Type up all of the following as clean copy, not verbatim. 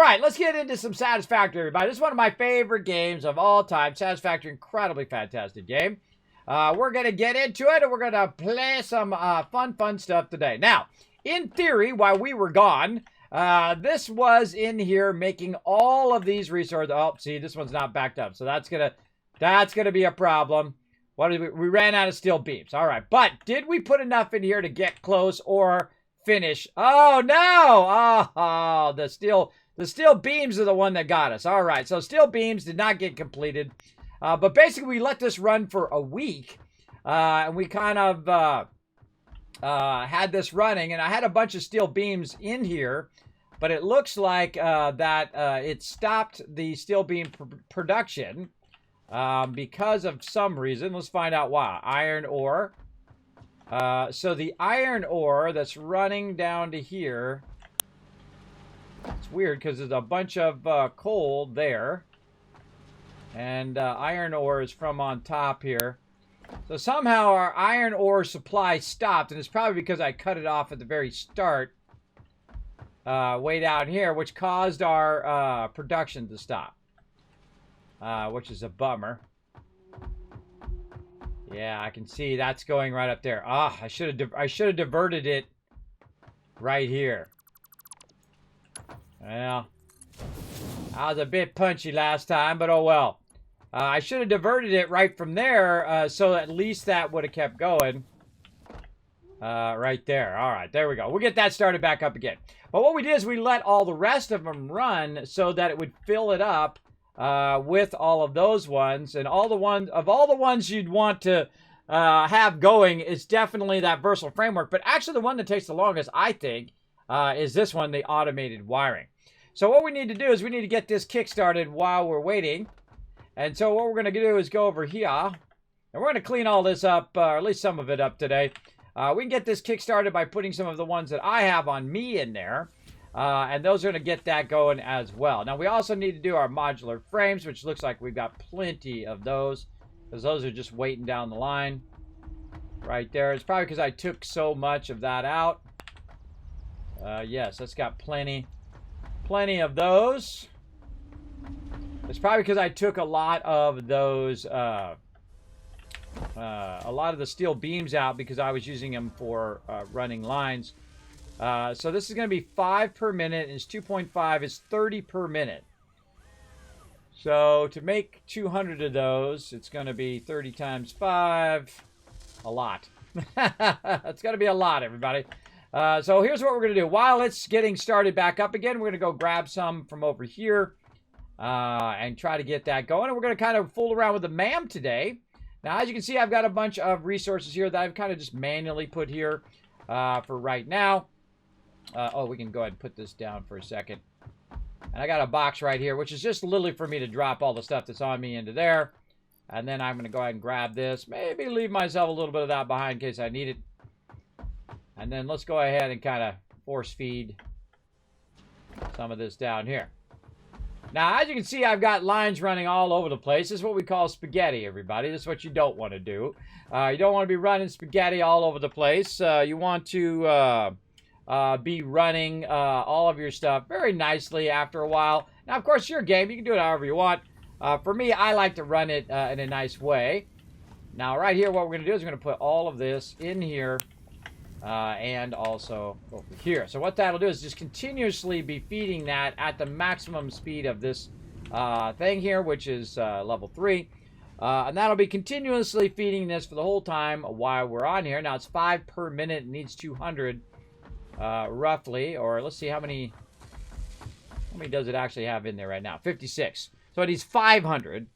right, let's get into some Satisfactory, everybody. This is one of my favorite games of all time. Satisfactory, incredibly fantastic game. We're going to get into it, and we're going to play some fun stuff today. Now, in theory, while we were gone, this was in here making all of these resources. Oh, see, this one's not backed up, so that's gonna be a problem. What did we ran out of steel beams. All right, but did we put enough in here to get close or finish? Oh no! Oh, the steel beams are the one that got us. All right, so steel beams did not get completed, but basically we let this run for a week, and we kind of had this running, and I had a bunch of steel beams in here, but it looks like that it stopped the steel beam production because of some reason. Let's find out why. Iron ore. So the iron ore that's running down to here, it's weird because there's a bunch of coal there, and iron ore is from on top here. So somehow our iron ore supply stopped, and it's probably because I cut it off at the very start, way down here, which caused our production to stop, which is a bummer. Yeah, I can see that's going right up there. Ah, I should have diverted it right here. Well, I was a bit punchy last time, but oh well. I should have diverted it right from there, so at least that would have kept going. Right there. All right, there we go. We'll get that started back up again. But what we did is we let all the rest of them run so that it would fill it up with all of those ones. And all the ones you'd want to have going is definitely that versatile framework. But actually the one that takes the longest, I think, is this one, the automated wiring. So what we need to do is we need to get this kick-started while we're waiting. And so what we're going to do is go over here, and we're going to clean all this up, or at least some of it up today. We can get this kick-started by putting some of the ones that I have on me in there, and those are going to get that going as well. Now, we also need to do our modular frames, which looks like we've got plenty of those, because those are just waiting down the line right there. It's probably because I took so much of that out. Yes, that's got plenty of those. It's probably because I took a lot of those, a lot of the steel beams out because I was using them for running lines. So this is going to be 5 per minute, and it's 2.5 is 30 per minute. So to make 200 of those, it's going to be 30 times 5, a lot. It's going to be a lot, everybody. So here's what we're going to do. While it's getting started back up again, we're going to go grab some from over here. And try to get that going. And we're going to kind of fool around with the MAM today. Now, as you can see, I've got a bunch of resources here that I've kind of just manually put here for right now. Oh, we can go ahead and put this down for a second. And I got a box right here, which is just literally for me to drop all the stuff that's on me into there. And then I'm going to go ahead and grab this. Maybe leave myself a little bit of that behind in case I need it. And then let's go ahead and kind of force feed some of this down here. Now, as you can see, I've got lines running all over the place. This is what we call spaghetti, everybody. This is what you don't want to do. You don't want to be running spaghetti all over the place. You want to be running all of your stuff very nicely after a while. Now, of course, your game. You can do it however you want. For me, I like to run it in a nice way. Now, right here, what we're going to do is we're going to put all of this in here. And also over here. So what that'll do is just continuously be feeding that at the maximum speed of this thing here, which is level 3. And that'll be continuously feeding this for the whole time while we're on here. Now it's 5 per minute. It needs 200 roughly. Or let's see how many does it actually have in there right now? 56. So it needs 500.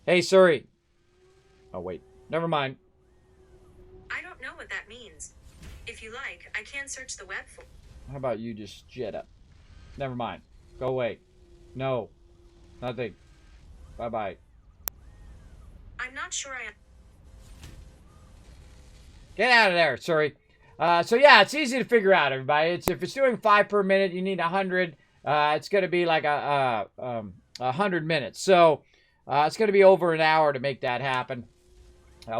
Hey, Suri. Oh, wait. Never mind. I don't know what that means. If you like, I can search the web for... How about you just jet up? Never mind. Go away. No. Nothing. Bye-bye. I'm not sure I... Get out of there, sorry. So yeah, it's easy to figure out, everybody. If it's doing 5 per minute, you need 100. It's going to be like 100 minutes. So it's going to be over an hour to make that happen.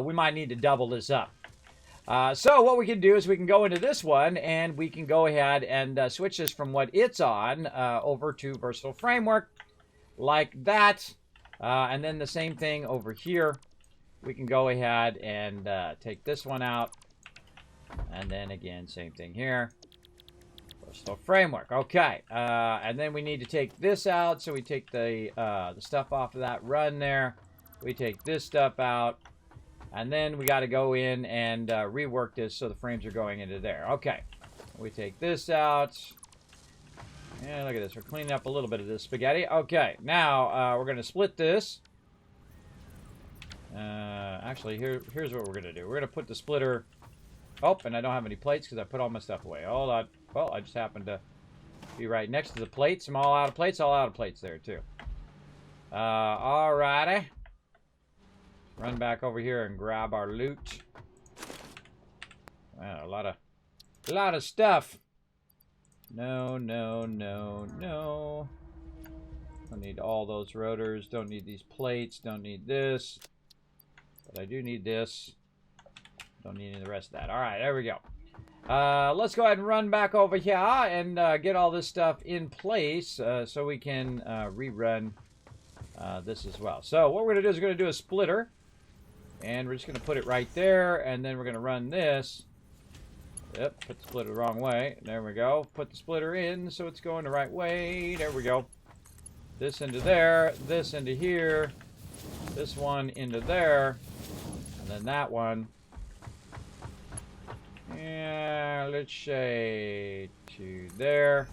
We might need to double this up. So what we can do is we can go into this one and we can go ahead and switch this from what it's on over to Versatile Framework like that. And then the same thing over here. We can go ahead and take this one out. And then again, same thing here. Versatile Framework. Okay. And then we need to take this out. So we take the stuff off of that run there. We take this stuff out. And then we got to go in and rework this so the frames are going into there. Okay. We take this out. And look at this. We're cleaning up a little bit of this spaghetti. Okay. Now, we're going to split this. Actually, here's what we're going to do. We're going to put the splitter... Oh, and I don't have any plates because I put all my stuff away. Hold on. Well, I just happened to be right next to the plates. I'm all out of plates. All out of plates there, too. Alrighty. Run back over here and grab our loot. Wow, a lot of stuff. No. Don't need all those rotors. Don't need these plates. Don't need this. But I do need this. Don't need any of the rest of that. All right, there we go. Let's go ahead and run back over here and get all this stuff in place so we can rerun this as well. So what we're going to do is we're going to do a splitter. And we're just going to put it right there. And then we're going to run this. Yep, put the splitter the wrong way. There we go. Put the splitter in so it's going the right way. There we go. This into there. This into here. This one into there. And then that one. Yeah, let's say to there.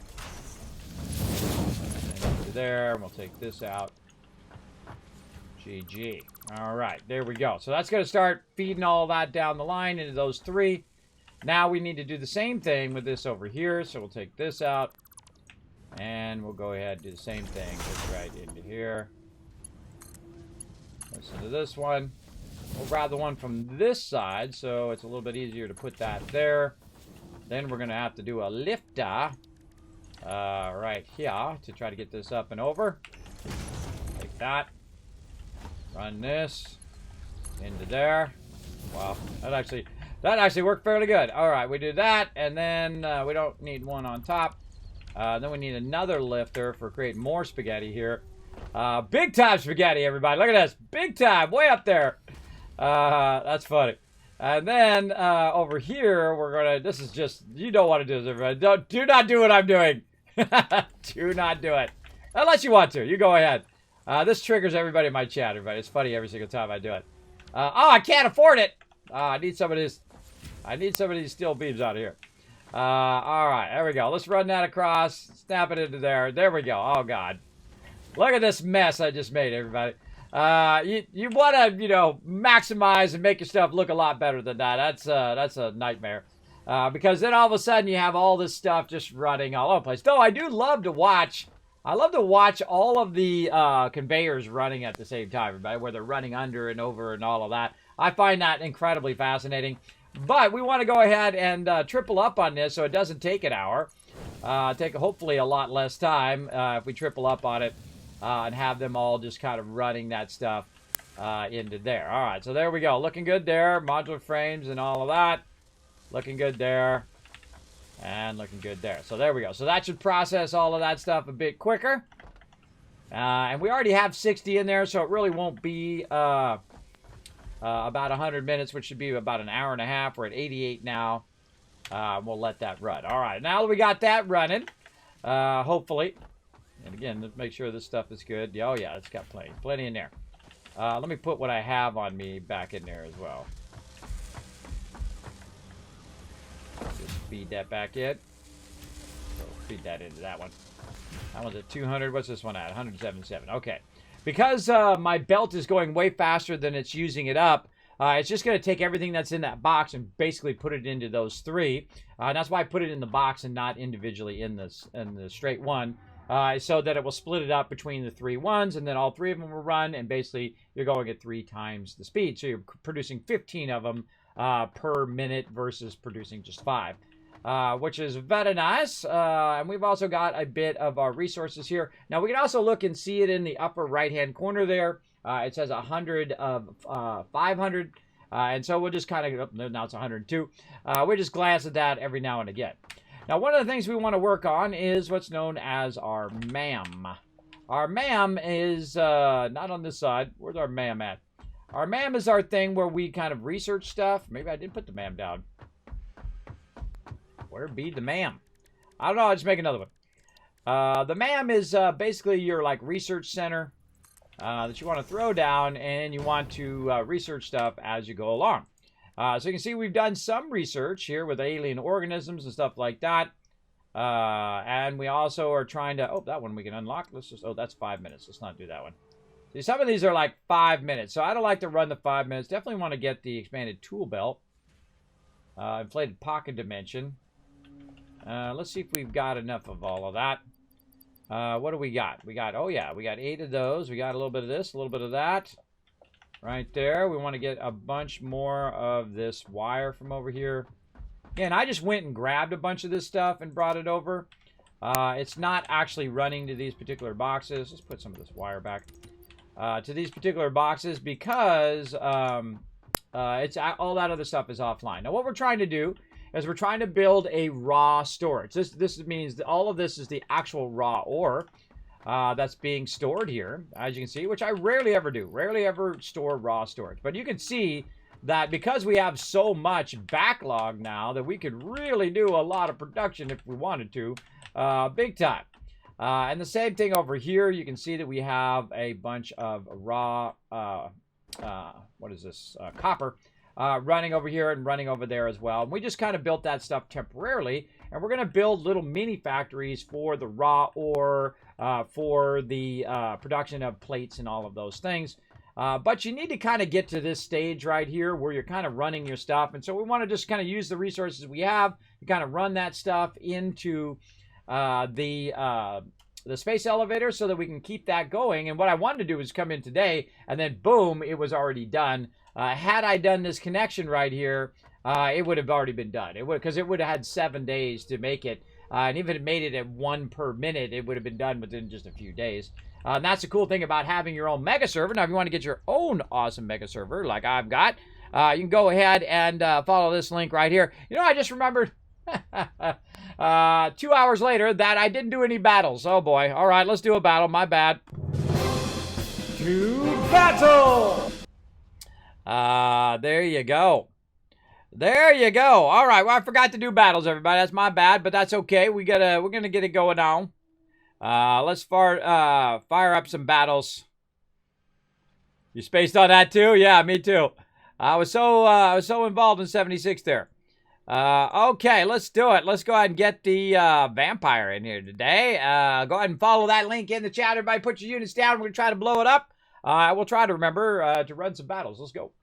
And into there. And we'll take this out. GG. All right, there we go. So that's going to start feeding all that down the line into those three. Now we need to do the same thing with this over here. So we'll take this out. And we'll go ahead and do the same thing. Just right into here. Listen to this one. We'll grab the one from this side. So it's a little bit easier to put that there. Then we're going to have to do a lifter. Right here. To try to get this up and over. Like that. Run this into there. Wow, that actually worked fairly good. All right, we do that, and then we don't need one on top. Then we need another lifter for creating more spaghetti here. Big time spaghetti, everybody. Look at this, big time, way up there. That's funny. And then over here, we're gonna. This is just you don't want to do this, everybody. Do not do what I'm doing. Do not do it unless you want to. You go ahead. This triggers everybody in my chat, everybody. It's funny every single time I do it. Oh, I can't afford it. I need some of these steel beams out of here. All right, there we go. Let's run that across. Snap it into there. There we go. Oh, God. Look at this mess I just made, everybody. You want to, maximize and make your stuff look a lot better than that. That's a nightmare. Because then all of a sudden you have all this stuff just running all over the place. Though I do love to watch... I love to watch all of the conveyors running at the same time, everybody, where they're running under and over and all of that. I find that incredibly fascinating. But we want to go ahead and triple up on this so it doesn't take an hour. Take hopefully a lot less time if we triple up on it and have them all just kind of running that stuff into there. All right, so there we go. Looking good there. Modular frames and all of that. Looking good there. And looking good there. So there we go. So that should process all of that stuff a bit quicker. And we already have 60 in there, so it really won't be about 100 minutes, which should be about an hour and a half. We're at 88 now. We'll let that run. All right. Now that we got that running, hopefully. And again, let's make sure this stuff is good. Oh, yeah, it's got plenty in there. Let me put what I have on me back in there as well. Just feed that back in. So feed that into that one. That one's at 200. What's this one at? 177. Okay. Because my belt is going way faster than it's using it up, it's just going to take everything that's in that box and basically put it into those three. That's why I put it in the box and not individually in the straight one. So that it will split it up between the three ones, and then all three of them will run, and basically you're going at 3 times the speed. So you're producing 15 of them per minute versus producing just 5, which is very nice. And we've also got a bit of our resources here. Now we can also look and see it in the upper right hand corner there. It says 100 of 500 And so we'll just kind of, oh, now it's 102. We just glance at that every now and again. Now, one of the things we want to work on is what's known as our MAM. Our MAM is not on this side. Where's our MAM at? Our MAM is our thing where we kind of research stuff. Maybe I did put the MAM down. Where be the MAM? I don't know. I'll just make another one. The MAM is basically your like research center that you want to throw down, and you want to research stuff as you go along. So you can see we've done some research here with alien organisms and stuff like that. And we also are trying to, oh, that one we can unlock. Let's just, oh, that's 5 minutes. Let's not do that one. See, some of these are like 5 minutes. So I don't like to run the 5 minutes. Definitely want to get the expanded tool belt. Inflated pocket dimension. Let's see if we've got enough of all of that. What do we got? We got, oh yeah, we got 8 of those. We got a little bit of this, a little bit of that. Right there. We want to get a bunch more of this wire from over here. Again, I just went and grabbed a bunch of this stuff and brought it over. It's not actually running to these particular boxes. Let's put some of this wire back. To these particular boxes because it's all that other stuff is offline. Now, what we're trying to do is we're trying to build a raw storage. This means that all of this is the actual raw ore that's being stored here, as you can see, which I rarely ever do. Rarely ever store raw storage. But you can see that because we have so much backlog now that we could really do a lot of production if we wanted to, big time. And the same thing over here, you can see that we have a bunch of raw, what is this, copper, running over here and running over there as well. And we just kind of built that stuff temporarily, and we're going to build little mini factories for the raw ore, for the production of plates and all of those things. But you need to kind of get to this stage right here where you're kind of running your stuff. And so we want to just kind of use the resources we have to kind of run that stuff into the space elevator so that we can keep that going. And what I wanted to do was come in today, and then boom, it was already done. Had I done this connection right here, it would have already been done. It would, because it would have had 7 days to make it. And even if it made it at 1 per minute, it would have been done within just a few days. And that's the cool thing about having your own mega server. Now, if you want to get your own awesome mega server like I've got, you can go ahead and follow this link right here. You know, I just remembered 2 hours later that I didn't do any battles. Oh boy. All right, let's do a battle. My bad. To battle! There you go. There you go. All right. Well, I forgot to do battles, everybody. That's my bad, but that's okay. We're gonna get it going on. Let's fire up some battles. You spaced on that too? Yeah, me too. I was so involved in 76 there. Okay, let's do it. Let's go ahead and get the vampire in here today. Go ahead and follow that link in the chat. Everybody put your units down. We're gonna try to blow it up. We'll try to remember to run some battles. Let's go.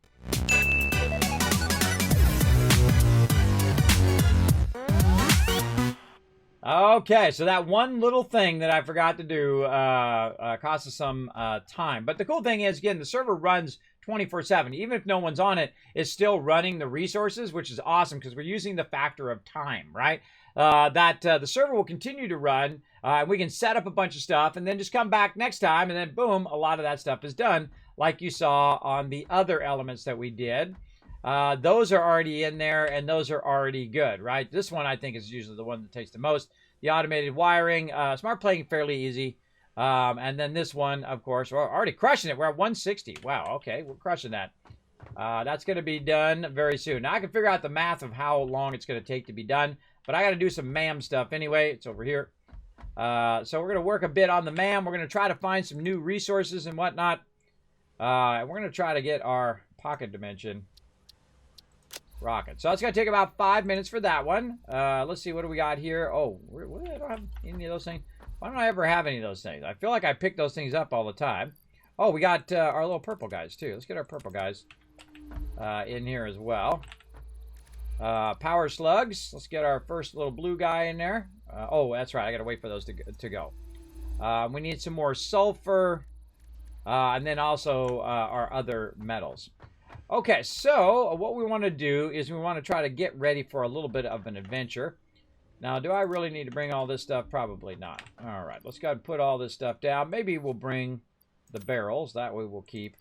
Okay, so that one little thing that I forgot to do cost us some time. But the cool thing is, again, the server runs 24/7. Even if no one's on it, it's still running the resources, which is awesome because we're using the factor of time, right? The server will continue to run. We can set up a bunch of stuff and then just come back next time, and then boom, a lot of that stuff is done, like you saw on the other elements that we did. Those are already in there, and those are already good, right? This one, I think, is usually the one that takes the most. The automated wiring, smart plating, fairly easy. And then this one, of course, we're already crushing it. We're at 160. Wow, okay, we're crushing that. That's going to be done very soon. Now, I can figure out the math of how long it's going to take to be done, but I got to do some MAM stuff anyway. It's over here. So we're going to work a bit on the MAM. We're going to try to find some new resources and whatnot. And we're going to try to get our pocket dimension rocket. So it's going to take about 5 minutes for that one. Let's see, what do we got here? Oh, I don't have any of those things. Why don't I ever have any of those things? I feel like I pick those things up all the time. Oh, we got our little purple guys, too. Let's get our purple guys in here as well. Power slugs. Let's get our first little blue guy in there. Oh, that's right. I got to wait for those to go. We need some more sulfur. And then also our other metals. Okay, so what we want to do is we want to try to get ready for a little bit of an adventure. Now, do I really need to bring all this stuff? Probably not. All right, let's go ahead and put all this stuff down. Maybe we'll bring the barrels. That way we'll keep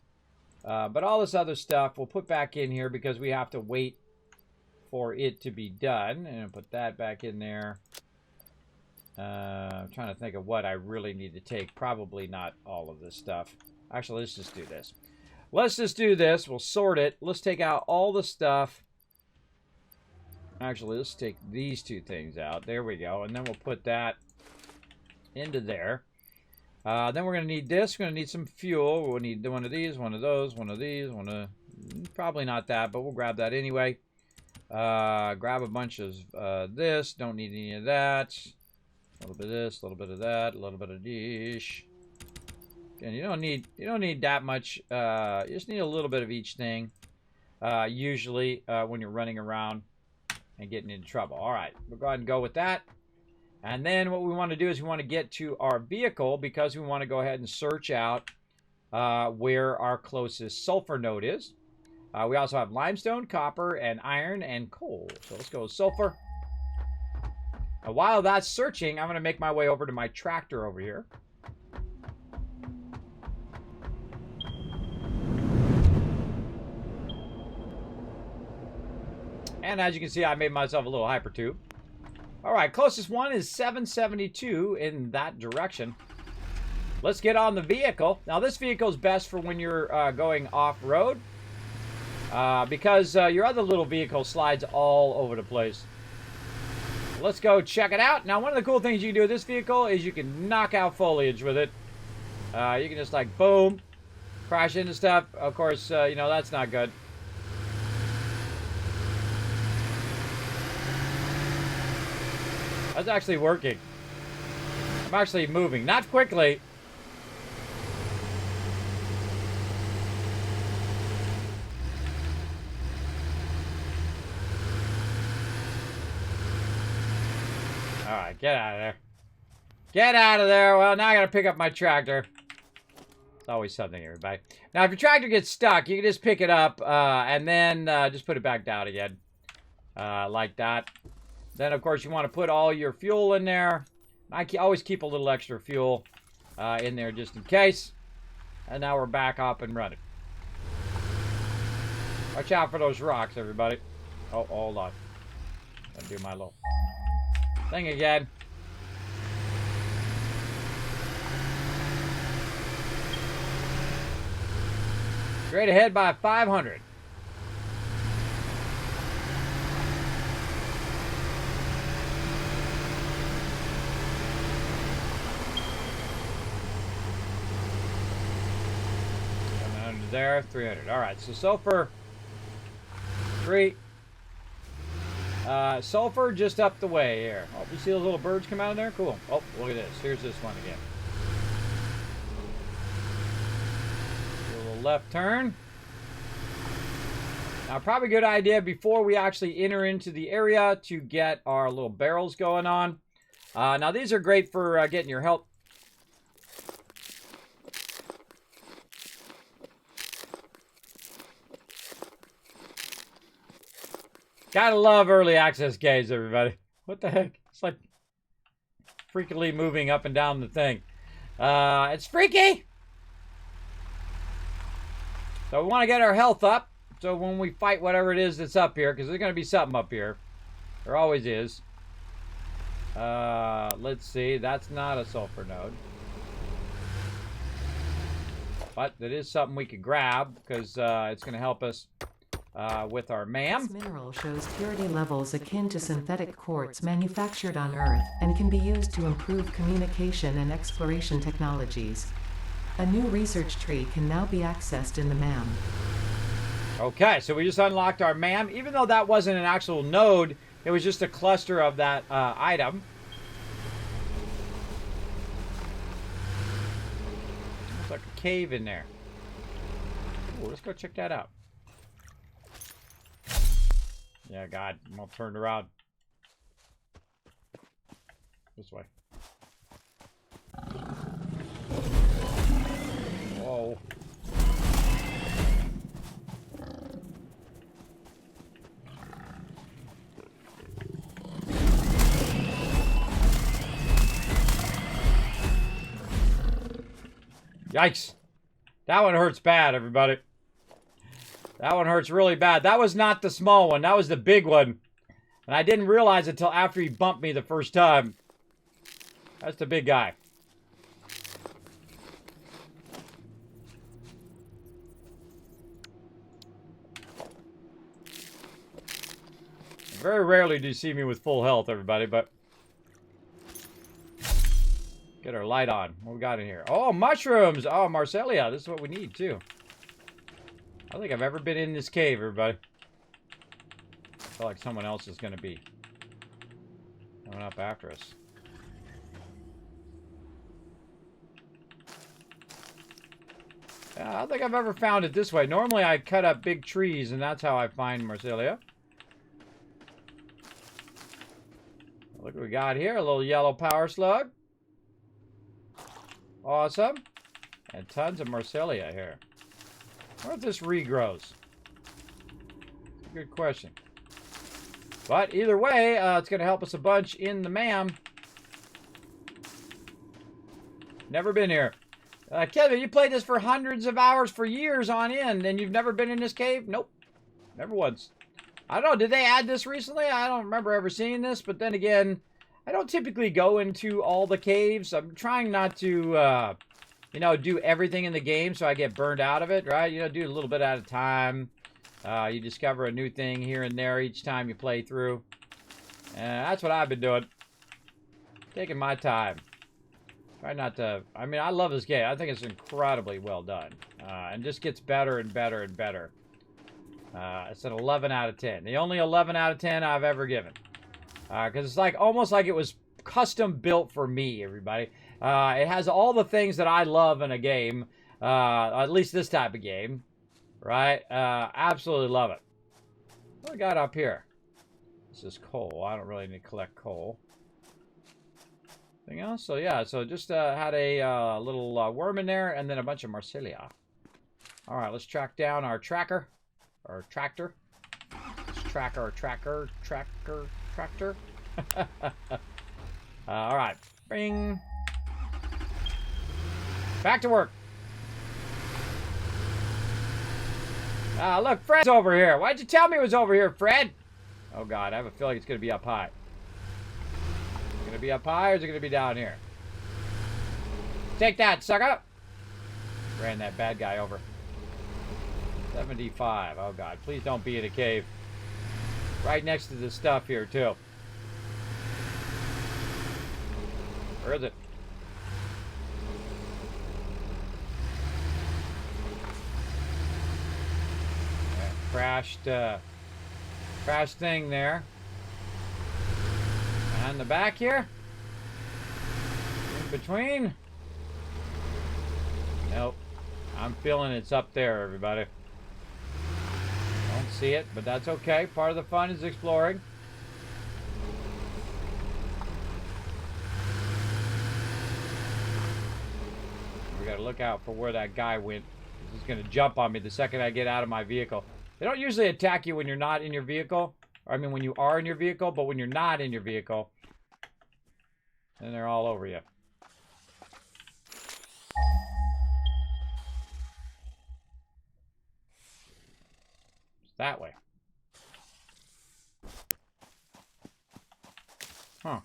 But all this other stuff we'll put back in here because we have to wait for it to be done. And I'll put that back in there. I'm trying to think of what I really need to take. Probably not all of this stuff. Actually, let's just do this. Let's just do this. We'll sort it. Let's take out all the stuff. Actually, let's take these two things out. There we go. And then we'll put that into there. Then we're going to need this. We're going to need some fuel. We'll need one of these, one of those, one of these, one of... Probably not that, but we'll grab that anyway. Grab a bunch of this. Don't need any of that. A little bit of this, a little bit of that, a little bit of dish. And you don't need that much. You just need a little bit of each thing. Usually when you're running around and getting into trouble. All right, we'll go ahead and go with that. And then what we want to do is we want to get to our vehicle because we want to go ahead and search out where our closest sulfur node is. We also have limestone, copper, and iron, and coal. So let's go with sulfur. Now, while that's searching, I'm going to make my way over to my tractor over here. And as you can see, I made myself a little hypertube. All right, closest one is 772 in that direction. Let's get on the vehicle. Now, this vehicle is best for when you're going off-road because your other little vehicle slides all over the place. Let's go check it out. Now, one of the cool things you can do with this vehicle is you can knock out foliage with it. You can just like, boom, crash into stuff. Of course, you know, that's not good. That's actually working. I'm actually moving. Not quickly. Alright, get out of there. Get out of there. Well, now I gotta pick up my tractor. It's always something, everybody. Now, if your tractor gets stuck, you can just pick it up and then just put it back down again. Like that. Then, of course, you want to put all your fuel in there. I always keep a little extra fuel in there just in case. And now we're back up and running. Watch out for those rocks, everybody. Oh, hold on. Gotta do my little thing again. Straight ahead by 500. There, 300. All right, so sulfur 3. Sulfur just up the way here. Oh, you see those little birds come out of there? Cool. Oh, look at this. Here's this one again. Do a little left turn. Now, probably a good idea before we actually enter into the area to get our little barrels going on. Now, these are great for getting your health. Gotta love early access games, everybody. What the heck? It's like freakily moving up and down the thing. It's freaky! So we want to get our health up. So when we fight whatever it is that's up here, because there's going to be something up here. There always is. Let's see. That's not a sulfur node. But that is something we could grab, because it's going to help us with our MAM. This mineral shows purity levels akin to synthetic quartz manufactured on Earth and can be used to improve communication and exploration technologies. A new research tree can now be accessed in the MAM. Okay, so we just unlocked our MAM. Even though that wasn't an actual node, it was just a cluster of that item. Looks like a cave in there. Ooh, let's go check that out. Yeah, God, I'm all turned around. This way. Whoa. Yikes. That one hurts bad, everybody. That one hurts really bad. That was not the small one. That was the big one. And I didn't realize it until after he bumped me the first time. That's the big guy. Very rarely do you see me with full health, everybody, but... Get our light on. What we got in here? Oh, mushrooms! Oh, Marcellia. This is what we need, too. I don't think I've ever been in this cave, everybody. I feel like someone else is going to be coming up after us. Yeah, I don't think I've ever found it this way. Normally, I cut up big trees, and that's how I find Marcellia. Look what we got here. A little yellow power slug. Awesome. And tons of Marcellia here. I wonder if this regrows. Good question. But either way, it's going to help us a bunch in the MAM. Never been here. Kevin, you played this for hundreds of hours for years on end, and you've never been in this cave? Nope. Never once. I don't know. Did they add this recently? I don't remember ever seeing this. But then again, I don't typically go into all the caves. I'm trying not to, you know, do everything in the game so I get burned out of it, right? You know, do a little bit at a time. You discover a new thing here and there each time you play through. And that's what I've been doing. Taking my time. Try not to... I mean, I love this game. I think it's incredibly well done. And just gets better and better and better. It's an 11 out of 10. The only 11 out of 10 I've ever given. Because it's like almost like it was custom built for me, everybody. It has all the things that I love in a game. At least this type of game. Right? Absolutely love it. What do we got up here? This is coal. I don't really need to collect coal. Anything else? So yeah, so just had a little worm in there and then a bunch of Marcellia. All right, let's track down our tracker. Or tractor. Let's track our tractor. All right. Bing. Back to work. Look, Fred's over here. Why'd you tell me it was over here, Fred? Oh, God. I have a feeling it's going to be up high. Is it going to be up high or is it going to be down here? Take that, sucker. Ran that bad guy over. 75. Oh, God. Please don't be in a cave. Right next to the stuff here, too. Where is it? Yeah, crashed thing there. And the back here? In between? Nope. I'm feeling it's up there, everybody. Don't see it, but that's okay. Part of the fun is exploring. We gotta look out for where that guy went. He's gonna jump on me the second I get out of my vehicle. They don't usually attack you when you're not in your vehicle. Or, I mean, when you are in your vehicle, but when you're not in your vehicle, then they're all over you. That way. Huh.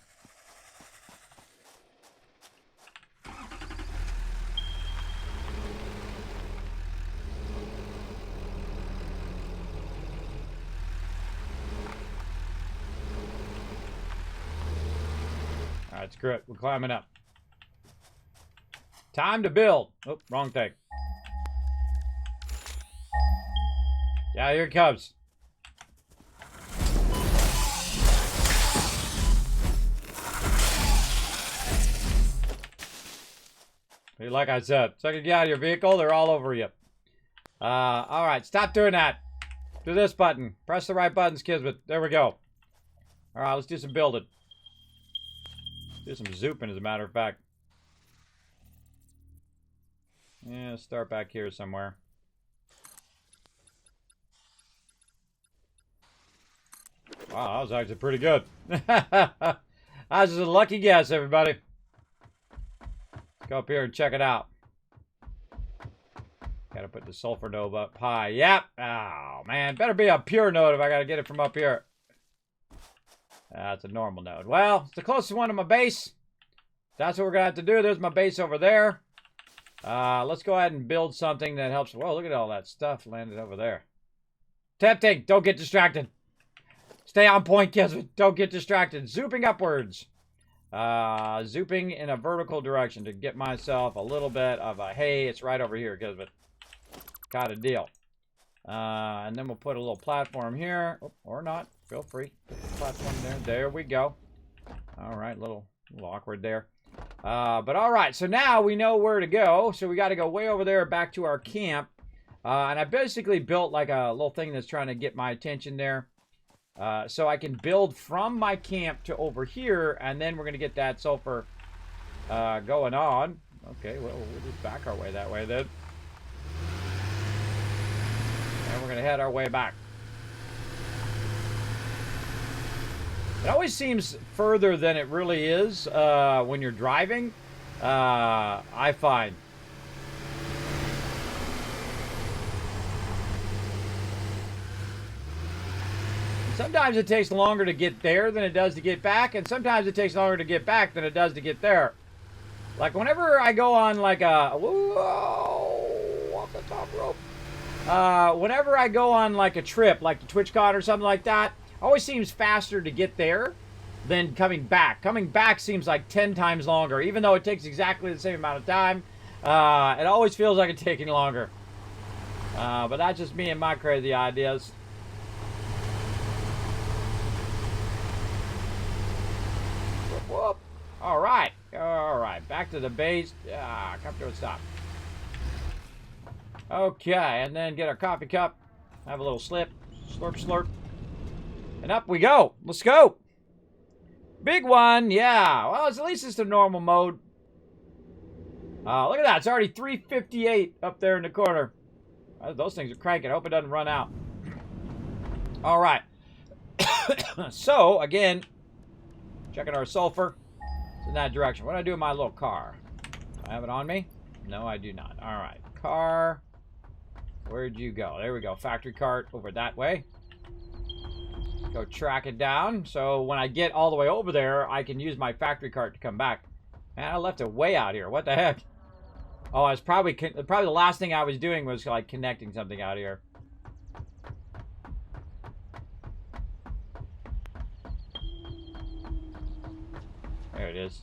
Alright, screw it. We're climbing up. Time to build. Oh, wrong thing. Yeah, here it comes. Like I said, second you get out of your vehicle, they're all over you. Alright, stop doing that. Do this button. Press the right buttons, Kismet. There we go. Alright, let's do some building. Do some zooping, as a matter of fact. Yeah, let's start back here somewhere. Wow, that was actually pretty good. That was just a lucky guess, everybody. Let's go up here and check it out. Got Gotta put the sulfur node up high. Yep. Oh, man. Better be a pure node if I gotta get it from up here. That's a normal node. Well, it's the closest one to my base. That's what we're gonna have to do. There's my base over there. Let's go ahead and build something that helps. Whoa, look at all that stuff landed over there. Tempting. Don't get distracted. Stay on point, Kismet. Don't get distracted. Zooping upwards. Zooping in a vertical direction to get myself a little bit of a, hey, it's right over here, Kismet. Got a deal. And then we'll put a little platform here. Oh, or not. Feel free. Put the platform there. There we go. All right, little awkward there. But all right, so now we know where to go. So we got to go way over there back to our camp. And I basically built like a little thing that's trying to get my attention there. So I can build from my camp to over here, and then we're going to get that sulfur going on. Okay, well, we'll just back our way that way then. And we're going to head our way back. It always seems further than it really is when you're driving, I find. Sometimes it takes longer to get there than it does to get back, and sometimes it takes longer to get back than it does to get there. Like whenever I go on like a whoa, off the top rope. Whenever I go on like a trip, like the TwitchCon or something like that, it always seems faster to get there than coming back. Coming back seems like 10 times longer, even though it takes exactly the same amount of time. It always feels like it's taking longer. But that's just me and my crazy ideas. Whoop. All right. Back to the base. Come to a stop. Okay, and then get our coffee cup. Have a little slip. Slurp, slurp. And up we go. Let's go. Big one. Yeah. Well, at least it's the normal mode. Look at that. It's already 3:58 up there in the corner. Those things are cranking. I hope it doesn't run out. All right. So, again, checking our sulfur. It's in that direction. What do I do with my little car? Do I have it on me? No, I do not. All right. Car. Where'd you go? There we go. Factory cart over that way. Go track it down. So when I get all the way over there, I can use my factory cart to come back. Man, I left it way out here. What the heck? Oh, I was probably the last thing I was doing was like connecting something out here. There it is.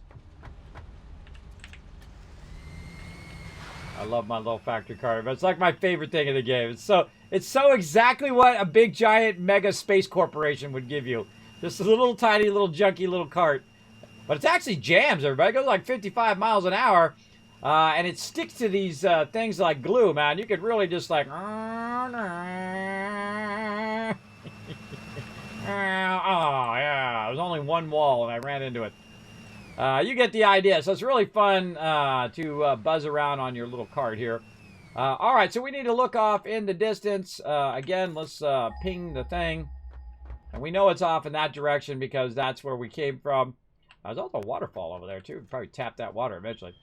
I love my little factory cart, but it's like my favorite thing in the game. It's so exactly what a big giant mega space corporation would give you. Just a little tiny little junky little cart. But it's actually jams, everybody. It goes like 55 miles an hour. And it sticks to these things like glue, man. You could really just like... Oh, yeah. It was only one wall and I ran into it. You get the idea. So it's really fun to buzz around on your little cart here. All right, so we need to look off in the distance. Again, let's ping the thing. And we know it's off in that direction because that's where we came from. There's also a waterfall over there, too. We'll probably tap that water eventually.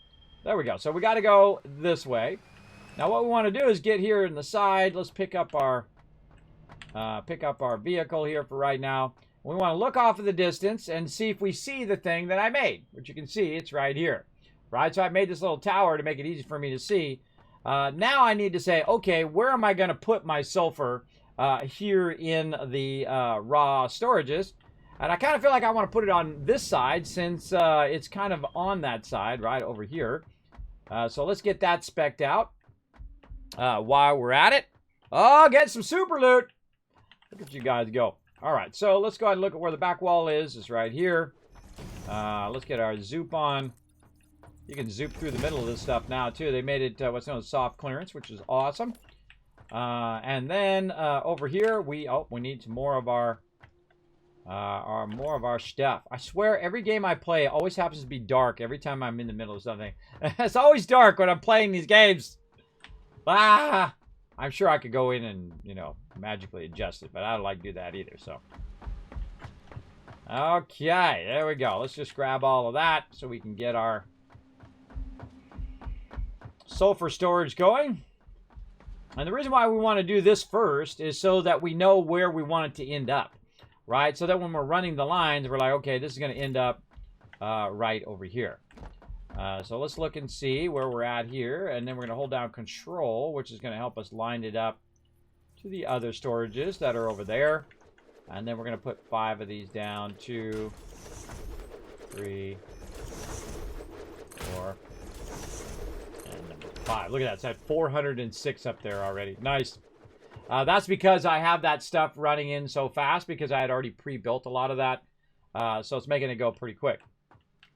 There we go. So we got to go this way. Now, what we want to do is get here in the side. Let's pick up our vehicle here for right now. We want to look off in the distance and see if we see the thing that I made, which you can see it's right here, right? So I made this little tower to make it easy for me to see. Now I need to say, okay, where am I going to put my sulfur here in the raw storages? And I kind of feel like I want to put it on this side since it's kind of on that side, right over here. So let's get that spec'd out while we're at it. Oh, get some super loot. Look at you guys go. All right, so let's go ahead and look at where the back wall is. It's right here. Let's get our zoop on. You can zoop through the middle of this stuff now, too. They made it what's known as soft clearance, which is awesome. And then over here, we need some more of our stuff. I swear, every game I play always happens to be dark every time I'm in the middle of something. It's always dark when I'm playing these games. I'm sure I could go in and, magically adjust it, but I don't like to do that either, so. Okay, there we go. Let's just grab all of that so we can get our sulfur storage going. And the reason why we want to do this first is so that we know where we want it to end up, right? So that when we're running the lines, we're like, okay, this is going to end up right over here. So let's look and see where we're at here. And then we're going to hold down Control, which is going to help us line it up to the other storages that are over there. And then we're going to put 5 of these down. 2, 3, 4, and number 5. Look at that. It's at 406 up there already. Nice. That's because I have that stuff running in so fast because I had already pre-built a lot of that. So it's making it go pretty quick.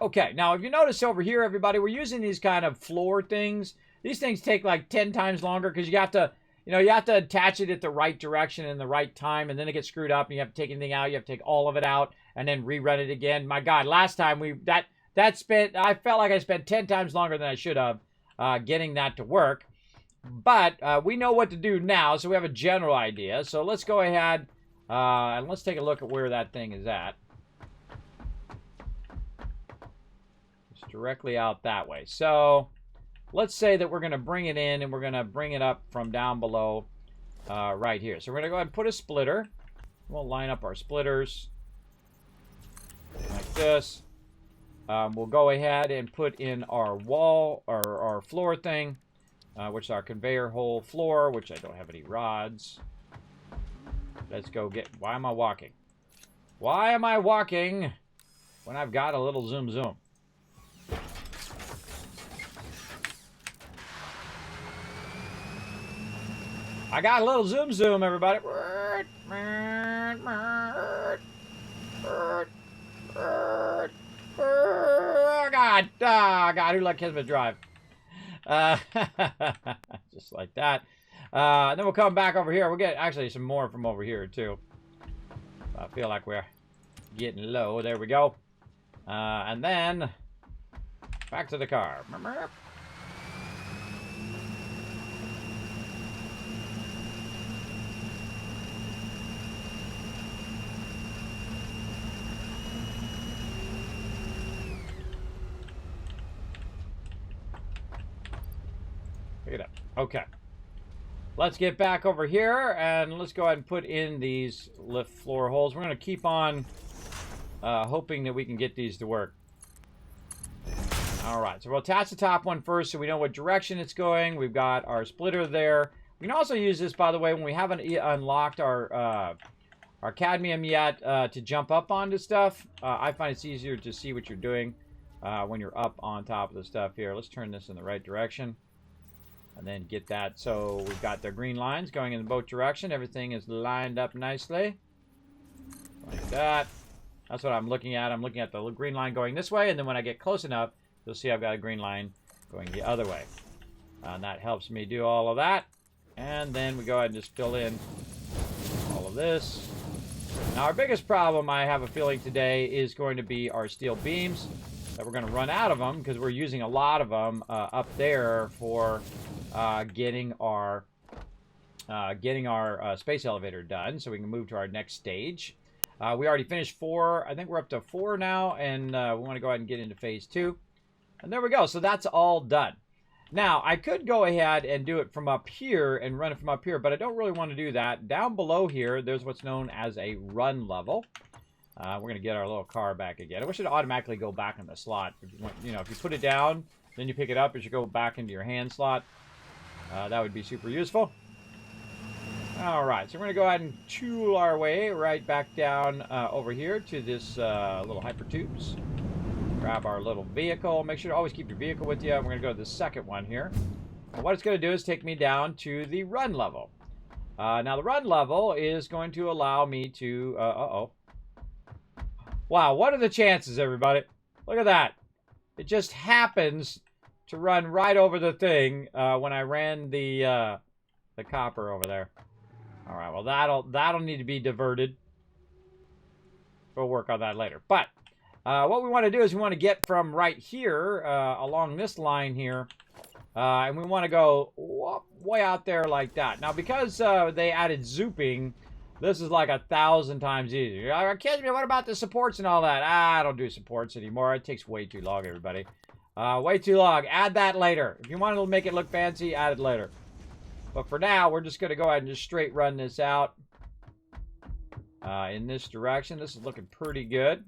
Okay, now if you notice over here, everybody, we're using these kind of floor things. These things take like 10 times longer because you have to, you have to attach it at the right direction and the right time, and then it gets screwed up, and you have to take anything out. You have to take all of it out and then rerun it again. My God, last time I felt like I spent 10 times longer than I should have getting that to work. But we know what to do now, so we have a general idea. So let's go ahead and let's take a look at where that thing is at. Directly out that way. So let's say that we're going to bring it in and we're going to bring it up from down below right here. So we're going to go ahead and put a splitter. We'll line up our splitters like this. We'll go ahead and put in our wall or our floor thing, which is our conveyor hole floor, which I don't have any rods. Let's go get... Why am I walking? Why am I walking when I've got a little zoom zoom? I got a little zoom zoom, everybody. Oh, God. Oh, God. Who let Kismet drive? Just like that. And then we'll come back over here. We'll get actually some more from over here, too. I feel like we're getting low. There we go. And then back to the car. Pick it up. Okay. Let's get back over here and let's go ahead and put in these lift floor holes. We're going to keep on hoping that we can get these to work. All right, so we'll attach the top one first so we know what direction it's going. We've got our splitter there. We can also use this, by the way, when we haven't unlocked our cadmium yet to jump up onto stuff. I find it's easier to see what you're doing when you're up on top of the stuff here. Let's turn this in the right direction. And then get that. So we've got the green lines going in both directions. Everything is lined up nicely. Like that. That's what I'm looking at. I'm looking at the green line going this way. And then when I get close enough, you'll see I've got a green line going the other way. And that helps me do all of that. And then we go ahead and just fill in all of this. Now our biggest problem, I have a feeling today, is going to be our steel beams. That we're going to run out of them because we're using a lot of them up there for getting our space elevator done, so we can move to our next stage. We already finished 4. I think we're up to 4 now, and we want to go ahead and get into phase 2. And there we go. So that's all done. Now I could go ahead and do it from up here and run it from up here, but I don't really want to do that. Down below here, there's what's known as a run level. We're going to get our little car back again. I wish it automatically go back in the slot. If you want, if you put it down, then you pick it up, it should go back into your hand slot. That would be super useful. All right, so we're going to go ahead and tool our way right back down over here to this little hyper tubes. Grab our little vehicle. Make sure to always keep your vehicle with you. We're going to go to the second one here. And what it's going to do is take me down to the run level. Now the run level is going to allow me to... Wow, what are the chances, everybody? Look at that. It just happens to run right over the thing when I ran the copper over there. All right, well, that'll need to be diverted. We'll work on that later. But what we want to do is we want to get from right here along this line here, and we want to go way out there like that. Now, because they added zooping, this is like 1,000 times easier. Kismet, what about the supports and all that? I don't do supports anymore. It takes way too long, everybody. Way too long. Add that later. If you want to make it look fancy, add it later. But for now, we're just going to go ahead and just straight run this out in this direction. This is looking pretty good.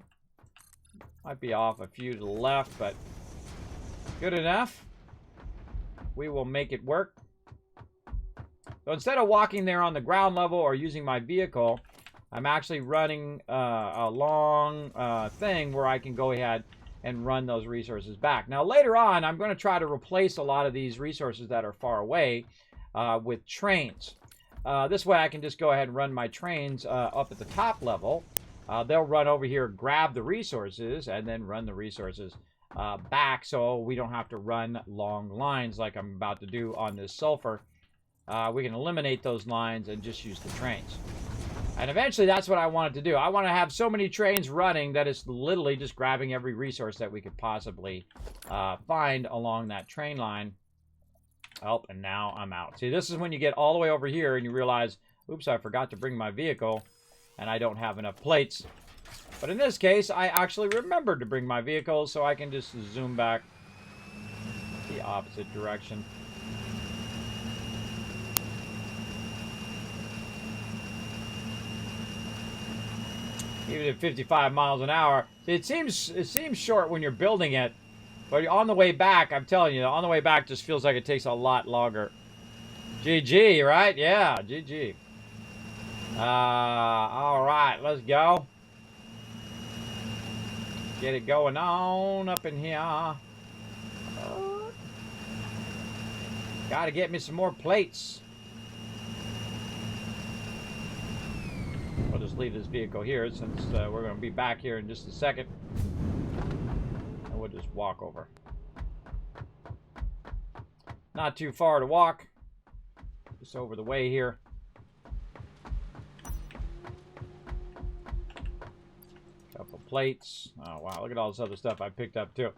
Might be off a few to the left, but good enough. We will make it work. So instead of walking there on the ground level or using my vehicle, I'm actually running a long thing where I can go ahead and run those resources back. Now later on, I'm going to try to replace a lot of these resources that are far away with trains. This way I can just go ahead and run my trains up at the top level. They'll run over here, grab the resources, and then run the resources back, so we don't have to run long lines like I'm about to do on this sulfur. We can eliminate those lines and just use the trains. And eventually that's what I wanted to do. I want to have so many trains running that it's literally just grabbing every resource that we could possibly find along that train line. Oh, and now I'm out. See, this is when you get all the way over here and you realize, oops, I forgot to bring my vehicle and I don't have enough plates. But in this case, I actually remembered to bring my vehicle, so I can just zoom back the opposite direction. Even at 55 miles an hour, it seems short when you're building it, but on the way back, I'm telling you, on the way back just feels like it takes a lot longer. GG, right? Yeah, GG. All right, let's go. Get it going on up in here. Gotta get me some more plates. We'll just leave this vehicle here since we're going to be back here in just a second. And we'll just walk over. Not too far to walk. Just over the way here. Couple plates. Oh, wow. Look at all this other stuff I picked up, too.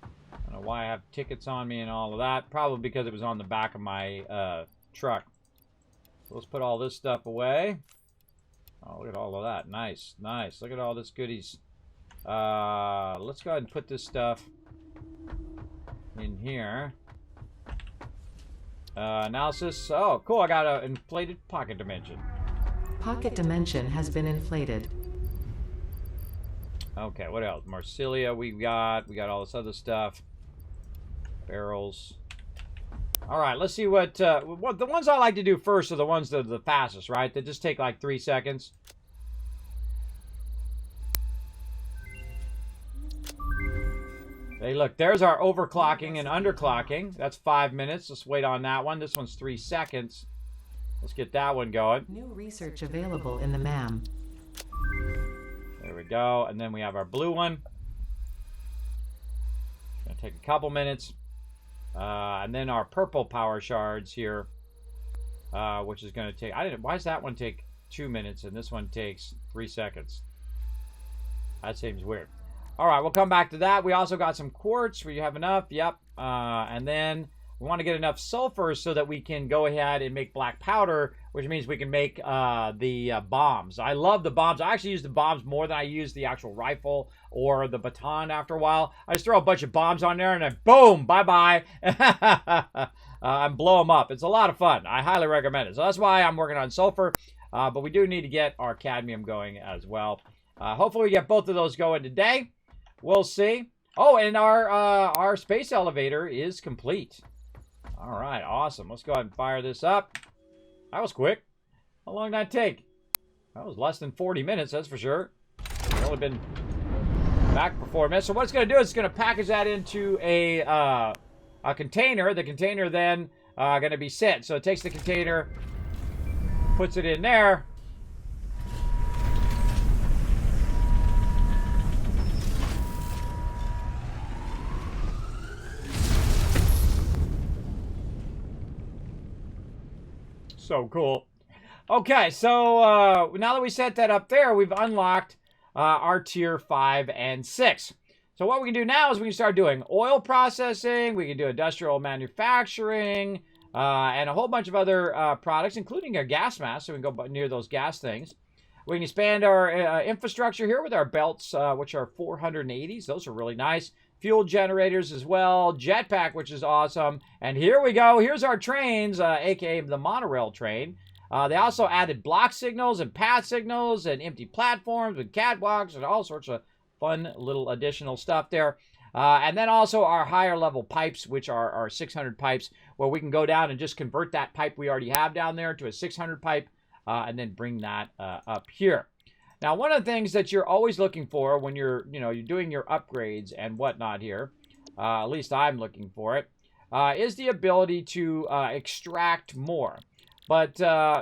I don't know why I have tickets on me and all of that. Probably because it was on the back of my truck. So let's put all this stuff away. Oh, look at all of that. Nice, nice. Look at all this goodies. Let's go ahead and put this stuff in here. Analysis. Oh, cool. I got an inflated pocket dimension. Pocket dimension has been inflated. Okay, what else? Marsilia we got all this other stuff. Barrels. All right, let's see what the ones I like to do first are the ones that are the fastest, right? They just take like 3 seconds. Hey, look, there's our overclocking and underclocking. That's 5 minutes. Let's wait on that one. This one's 3 seconds. Let's get that one going. New research available in the MAM. There we go. And then we have our blue one. Gonna take a couple minutes. And then our purple power shards here, which is going to take... why does that one take 2 minutes and this one takes 3 seconds? That seems weird. All right, we'll come back to that. We also got some quartz. We have enough. Yep. And then we want to get enough sulfur so that we can go ahead and make black powder, which means we can make the bombs. I love the bombs. I actually use the bombs more than I use the actual rifle or the baton after a while. I just throw a bunch of bombs on there and then boom, bye-bye. And blow them up. It's a lot of fun. I highly recommend it. So that's why I'm working on sulfur. But we do need to get our cadmium going as well. Hopefully we get both of those going today. We'll see. Oh, and our space elevator is complete. All right, awesome. Let's go ahead and fire this up. That was quick. How long did that take? That was less than 40 minutes, that's for sure. It's only been back for 4 minutes. So what it's going to do is it's going to package that into a container. The container then going to be sent. So it takes the container, puts it in there. So cool. Okay, so now that we set that up there, we've unlocked our tier 5 and 6. So what we can do now is we can start doing oil processing, we can do industrial manufacturing, and a whole bunch of other products, including our gas mask, so we can go near those gas things. We can expand our infrastructure here with our belts, which are 480s. Those are really nice. fuel generators as well, jetpack, which is awesome. And here we go. Here's our trains, aka the monorail train. They also added block signals and path signals and empty platforms and catwalks and all sorts of fun little additional stuff there. And then also our higher level pipes, which are our 600 pipes, where we can go down and just convert that pipe we already have down there to a 600 pipe and then bring that up here. Now, one of the things that you're always looking for when you're doing your upgrades and whatnot here, at least I'm looking for it, is the ability to extract more. But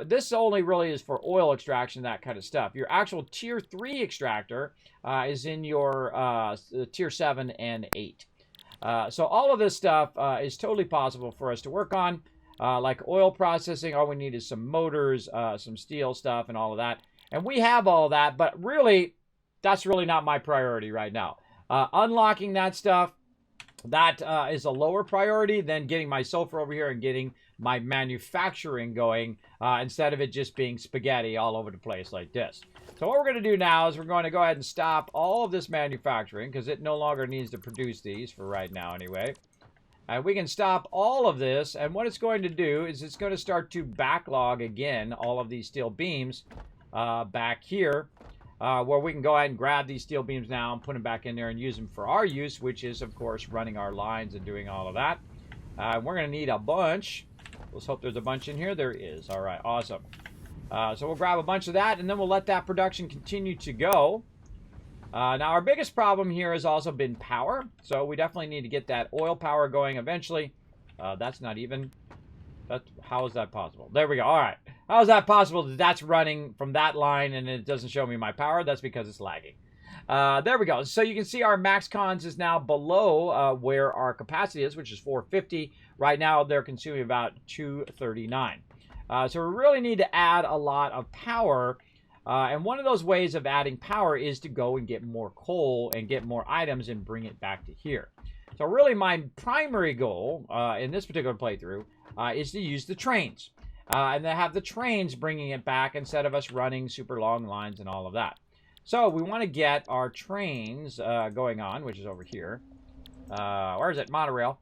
this only really is for oil extraction, that kind of stuff. Your actual Tier 3 extractor is in your Tier 7 and 8. So all of this stuff is totally possible for us to work on. Like oil processing, all we need is some motors, some steel stuff, and all of that. And we have all that, but really, that's really not my priority right now. Unlocking that stuff, that is a lower priority than getting my sulfur over here and getting my manufacturing going instead of it just being spaghetti all over the place like this. So what we're going to do now is we're going to go ahead and stop all of this manufacturing because it no longer needs to produce these for right now anyway. And we can stop all of this, and what it's going to do is it's going to start to backlog again all of these steel beams back here, where we can go ahead and grab these steel beams now and put them back in there and use them for our use, which is, of course, running our lines and doing all of that. We're going to need a bunch. Let's hope there's a bunch in here. There is. All right, awesome. So we'll grab a bunch of that, and then we'll let that production continue to go. Now, our biggest problem here has also been power, so we definitely need to get that oil power going eventually. That's not even... how is that possible? There we go. All right. How is that possible that that's running from that line and it doesn't show me my power? That's because it's lagging. There we go. So you can see our max cons is now below where our capacity is, which is 450. Right now, they're consuming about 239. So we really need to add a lot of power. And one of those ways of adding power is to go and get more coal and get more items and bring it back to here. So really my primary goal in this particular playthrough is to use the trains. And then have the trains bringing it back instead of us running super long lines and all of that. So we want to get our trains going on, which is over here. Where is it? Monorail.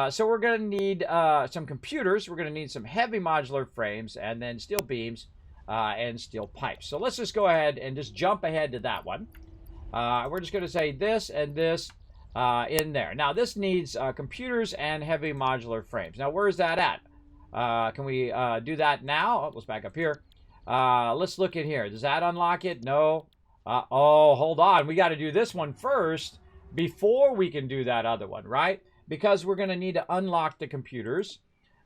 So we're going to need some computers. We're going to need some heavy modular frames and then steel beams and steel pipes. So let's just go ahead and just jump ahead to that one. We're just going to say this and this in there. Now this needs computers and heavy modular frames. Now where is that at? Can we do that now? Oh, let's back up here. Let's look in here. Does that unlock it? No. Oh, hold on. We got to do this one first before we can do that other one, right? Because we're going to need to unlock the computers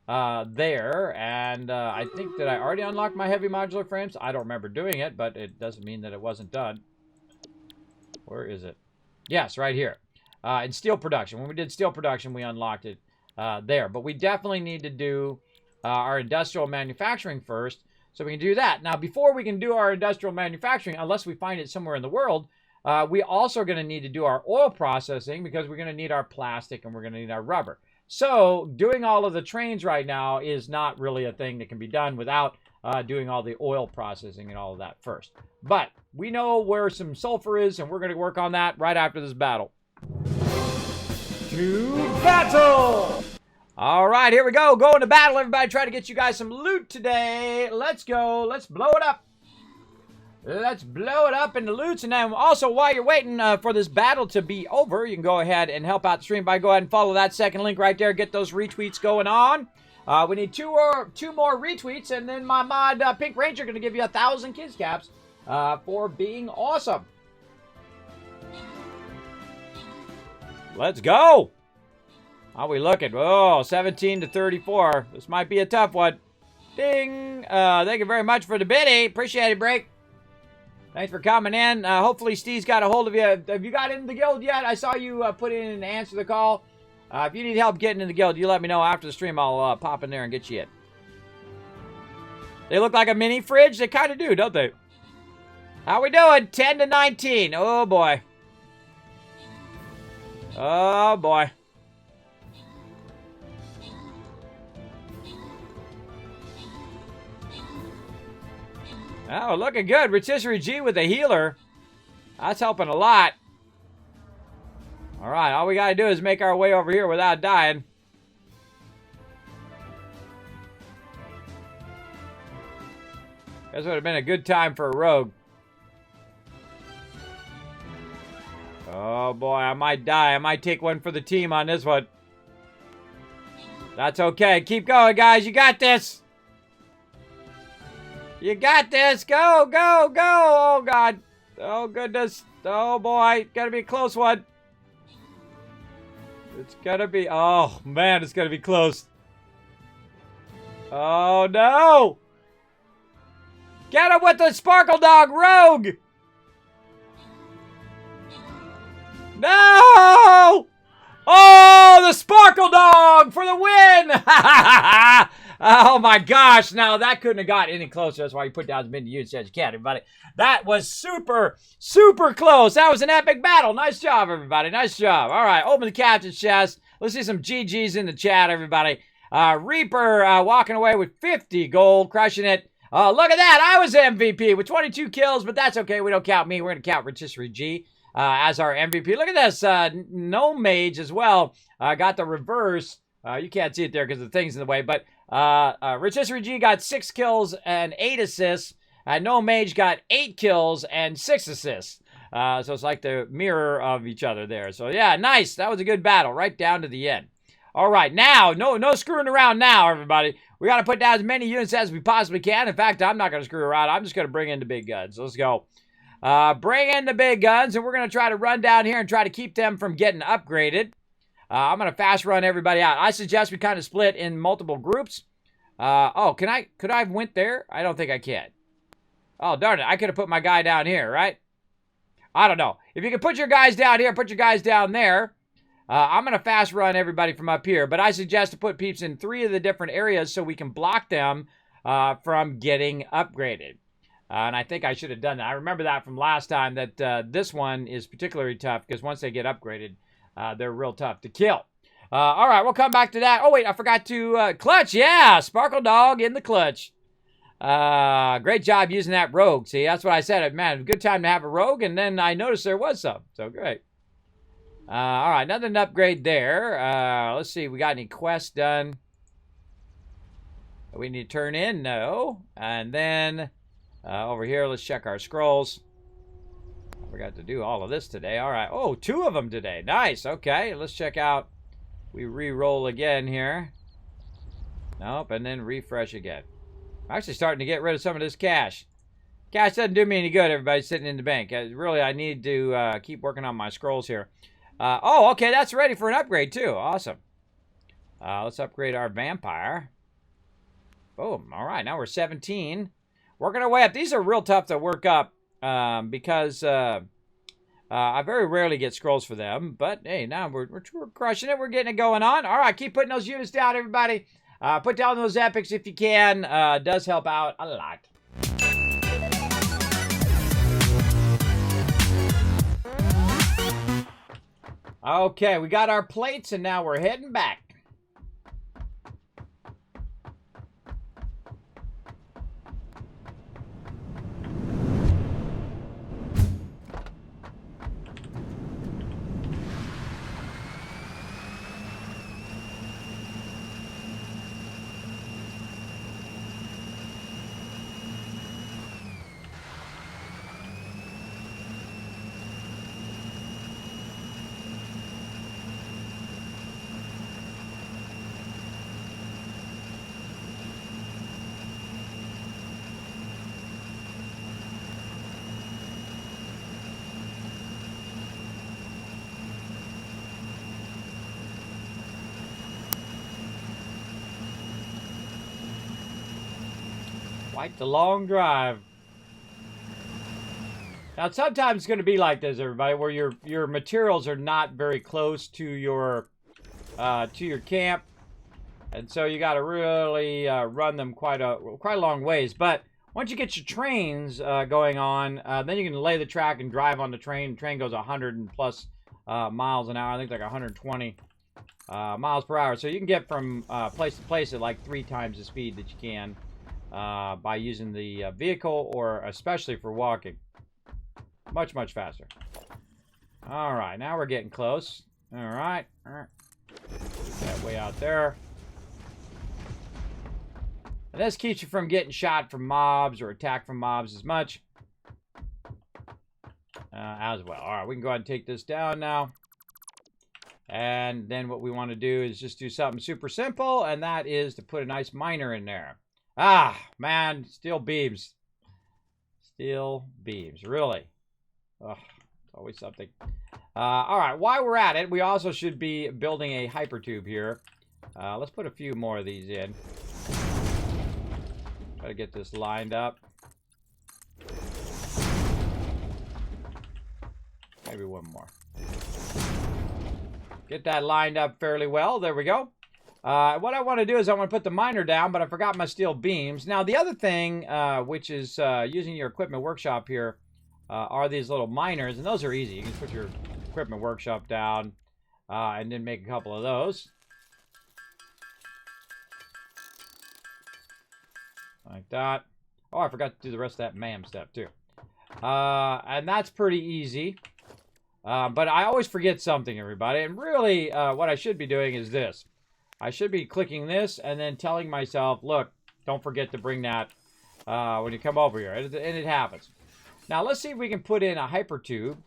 there. And I think that I already unlocked my heavy modular frames. I don't remember doing it, but it doesn't mean that it wasn't done. Where is it? Yes, right here. In steel production. When we did steel production, we unlocked it there. But we definitely need to do our industrial manufacturing first so we can do that. Now, before we can do our industrial manufacturing, unless we find it somewhere in the world, we also are going to need to do our oil processing because we're going to need our plastic and we're going to need our rubber. So doing all of the trains right now is not really a thing that can be done without doing all the oil processing and all of that first. But we know where some sulfur is, and we're going to work on that right after this battle. To battle! All right, here we go. Going to battle, everybody. Try to get you guys some loot today. Let's go. Let's blow it up. Let's blow it up into loots. And then also, while you're waiting for this battle to be over, you can go ahead and help out the stream by go ahead and follow that second link right there. Get those retweets going on. We need two more retweets, and then my mod Pink Ranger going to give you 1,000 kids caps for being awesome. Let's go. How we looking? Oh, 17 to 34. This might be a tough one. Ding. Thank you very much for the biddy. Appreciate it, Break. Thanks for coming in. Hopefully Steve's got a hold of you. Have you got in the guild yet? I saw you put in and answer the call. If you need help getting in the guild, you let me know after the stream. I'll pop in there and get you in. They look like a mini fridge. They kind of do, don't they? How we doing? 10 to 19. Oh, boy. Oh, boy. Oh, looking good. Rotisserie G with a healer. That's helping a lot. All right, all we got to do is make our way over here without dying. This would have been a good time for a rogue. Oh boy, I might die. I might take one for the team on this one. That's okay. Keep going, guys. You got this. You got this. Go, go, go. Oh, God. Oh, goodness. Oh, boy. Gotta be a close one. It's gonna be... Oh, man. It's gonna be close. Oh, no. Get him with the Sparkle Dog Rogue. No! Oh, the Sparkle Dog for the win! Oh my gosh, now that couldn't have got any closer. That's why you put down as many units as you can, everybody. That was super, super close. That was an epic battle. Nice job, everybody. Nice job. All right, open the captain's chest. Let's see some GGs in the chat, everybody. Reaper walking away with 50 gold, crushing it. Look at that. I was MVP with 22 kills, but that's okay. We don't count me. We're going to count Rotisserie G as our MVP. Look at this. No Mage as well. Got the reverse. You can't see it there because the thing's in the way, but Rotisserie G got 6 kills and 8 assists. No Mage got 8 kills and 6 assists. So it's like the mirror of each other there. So yeah, nice. That was a good battle right down to the end. All right, now, no screwing around now, everybody. We got to put down as many units as we possibly can. In fact, I'm not going to screw around. I'm just going to bring in the big guns. Let's go. Bring in the big guns, and we're going to try to run down here and try to keep them from getting upgraded. I'm going to fast run everybody out. I suggest we kind of split in multiple groups. Oh, could I have went there? I don't think I can. Oh, darn it. I could have put my guy down here, right? I don't know. If you can put your guys down here, put your guys down there. I'm going to fast run everybody from up here, but I suggest to put peeps in 3 of the different areas so we can block them from getting upgraded. And I think I should have done that. I remember that from last time that this one is particularly tough because once they get upgraded, they're real tough to kill. All right, we'll come back to that. Oh, wait, I forgot to clutch. Yeah, Sparkle Dog in the clutch. Great job using that rogue. See, that's what I said. Man, good time to have a rogue, and then I noticed there was some. So, great. All right, nothing to upgrade there. Let's see, we got any quests done? We need to turn in? No. And then over here, let's check our scrolls. I forgot to do all of this today. All right. Oh, 2 of them today. Nice. Okay, let's check out. We re-roll again here. Nope, and then refresh again. I'm actually starting to get rid of some of this cash. Cash doesn't do me any good, everybody sitting in the bank. Really, I need to keep working on my scrolls here. Oh, okay, that's ready for an upgrade, too. Awesome. Let's upgrade our vampire. Boom. All right, now we're 17. Working our way up. These are real tough to work up because I very rarely get scrolls for them. But, hey, now we're crushing it. We're getting it going on. All right, keep putting those units down, everybody. Put down those epics if you can. Does help out a lot. Okay, we got our plates, and now we're heading back. Quite the long drive. Now, sometimes it's going to be like this, everybody, where your materials are not very close to your camp, and so you got to really run them quite a long ways. But once you get your trains going on, then you can lay the track and drive on the train. The train goes 100 and plus miles an hour. I think like 120 miles per hour. So you can get from place to place at like 3 times the speed that you can. By using the vehicle, or especially for walking. Much faster. All right, now we're getting close. All right. All right. Put that way out there. And this keeps you from getting shot from mobs or attacked from mobs as much. As well. All right, we can go ahead and take this down now. And then what we want to do is just do something super simple, and that is to put a nice miner in there. Ah, man, steel beams. Steel beams, really. Ugh, it's always something. All right, while we're at it, we also should be building a hypertube here. Let's put a few more of these in. Try to get this lined up. Maybe one more. Get that lined up fairly well. There we go. What I want to do is I want to put the miner down, but I forgot my steel beams. Now, the other thing, which is using your equipment workshop here, are these little miners, and those are easy. You can put your equipment workshop down and then make a couple of those. Like that. Oh, I forgot to do the rest of that MAM step, too. And that's pretty easy. But I always forget something, everybody. And really, what I should be doing is this. I should be clicking this and then telling myself, look, don't forget to bring that when you come over here. And it happens. Now, let's see if we can put in a hypertube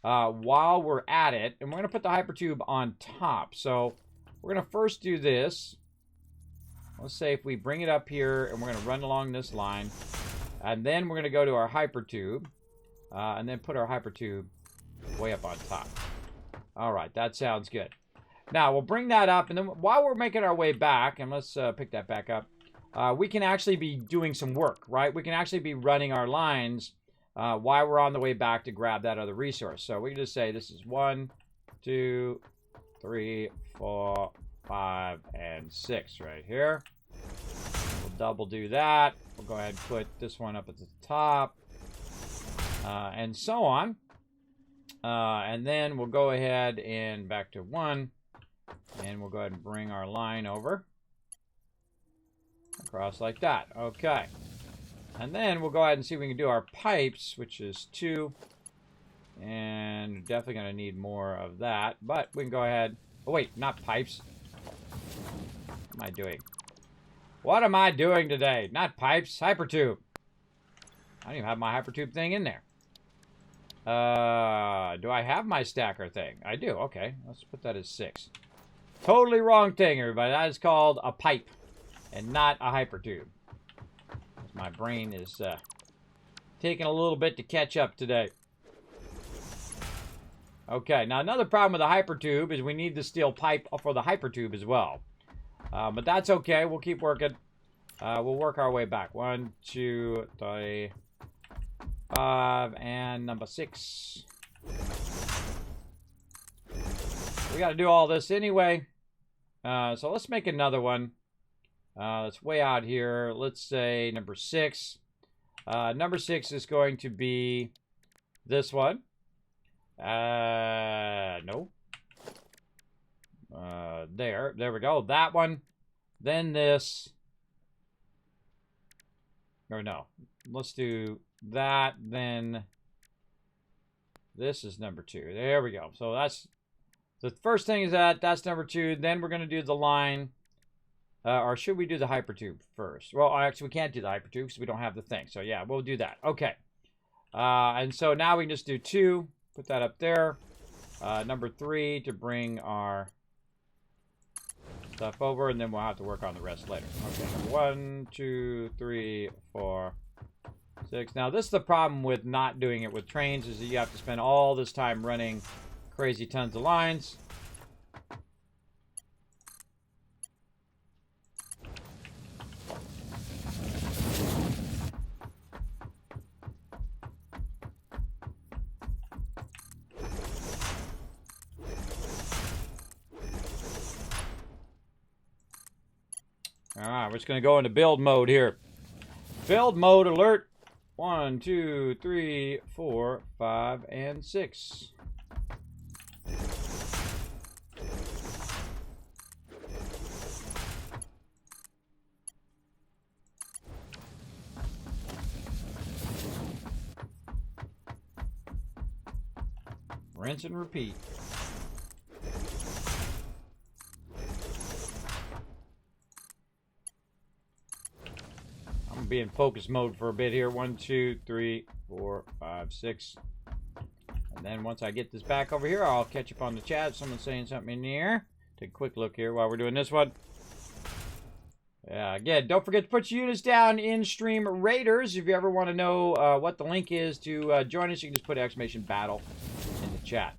while we're at it. And we're going to put the hypertube on top. So we're going to first do this. Let's say if we bring it up here and we're going to run along this line. And then we're going to go to our hypertube. And then put our hypertube way up on top. All right, that sounds good. Now, we'll bring that up. And then while we're making our way back, and let's pick that back up, we can actually be doing some work, right? We can actually be running our lines while we're on the way back to grab that other resource. So we can just say this is 1, 2, 3, 4, 5, and 6 right here. We'll double do that. We'll go ahead and put this one up at the top. And so on. And then we'll go ahead and back to 1. And we'll go ahead and bring our line over. Across like that. Okay. And then we'll go ahead and see if we can do our pipes, which is 2. And definitely going to need more of that. But we can go ahead. Oh, wait, not pipes. What am I doing? What am I doing today? Not pipes, hypertube. I don't even have my hypertube thing in there. Do I have my stacker thing? I do. Okay, let's put that as 6. Totally wrong thing, everybody. That is called a pipe and not a hypertube. My brain is taking a little bit to catch up today. Okay, now another problem with the hypertube is we need the steel pipe for the hypertube as well. But that's okay. We'll keep working. We'll work our way back. 1, 2, 3, 5, and number 6. We got to do all this anyway. So let's make another one. That's way out here. Let's say number 6. Number 6 is going to be this one. No. There we go. That one. Then this. Or no. Let's do that. Then this is number 2. There we go. So that's the first thing is that's number 2. Then we're going to do the line. Or should we do the hypertube first? Well, actually, we can't do the hypertube because we don't have the thing. So, yeah, we'll do that. Okay. And so now we can just do 2. Put that up there. Number 3 to bring our stuff over. And then we'll have to work on the rest later. Okay. 1, 2, 3, 4, 6. Now, this is the problem with not doing it with trains is that you have to spend all this time running crazy tons of lines. Alright, we're just going to go into build mode here. Build mode alert. 1, 2, 3, 4, 5, and 6. Rinse and repeat. be in focus mode for a bit here. 1, 2, 3, 4, 5, 6. And then once I get this back over here, I'll catch up on the chat. Someone's saying something in here. Take a quick look here while we're doing this one. Yeah, again, don't forget to put your units down in Stream Raiders. If you ever want to know what the link is to join us, you can just put exclamation battle in the chat.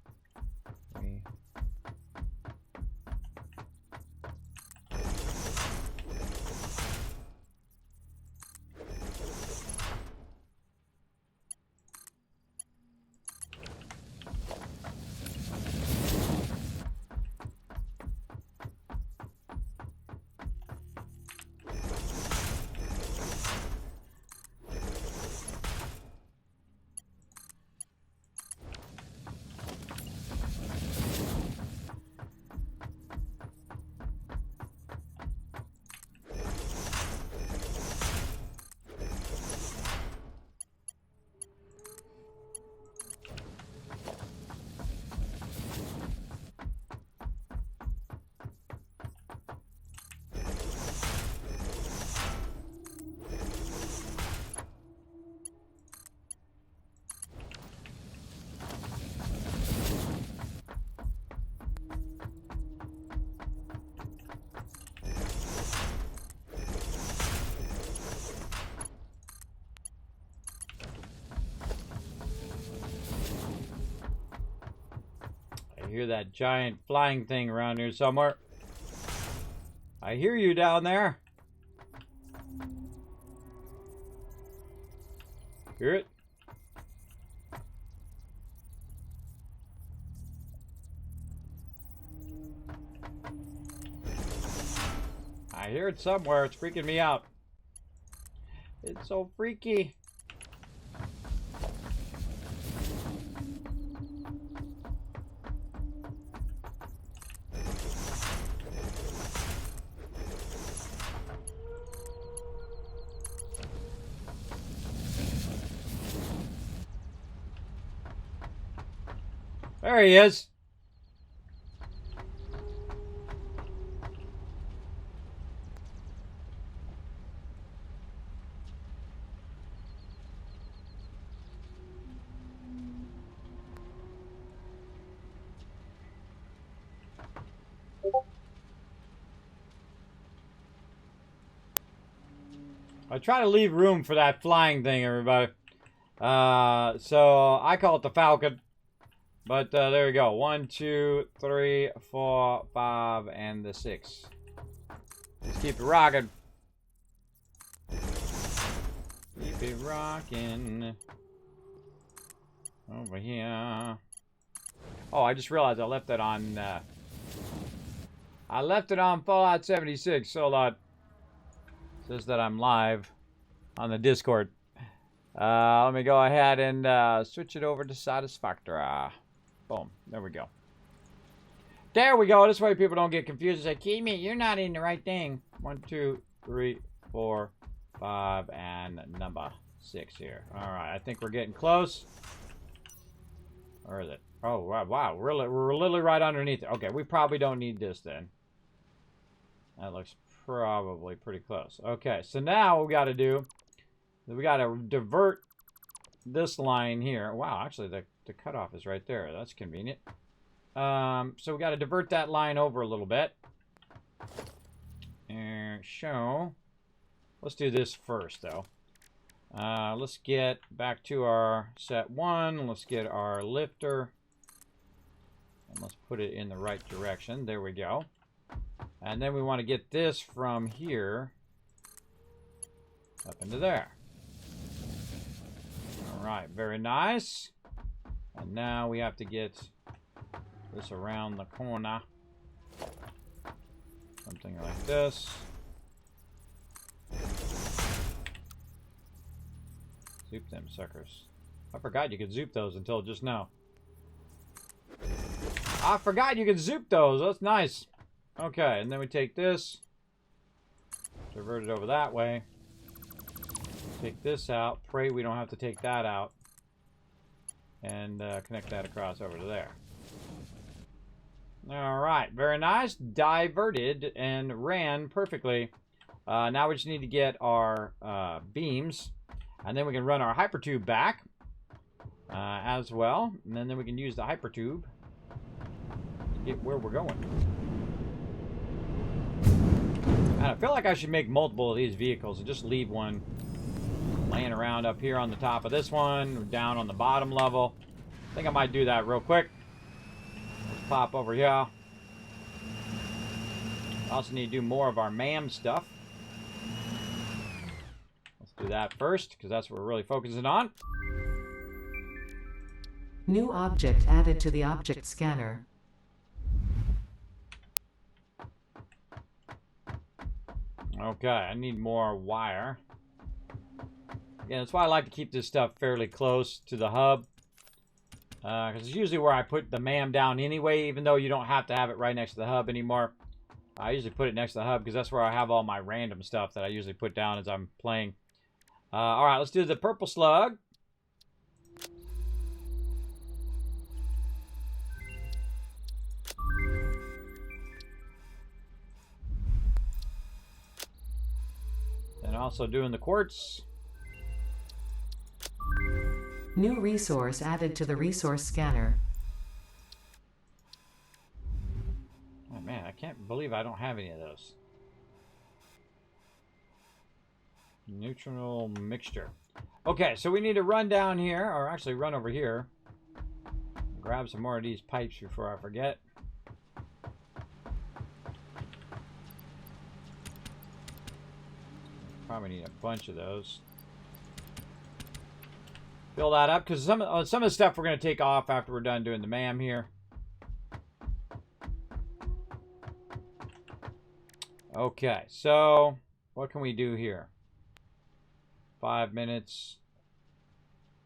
I hear that giant flying thing around here somewhere. I hear you down there. Hear it? I hear it somewhere. It's freaking me out. It's so freaky. There he is. I try to leave room for that flying thing, everybody. So I call it the Falcon. But there you go. 1, 2, 3, 4, 5, and the 6. Let's keep it rocking. Keep it rocking. Over here. Oh, I just realized I left it on. I left it on Fallout 76. So that says that I'm live on the Discord. Let me go ahead and switch it over to Satisfactory. Boom. There we go. There we go. This way people don't get confused and say, Kismet, you're not in the right thing. 1, 2, 3, 4, 5, and number 6 here. Alright, I think we're getting close. Or is it? Oh, wow. We're literally right underneath it. Okay, we probably don't need this then. That looks probably pretty close. Okay, so now what we got to do, we got to divert this line here. Wow, actually the cutoff is right there. That's convenient. So we got to divert that line over a little bit. And so let's do this first though. Let's get back to our set 1. Let's get our lifter. And let's put it in the right direction. There we go. And then we want to get this from here up into there. Alright, very nice. And now we have to get this around the corner. Something like this. Zoop them suckers. I forgot you could zoop those until just now. I forgot you could zoop those. That's nice. Okay, and then we take this. Divert it over that way. Take this out. Pray we don't have to take that out. And connect that across over to there. Alright, very nice. Diverted and ran perfectly. Now we just need to get our beams, and then we can run our hypertube back as well, and then we can use the hypertube to get where we're going. And I feel like I should make multiple of these vehicles and just leave one laying around up here on the top of this one, or down on the bottom level. I think I might do that real quick. Let's pop over here. Also need to do more of our MAM stuff. Let's do that first, because that's what we're really focusing on. New object added to the object scanner. Okay, I need more wire. Again, that's why I like to keep this stuff fairly close to the hub. Because it's usually where I put the MAM down anyway, even though you don't have to have it right next to the hub anymore. I usually put it next to the hub because that's where I have all my random stuff that I usually put down as I'm playing. Alright, let's do the purple slug. And also doing the quartz. New resource added to the resource scanner. Oh man, I can't believe I don't have any of those. Neutral mixture. Okay, so we need to run down here, or actually run over here. Grab some more of these pipes before I forget. Probably need a bunch of those. Fill that up, because some of the stuff we're going to take off after we're done doing the MAM here. Okay, so what can we do here? 5 minutes.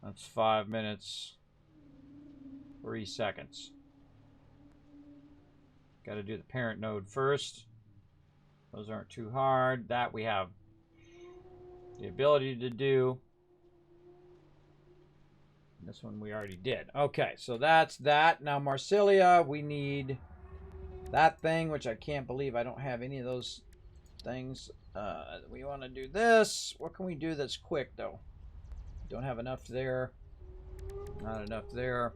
That's 5 minutes. 3 seconds. Got to do the parent node first. Those aren't too hard. That we have the ability to do. This one we already did. Okay, so that's that. Now Marsilia, we need that thing, which I can't believe I don't have any of those things. We want to do this. What can we do that's quick, though? Don't have enough there. Not enough there.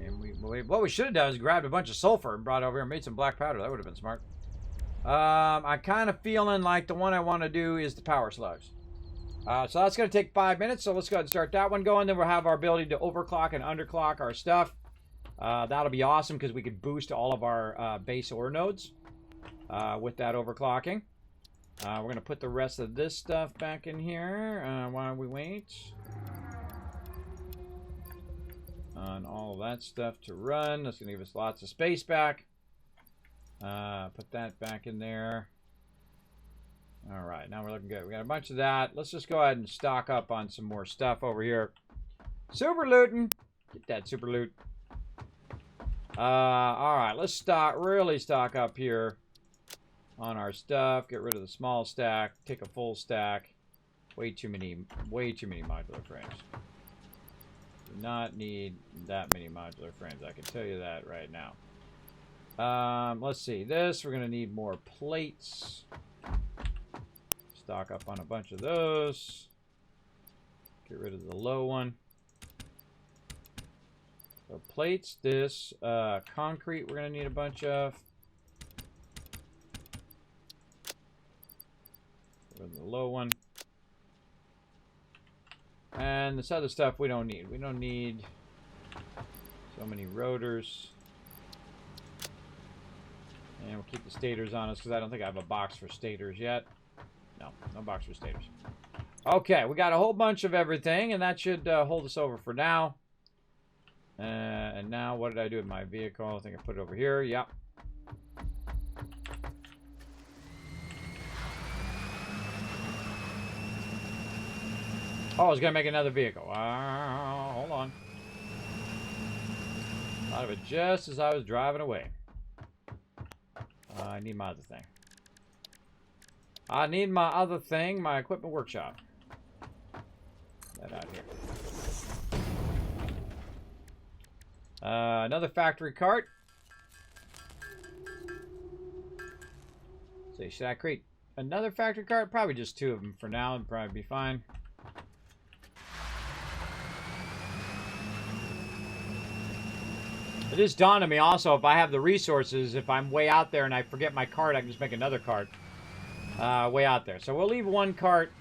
And what we should have done is grabbed a bunch of sulfur and brought over here and made some black powder. That would have been smart. I'm kind of feeling like the one I want to do is the power slugs. So that's going to take 5 minutes, so let's go ahead and start that one going. Then we'll have our ability to overclock and underclock our stuff. That'll be awesome because we could boost all of our base ore nodes with that overclocking. We're going to put the rest of this stuff back in here while we wait on all of that stuff to run. That's going to give us lots of space back. Put that back in there. All right, now we're looking good. We got a bunch of that. Let's just go ahead and stock up on some more stuff over here. Super looting. Get that super loot. All right, let's really stock up here on our stuff. Get rid of the small stack. Take a full stack. Way too many modular frames. Do not need that many modular frames. I can tell you that right now. Let's see. This, we're going to need more plates. Stock up on a bunch of those. Get rid of the low one. So plates, this, concrete we're going to need a bunch of. Get rid of the low one. And this other stuff we don't need. We don't need so many rotors. And we'll keep the stators on us because I don't think I have a box for stators yet. No box for stators. Okay, we got a whole bunch of everything, and that should hold us over for now. And now, what did I do with my vehicle? I think I put it over here. Yep. Oh, I was going to make another vehicle. Hold on. Thought of it just as I was driving away. I need my other thing. I need my other thing, my equipment workshop. That out here. Another factory cart. Say, should I create another factory cart? Probably just 2 of them for now. It'd probably be fine. It is dawned on me also, if I have the resources, if I'm way out there and I forget my cart, I can just make another cart way out there. So we'll leave 1 cart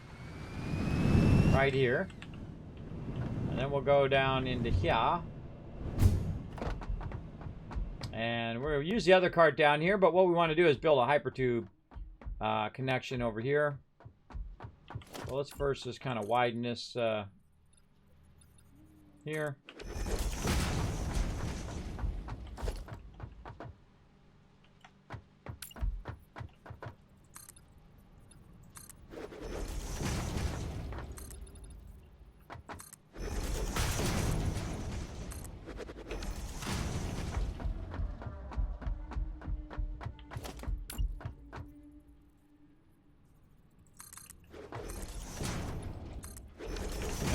right here. And then we'll go down into here. And we're going to use the other cart down here, but what we want to do is build a hypertube connection over here. So let's first just kind of widen this here.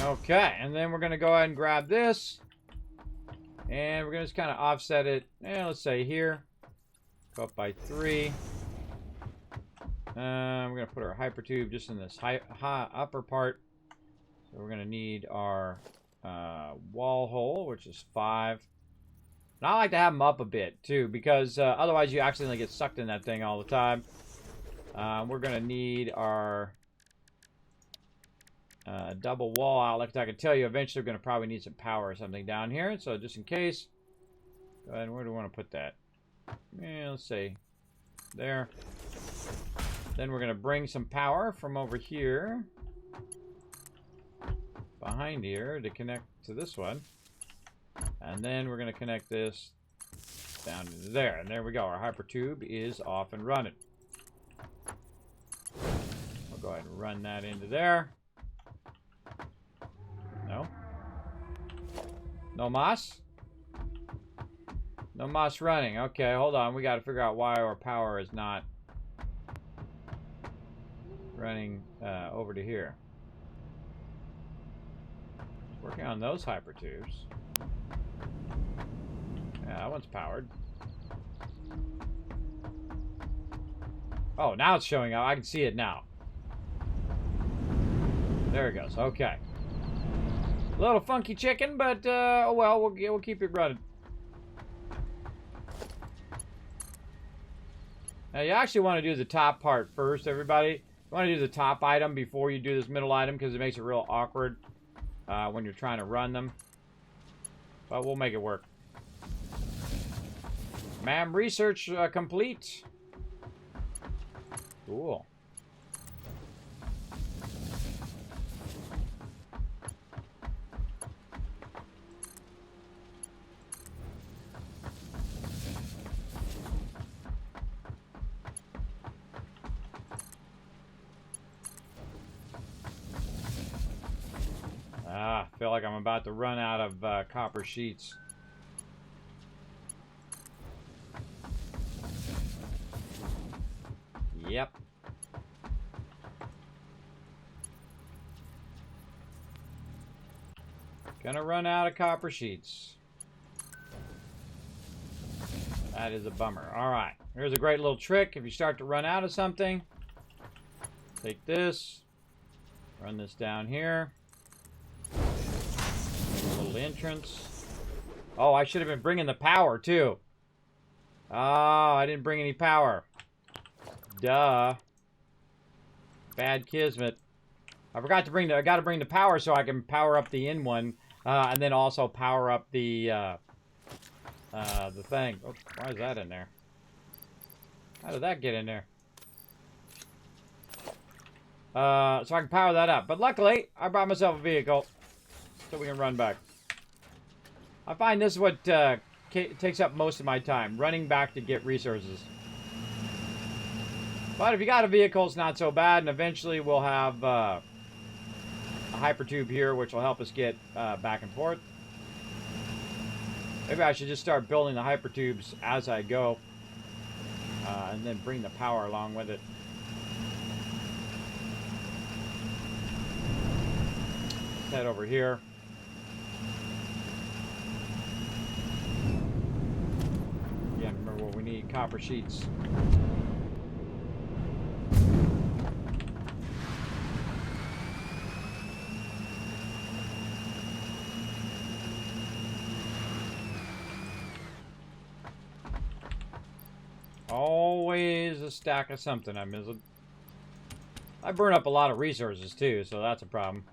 Okay, and then we're going to go ahead and grab this. And we're going to just kind of offset it. Let's say here. Go up by 3. We're going to put our hypertube just in this high upper part. So we're going to need our wall hole, which is 5. And I like to have them up a bit, too, because otherwise you accidentally get sucked in that thing all the time. We're going to need our double wall outlet. I can tell you eventually we're going to probably need some power or something down here. So just in case, go ahead. Where do we want to put that? Let's say there. Then we're going to bring some power from over here behind here to connect to this one. And then we're going to connect this down into there. And there we go. Our hypertube is off and running. We'll go ahead and run that into there. No. No moss? No moss running. Okay, hold on. We got to figure out why our power is not running over to here. Working on those hypertubes. Yeah, that one's powered. Oh, now it's showing up. I can see it now. There it goes. Okay. A little funky chicken, but oh well, we'll keep it running. Now you actually want to do the top part first, everybody. You want to do the top item before you do this middle item because it makes it real awkward when you're trying to run them. But we'll make it work. MAM research complete. Cool. I feel like I'm about to run out of copper sheets. Yep. Gonna run out of copper sheets. That is a bummer. Alright. Here's a great little trick. If you start to run out of something, take this, run this down here. Little entrance. Oh, I should have been bringing the power too. Oh, I didn't bring any power. Duh. Bad Kismet. I forgot to bring the. I got to bring the power so I can power up the in one, and then also power up the thing. Oh, why is that in there? How did that get in there? So I can power that up. But luckily, I brought myself a vehicle so we can run back. I find this is what takes up most of my time, running back to get resources. But if you got a vehicle, it's not so bad, and eventually we'll have a hypertube here, which will help us get back and forth. Maybe I should just start building the hypertubes as I go, and then bring the power along with it. Let's head over here. Again, remember what we need, copper sheets. Always a stack of something I'm missing. I burn up a lot of resources too, so that's a problem.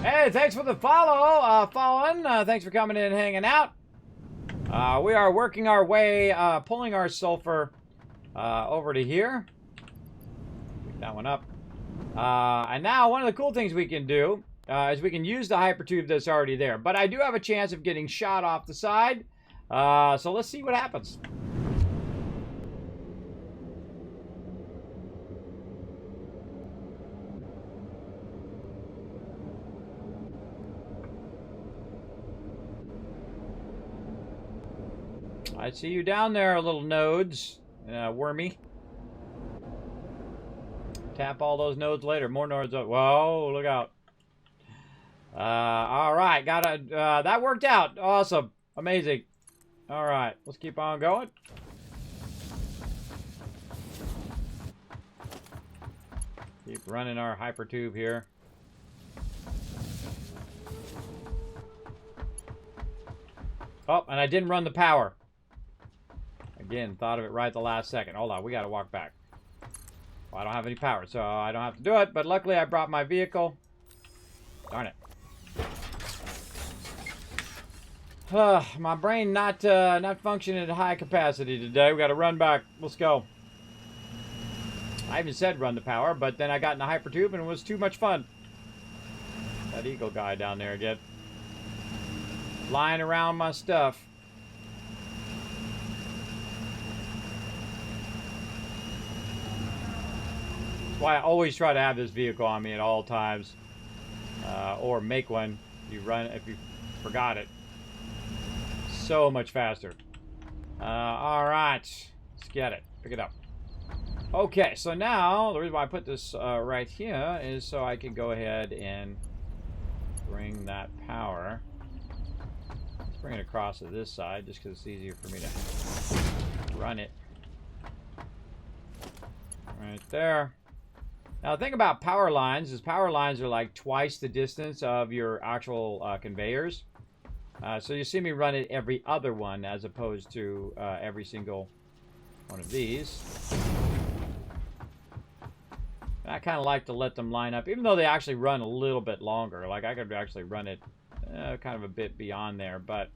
Hey, thanks for the follow, Fallen. Thanks for coming in and hanging out. We are working our way, pulling our sulfur over to here. Pick that one up. And now one of the cool things we can do is we can use the hypertube that's already there. But I do have a chance of getting shot off the side. So let's see what happens. I see you down there, little nodes. Wormy. Tap all those nodes later. More nodes up. Whoa, look out. Alright, that worked out. Awesome. Amazing. Alright, let's keep on going. Keep running our hypertube here. Oh, and I didn't run the power. Again, thought of it right at the last second. Hold on, we gotta walk back. Well, I don't have any power, so I don't have to do it, but luckily I brought my vehicle. Darn it. My brain not functioning at high capacity today. We gotta run back. Let's go. I even said run the power, but then I got in the hypertube and it was too much fun. That eagle guy down there again. Flying around my stuff. Why I always try to have this vehicle on me at all times, or make one if you forgot it. So much faster. All right, let's get it. Pick it up. Okay, so now the reason why I put this right here is so I can go ahead and bring that power. Let's bring it across to this side, just because it's easier for me to run it. Right there. Now, the thing about power lines is power lines are like twice the distance of your actual conveyors. So you see me run it every other one as opposed to every single one of these. I kind of like to let them line up, even though they actually run a little bit longer. Like I could actually run it kind of a bit beyond there, but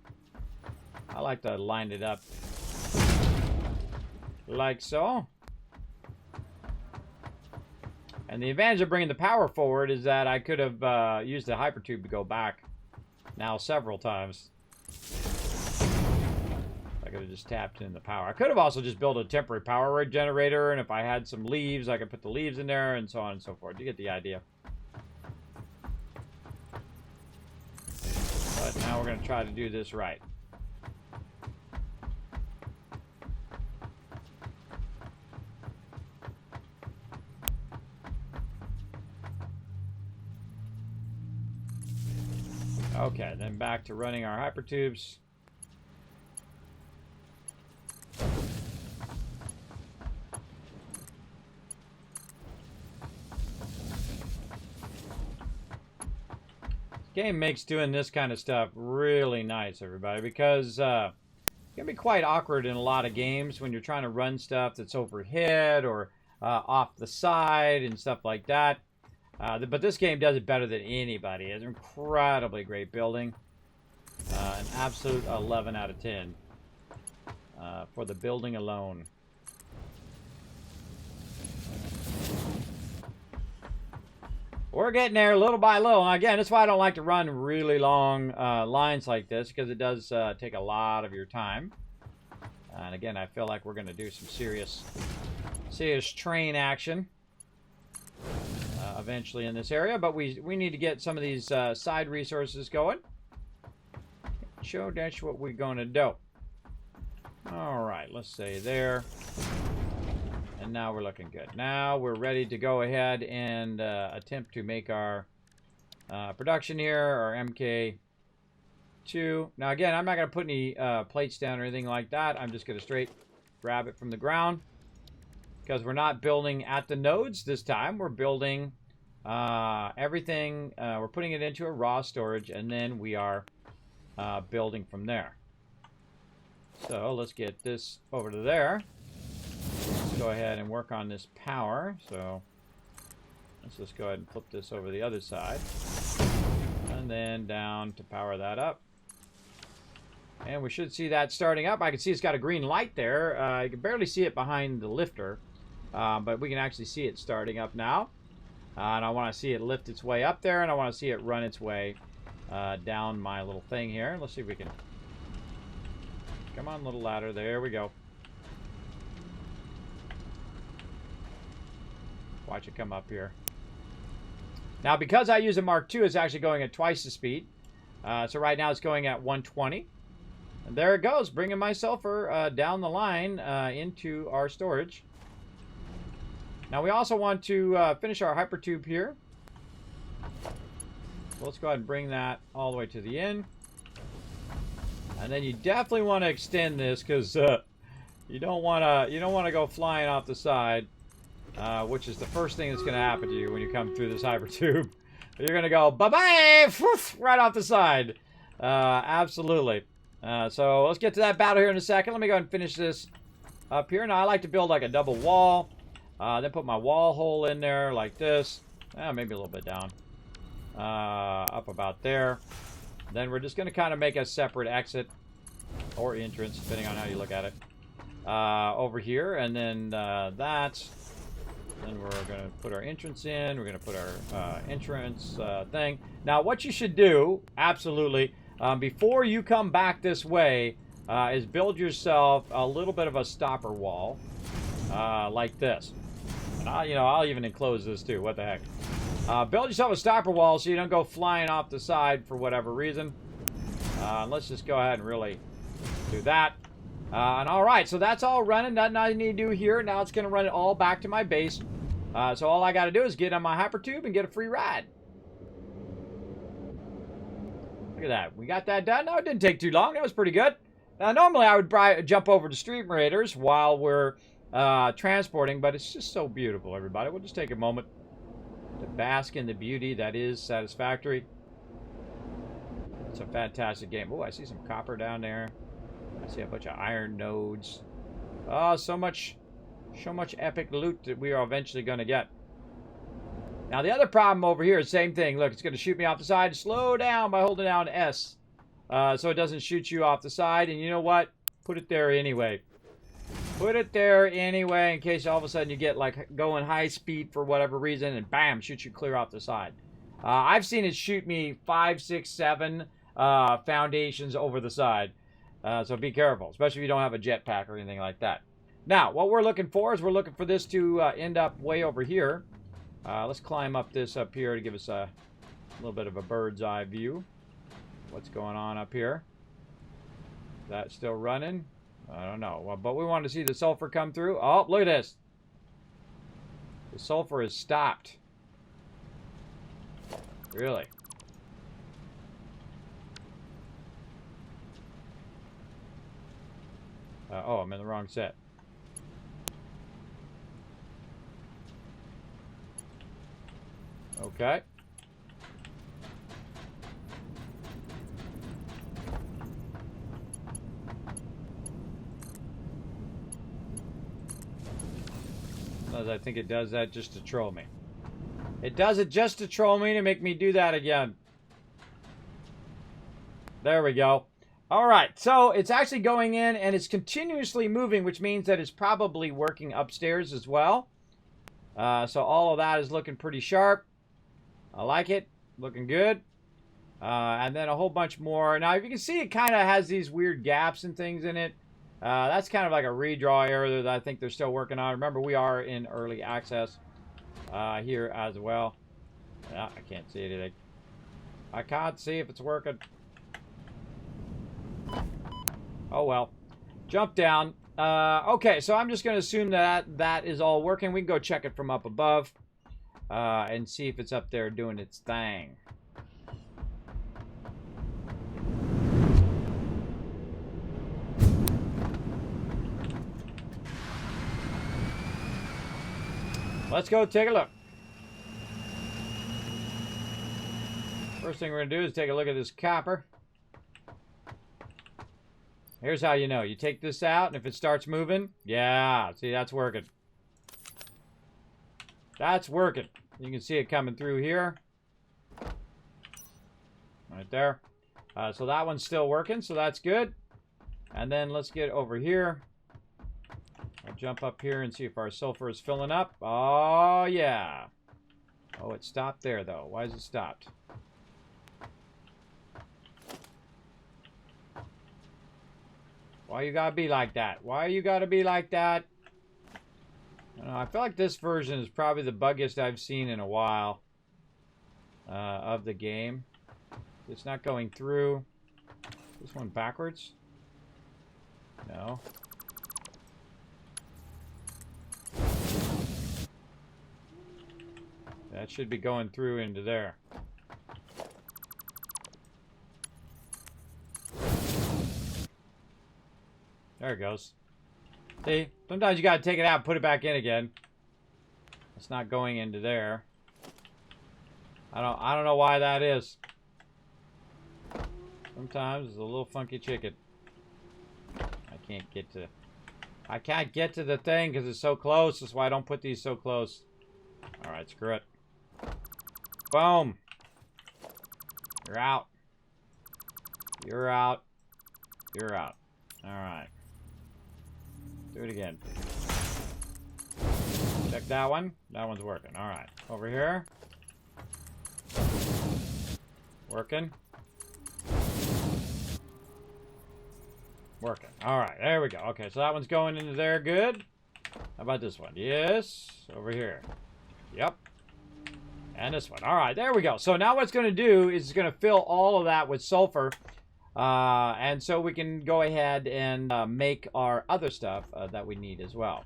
I like to line it up like so. And the advantage of bringing the power forward is that I could have used the hypertube to go back now several times. I could have just tapped in the power. I could have also just built a temporary power generator, and if I had some leaves, I could put the leaves in there, and so on and so forth. You get the idea. But now we're going to try to do this right. Okay, then back to running our hypertubes. This game makes doing this kind of stuff really nice, everybody, because it can be quite awkward in a lot of games when you're trying to run stuff that's overhead or off the side and stuff like that. But this game does it better than anybody. It's an incredibly great building. An absolute 11 out of 10 for the building alone. We're getting there little by little. And again, that's why I don't like to run really long lines like this, because it does take a lot of your time. And again, I feel like we're going to do some serious train action eventually in this area, but we need to get some of these side resources going. So that's what we're going to do. All right, let's say there. And now we're looking good. Now we're ready to go ahead and attempt to make our production here, our MK 2. Now, again, I'm not going to put any plates down or anything like that. I'm just going to straight grab it from the ground. Because we're not building at the nodes this time. We're building everything. We're putting it into a raw storage, and then we are building from there. So let's get this over to there. Let's go ahead and work on this power. So let's just go ahead and flip this over the other side. And then down to power that up. And we should see that starting up. I can see it's got a green light there. You can barely see it behind the lifter. But we can actually see it starting up now. And I want to see it lift its way up there. And I want to see it run its way down my little thing here. Let's see if we can... Come on, little ladder. There we go. Watch it come up here. Now, because I use a Mark II, it's actually going at twice the speed. So right now it's going at 120. And there it goes, bringing my sulfur down the line into our storage. Now, we also want to finish our hypertube here. So let's go ahead and bring that all the way to the end. And then you definitely want to extend this because you don't want to go flying off the side, which is the first thing that's going to happen to you when you come through this hypertube. You're going to go bye-bye right off the side. Absolutely. So let's get to that battle here in a second. Let me go ahead and finish this up here. Now, I like to build like a double wall. Then put my wall hole in there like this. Maybe a little bit down. Up about there. Then we're just going to kind of make a separate exit or entrance, depending on how you look at it, over here. And then that. Then we're going to put our entrance in. We're going to put our entrance thing. Now, what you should do, absolutely, before you come back this way, is build yourself a little bit of a stopper wall, like this. And I'll even enclose this too. What the heck? Build yourself a stopper wall so you don't go flying off the side for whatever reason. Let's just go ahead and really do that. And all right, so that's all running. Nothing I need to do here. Now it's going to run it all back to my base. So all I got to do is get on my hypertube and get a free ride. Look at that. We got that done. No, it didn't take too long. That was pretty good. Now, normally I would jump over to Stream Raiders while we're transporting, but it's just so beautiful, everybody. We'll just take a moment to bask in the beauty that is Satisfactory. It's a fantastic game. Oh, I see some copper down there. I see a bunch of iron nodes. Oh, so much epic loot that we are eventually going to get. Now, the other problem over here is the same thing. Look, it's going to shoot me off the side. Slow down by holding down S. So it doesn't shoot you off the side. And you know what? Put it there anyway. Put it there anyway in case all of a sudden you get like going high speed for whatever reason and bam, shoot you clear off the side. I've seen it shoot me 5, 6, 7 foundations over the side. So be careful, especially if you don't have a jetpack or anything like that. Now, what we're looking for is we're looking for this to end up way over here. Let's climb up this up here to give us a little bit of a bird's eye view. What's going on up here? Is that still running? I don't know. Well, but we want to see the sulfur come through. Oh, look at this. The sulfur is stopped. Really? Oh, I'm in the wrong set. Okay. I think it does that just to troll me. It does it just to troll me to make me do that again. There we go. All right, so it's actually going in and it's continuously moving, which means that it's probably working upstairs as well. So all of that is looking pretty sharp. I like it. Looking good. And then a whole bunch more. Now, if you can see, it kind of has these weird gaps and things in it. That's kind of like a redraw error that I think they're still working on. Remember, we are in early access here as well. I can't see anything. I can't see if it's working. Oh, well. Jump down. Okay, so I'm just going to assume that that is all working. We can go check it from up above and see if it's up there doing its thing. Let's go take a look. First thing we're going to do is take a look at this copper. Here's how you know. You take this out, and if it starts moving, yeah, see, that's working. That's working. You can see it coming through here. Right there. So that one's still working, so that's good. And then let's get over here. I'll jump up here and see if our sulfur is filling up. Oh, yeah. Oh, it stopped there, though. Why is it stopped? Why you gotta be like that? Why you gotta be like that? I don't know, I feel like this version is probably the buggiest I've seen in a while of the game. It's not going through. This one backwards? No. That should be going through into there. There it goes. See? Sometimes you gotta take it out and put it back in again. It's not going into there. I don't know why that is. Sometimes it's a little funky chicken. I can't get to the thing because it's so close. That's why I don't put these so close. Alright, screw it. Boom. You're out. You're out. You're out. Alright. Do it again. Check that one. That one's working. Alright. Over here. Working. Working. Alright. There we go. Okay, so that one's going into there. Good. How about this one? Yes. Over here. Yep. And this one. Alright. There we go. So now what it's going to do is it's going to fill all of that with sulfur. And so we can go ahead and make our other stuff that we need as well.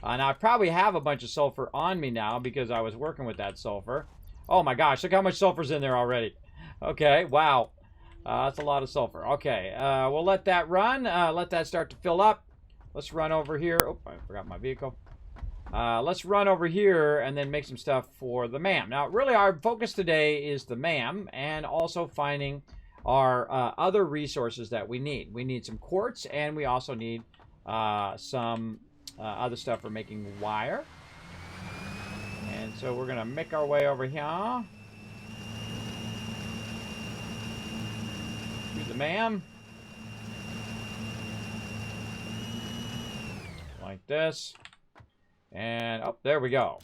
Now I probably have a bunch of sulfur on me now because I was working with that sulfur. Oh my gosh, look how much sulfur's in there already. Okay, wow. That's a lot of sulfur. Okay, we'll let that run. Let that start to fill up. Let's run over here. Oh, I forgot my vehicle. Let's run over here and then make some stuff for the MAM. Now, really our focus today is the MAM and also finding our other resources that we need. We need some quartz, and we also need some other stuff for making wire. And so we're going to make our way over here to the MAM. Like this. And, oh, there we go.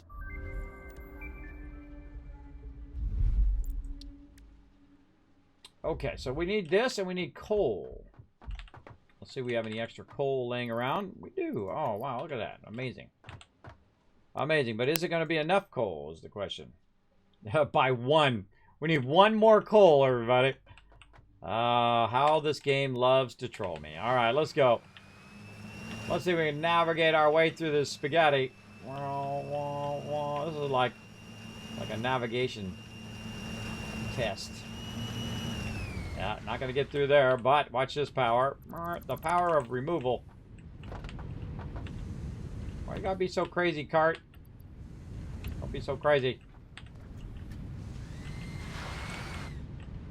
Okay, so we need this and we need coal. Let's see if we have any extra coal laying around. We do. Oh, wow, look at that. Amazing. Amazing. But is it going to be enough coal is the question. By one. We need one more coal, everybody. How this game loves to troll me. All right, let's go. Let's see if we can navigate our way through this spaghetti. This is like a navigation test. Yeah, not going to get through there, but watch this power. The power of removal. Why you got to be so crazy, cart? Don't be so crazy.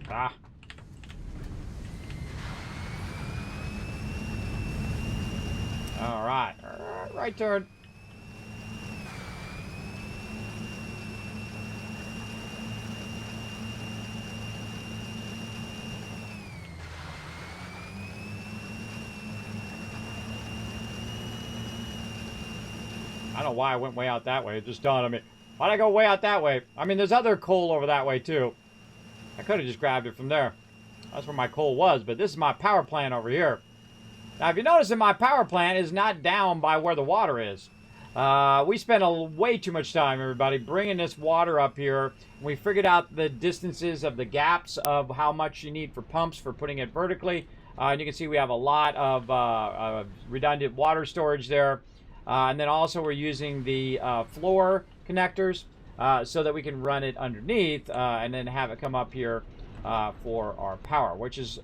Ah. All right. Right turn. I don't know why I went way out that way. It just dawned on me. Why'd I go way out that way? I mean, there's other coal over that way, too. I could have just grabbed it from there. That's where my coal was, but this is my power plant over here. Now, if you notice that my power plant is not down by where the water is. We spent way too much time, everybody, bringing this water up here. We figured out the distances of the gaps of how much you need for pumps for putting it vertically. And you can see we have a lot of redundant water storage there. And then also we're using the floor connectors so that we can run it underneath and then have it come up here for our power, which is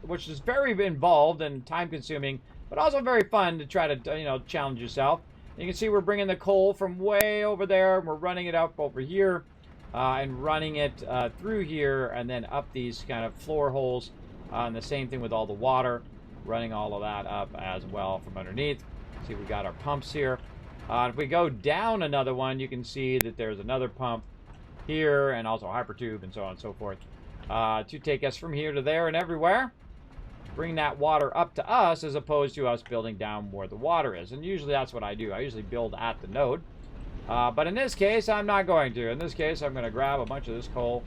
very involved and time consuming, but also very fun to try to challenge yourself. You can see we're bringing the coal from way over there. We're running it up over here and running it through here and then up these kind of floor holes. And the same thing with all the water, running all of that up as well from underneath. See, we got our pumps here. If we go down another one, you can see that there's another pump here and also hypertube and so on and so forth to take us from here to there and everywhere. Bring that water up to us as opposed to us building down where the water is. And usually that's what I do. I usually build at the node. But in this case, I'm not going to. In this case, I'm going to grab a bunch of this coal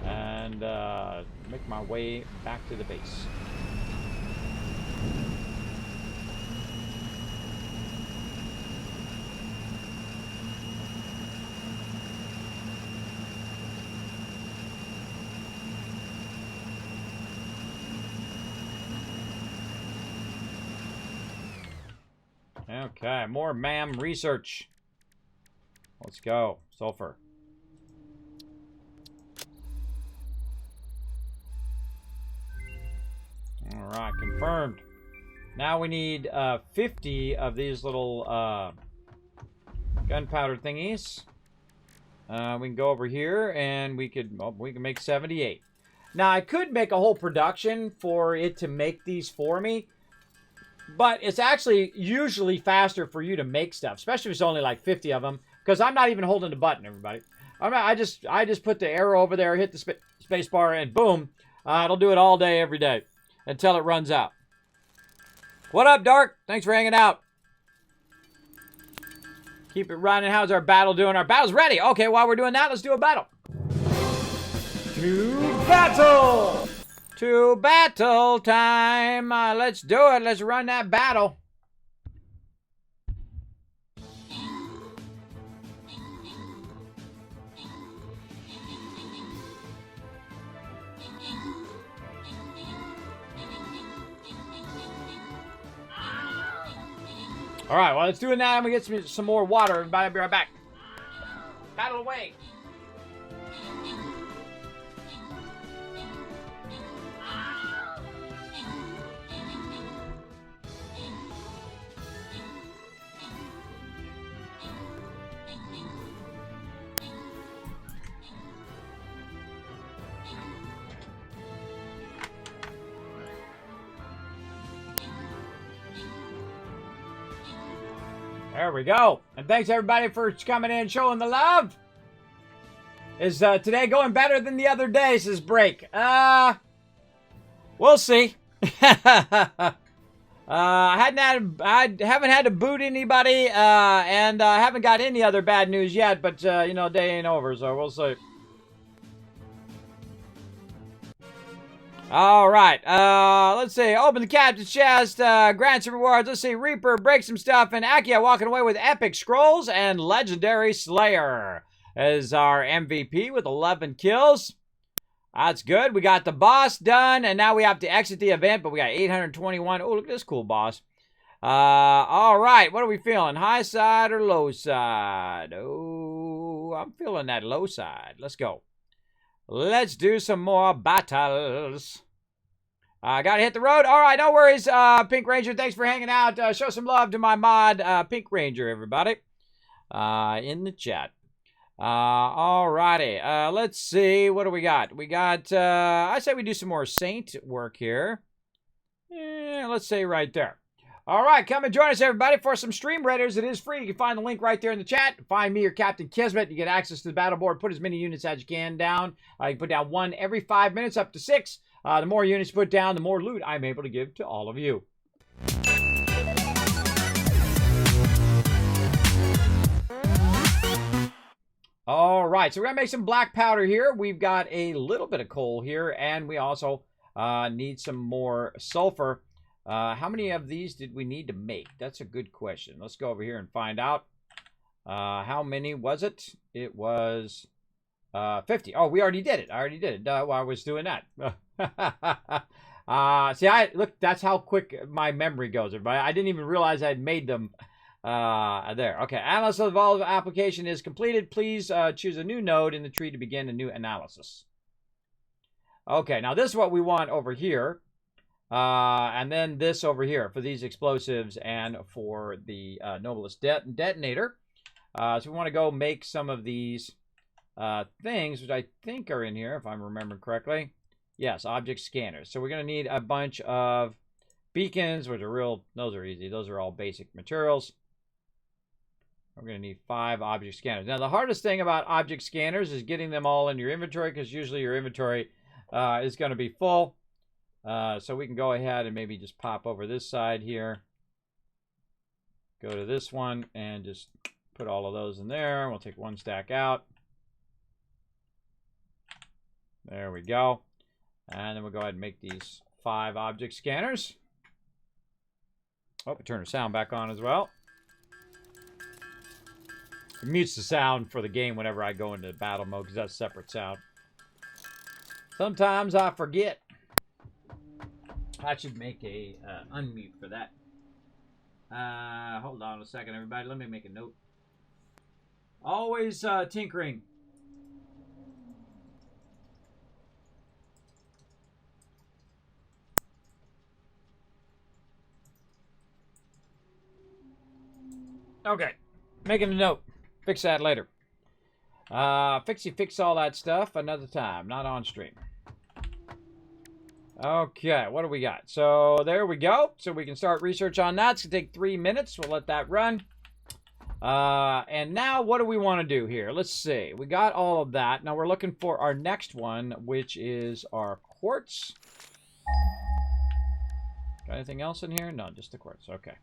and make my way back to the base. Okay, more MAM research. Let's go. Sulfur. Alright, confirmed. Now we need 50 of these little gunpowder thingies. We can go over here and we can make 78. Now I could make a whole production for it to make these for me. But it's actually usually faster for you to make stuff, especially if it's only like 50 of them, because I'm not even holding the button, everybody. I just put the arrow over there, hit the space bar, and boom, it'll do it all day, every day, until it runs out. What up, Dark? Thanks for hanging out. Keep it running. How's our battle doing? Our battle's ready. Okay, while we're doing that, let's do a battle. To battle! To battle time. Let's do it. Let's run that battle. All right, well, let's do it now. I'm going to get some more water. Everybody, I'll be right back. Battle away. There we go. And thanks everybody for coming in and showing the love. Is today going better than the other day, says Break? We'll see. I haven't had to boot anybody, and I haven't got any other bad news yet, but you know, day ain't over, so we'll see. All right, let's see. Open the captain's chest, grant some rewards. Let's see. Reaper, break some stuff, and Akia walking away with epic scrolls and legendary Slayer as our MVP with 11 kills. That's good. We got the boss done, and now we have to exit the event, but we got 821. Oh, look at this cool boss. All right, what are we feeling? High side or low side? Oh, I'm feeling that low side. Let's go. Let's do some more battles. I gotta hit the road. All right, no worries, Pink Ranger. Thanks for hanging out. Show some love to my mod, Pink Ranger, everybody, in the chat. All righty. Let's see. What do we got? We got, I say we do some more Saint work here. Let's say right there. All right, come and join us, everybody, for some Stream Raiders. It is free. You can find the link right there in the chat. Find me or Captain Kismet. You get access to the battle board. Put as many units as you can down. You can put down 1 every 5 minutes, up to 6. The more units you put down, the more loot I'm able to give to all of you. All right, so we're going to make some black powder here. We've got a little bit of coal here, and we also need some more sulfur. How many of these did we need to make? That's a good question. Let's go over here and find out. How many was it? It was 50. Oh, we already did it. I already did it while I was doing that. See, look, that's how quick my memory goes, everybody. I didn't even realize I had made them there. Okay, analysis of the application is completed. Please choose a new node in the tree to begin a new analysis. Okay, now this is what we want over here. And then this over here for these explosives and for the Noblest detonator. So we want to go make some of these things, which I think are in here, if I'm remembering correctly. Yes, object scanners. So we're going to need a bunch of beacons, which are those are easy. Those are all basic materials. We're going to need 5 object scanners. Now, the hardest thing about object scanners is getting them all in your inventory, because usually your inventory is going to be full. So we can go ahead and maybe just pop over this side here. Go to this one and just put all of those in there. We'll take 1 stack out. There we go. And then we'll go ahead and make these 5 object scanners. Oh, turn the sound back on as well. It mutes the sound for the game whenever I go into battle mode, because that's separate sound. Sometimes I forget. I should make a unmute for that. Hold on a second, everybody. Let me make a note. Always tinkering. Okay, making a note. Fix that later. Fix all that stuff another time, not on stream. Okay, what do we got? So there we go. So we can start research on that. It's going to take 3 minutes. We'll let that run. And now what do we want to do here? Let's see. We got all of that. Now we're looking for our next one, which is our quartz. Got anything else in here? No, just the quartz. Okay.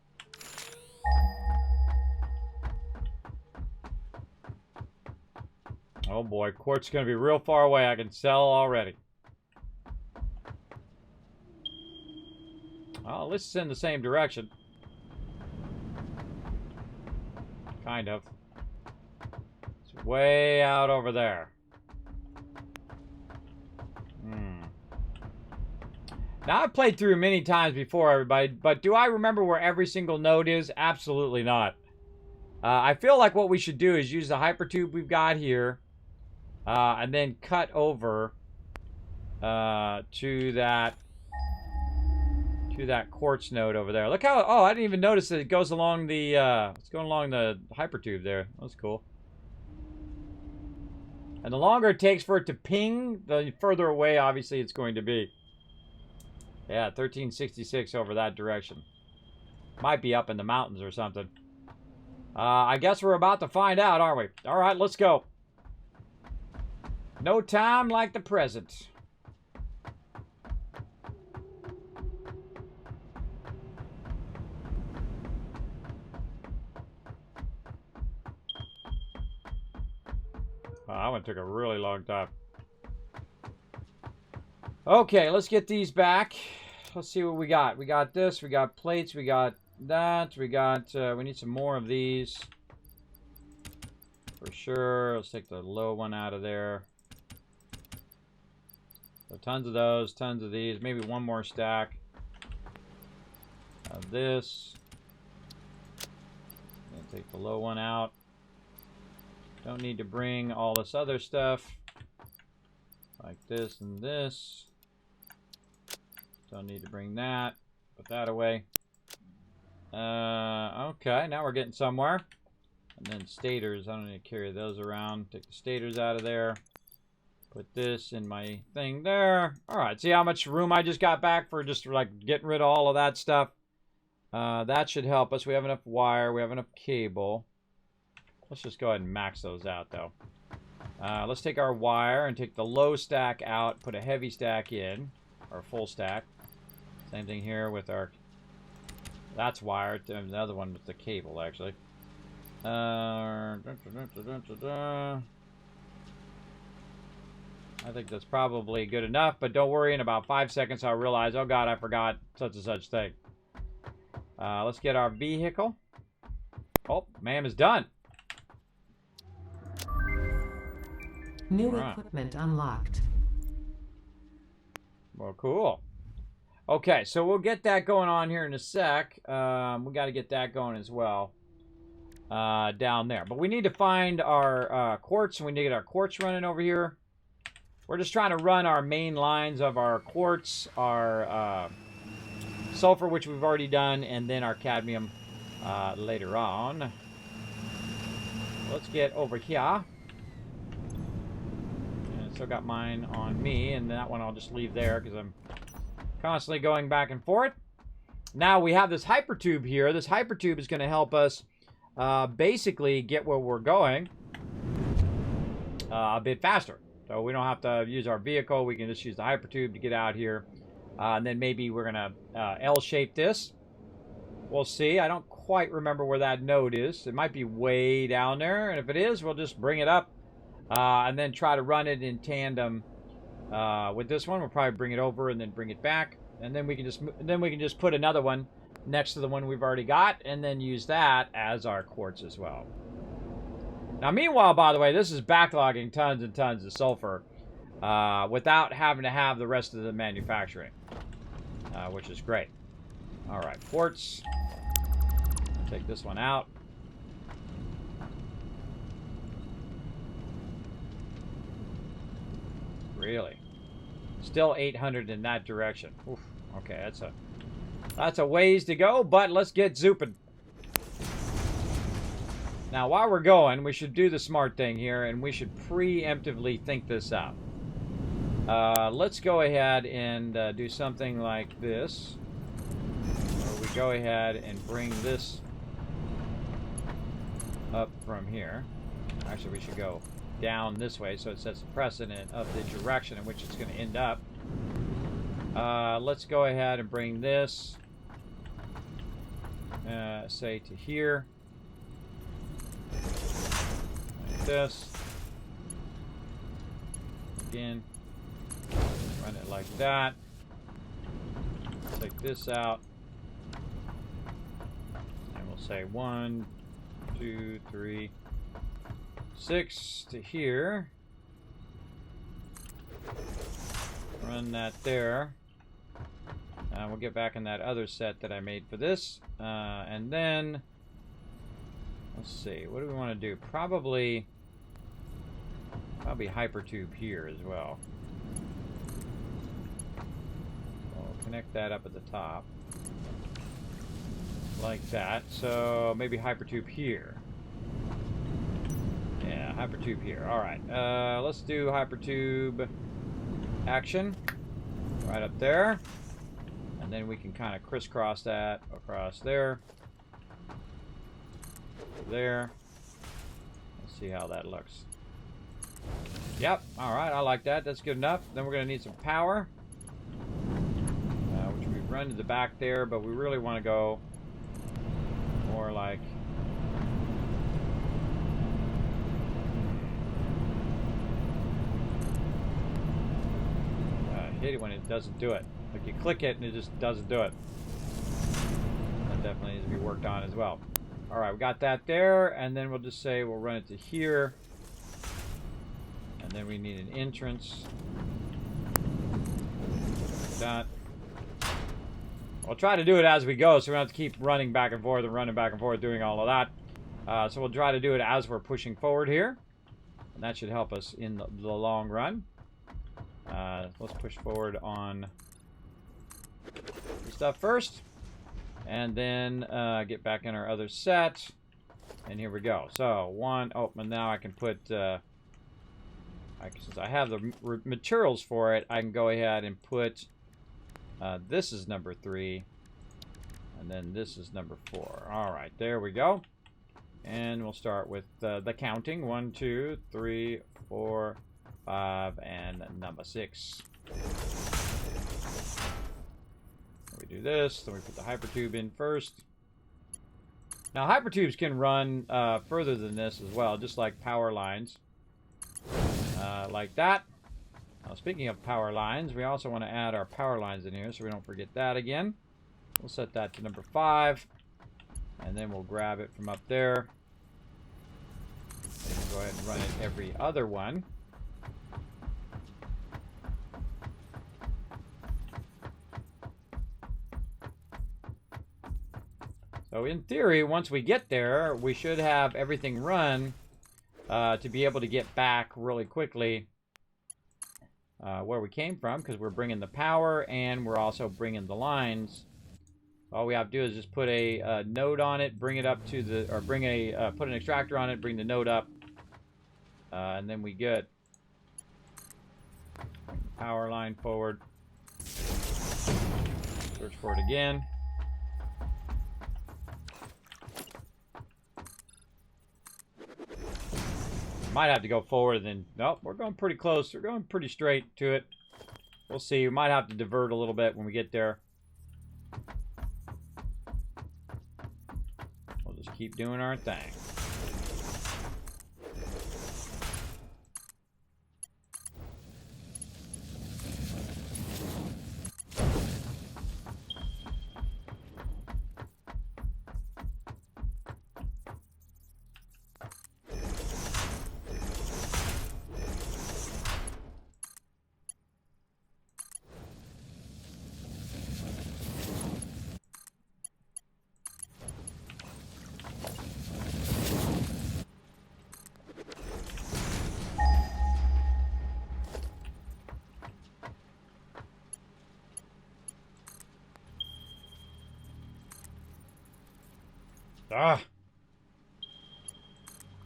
Oh boy, quartz is going to be real far away. I can tell already. Well, at least it's in the same direction. Kind of. It's way out over there. Now, I've played through many times before, everybody, but do I remember where every single node is? Absolutely not. I feel like what we should do is use the hypertube we've got here, and then cut over to that quartz node over there. Look how, oh, I didn't even notice that it goes along the, it's going along the hypertube there. That's cool. And the longer it takes for it to ping, the further away, obviously, it's going to be. Yeah, 1366 over that direction. Might be up in the mountains or something. I guess we're about to find out, aren't we? All right, let's go. No time like the present. That one took a really long time. Okay, let's get these back. Let's see what we got. We got this. We got plates. We got that. We got, we need some more of these. For sure. Let's take the low one out of there. So tons of those. Tons of these. Maybe one more stack of this. And take the low one out. Don't need to bring all this other stuff. Like this and this. Don't need to bring that. Put that away. Okay, now we're getting somewhere. And then stators, I don't need to carry those around. Take the stators out of there. Put this in my thing there. Alright, see how much room I just got back for just like getting rid of all of that stuff? That should help us. We have enough wire. We have enough cable. Let's just go ahead and max those out though. Let's take our wire and take the low stack out. Put a heavy stack in. Or full stack. Same thing here with our... That's wired. The other one with the cable, actually. I think that's probably good enough, but don't worry. In about 5 seconds, I'll realize, oh god, I forgot such and such thing. Let's get our vehicle. Oh, MAM is done. New equipment unlocked. Well, cool. Okay, so we'll get that going on here in a sec. We got to get that going as well down there. But we need to find our quartz, and we need to get our quartz running over here. We're just trying to run our main lines of our quartz, our sulfur, which we've already done, and then our cadmium later on. Let's get over here. And I still got mine on me, and that one I'll just leave there because I'm constantly going back and forth. Now we have this hypertube here. This hypertube is going to help us basically get where we're going a bit faster. So we don't have to use our vehicle. We can just use the hypertube to get out here. And then maybe we're going to L-shape this. We'll see. I don't quite remember where that node is. It might be way down there. And if it is, we'll just bring it up and then try to run it in tandem with this one. We'll probably bring it over and then bring it back. And then we can just put another one next to the one we've already got, and then use that as our quartz as well. Now, meanwhile, by the way, this is backlogging tons and tons of sulfur without having to have the rest of the manufacturing, which is great. All right, quartz. Take this one out. Really? Still 800 in that direction. Oof. Okay, that's a ways to go, but let's get zooping. Now, while we're going, we should do the smart thing here, and we should preemptively think this out. Let's go ahead and do something like this. Where we go ahead and bring this up from here. Actually, we should go down this way so it sets a precedent of the direction in which it's going to end up. Let's go ahead and bring this, say, to here. Like this. Again. Run it like that. Take this out. And we'll say 1, 2, 3, 6 to here. Run that there. We'll get back in that other set that I made for this. And then, let's see, what do we want to do? Probably hypertube here as well. We'll connect that up at the top. Like that. So maybe hypertube here. Yeah, hypertube here. Alright, let's do hypertube action. Right up there. And then we can kind of crisscross that across there. There. Let's see how that looks. Yep, alright, I like that. That's good enough. Then we're going to need some power. Which we've run to the back there, but we really want to go more like... I hate it when it doesn't do it. Like you click it and it just doesn't do it. That definitely needs to be worked on as well. Alright, we got that there, and then we'll just say we'll run it to here. And then we need an entrance. Like that. We'll try to do it as we go, so we don't have to keep running back and forth and running back and forth doing all of that. So we'll try to do it as we're pushing forward here. And that should help us in the long run. Let's push forward on the stuff first. And then get back in our other set. And here we go. So, and now I can put... since I have the materials for it, I can go ahead and put... this is number 3. And then this is number 4. Alright, there we go. And we'll start with the counting. 1, 2, 3, 4, 5, and number 6. We do this, then we put the hypertube in first. Now, hypertubes can run further than this as well, just like power lines. Like that. Now, speaking of power lines, we also want to add our power lines in here so we don't forget that again. We'll set that to number 5. And then we'll grab it from up there. And go ahead and run it every other one. So in theory, once we get there, we should have everything run to be able to get back really quickly where we came from, because we're bringing the power and we're also bringing the lines All we have to do is just put a node on it, bring it up to the, or bring a, put an extractor on it, bring the node up, and then we good. Power line forward. Search for it again. Might have to go forward, then nope, we're going pretty close. We're going pretty straight to it. We'll see. We might have to divert a little bit when we get there. We'll just keep doing our thing. Ah!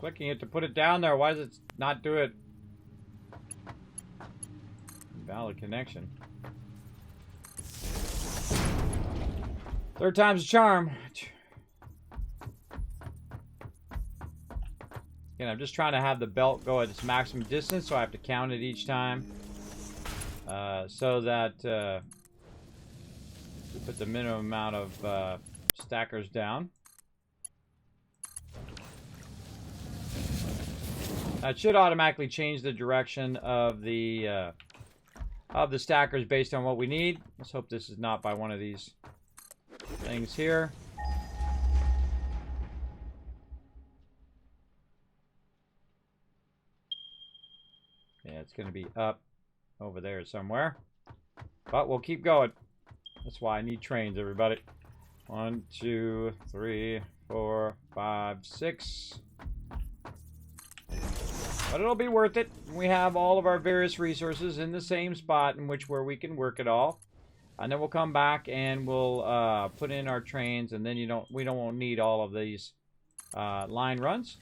Clicking it to put it down there. Why does it not do it? Invalid connection. Third time's a charm. Again, I'm just trying to have the belt go at its maximum distance, so I have to count it each time. So that we put the minimum amount of stackers down. It should automatically change the direction of the stackers based on what we need. Let's hope this is not by one of these things here. Yeah, it's going to be up over there somewhere. But we'll keep going. That's why I need trains, everybody. 1, 2, 3, 4, 5, 6. But it'll be worth it. We have all of our various resources in the same spot in which where we can work it all. And then we'll come back and we'll put in our trains, and then we don't need all of these line runs.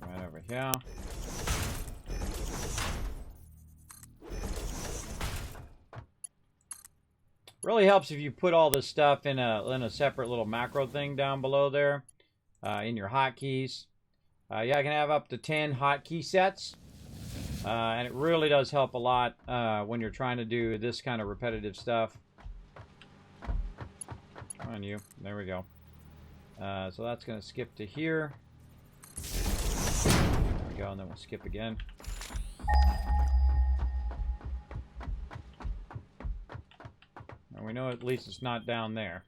Right over here. Really helps if you put all this stuff in a separate little macro thing down below there in your hotkeys. Yeah, I can have up to 10 hotkey sets, and it really does help a lot when you're trying to do this kind of repetitive stuff. Come on, you. There we go. So that's going to skip to here. There we go, and then we'll skip again. And we know at least it's not down there.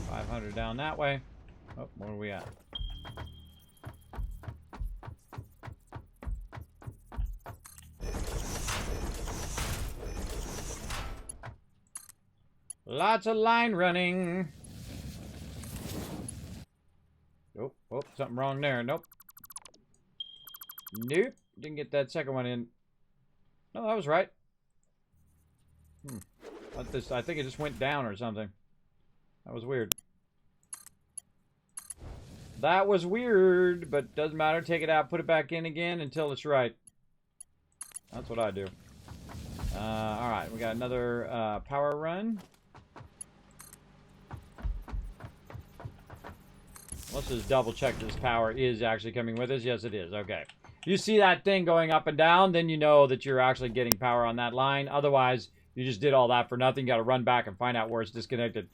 500 down that way. Oh, where are we at? Lots of line running. Oh, oh, something wrong there. Nope. Nope. Didn't get that second one in. No, that was right. I think it just went down or something. That was weird. That was weird, but doesn't matter. Take it out, put it back in again until it's right. That's what I do. Alright, we got another power run. Let's just double check this power is actually coming with us. Yes, it is. Okay. You see that thing going up and down, then you know that you're actually getting power on that line. Otherwise, you just did all that for nothing. You got to run back and find out where it's disconnected.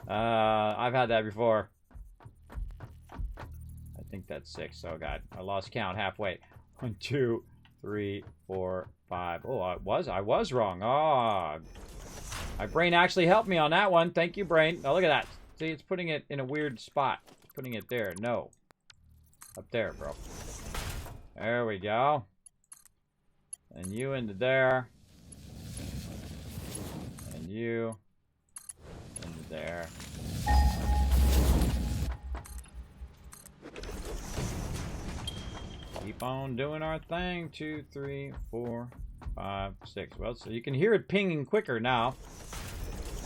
I've had that before. I think that's 6. Oh, God. I lost count halfway. 1, 2, 3, 4, 5. Oh, I was wrong. Oh, my brain actually helped me on that one. Thank you, brain. Oh, look at that. See, it's putting it in a weird spot. It's putting it there. No. Up there, bro. There we go. And you into there. And you into there. Keep keep on doing our thing. 2, 3, 4, 5, 6. Well, so you can hear it pinging quicker now.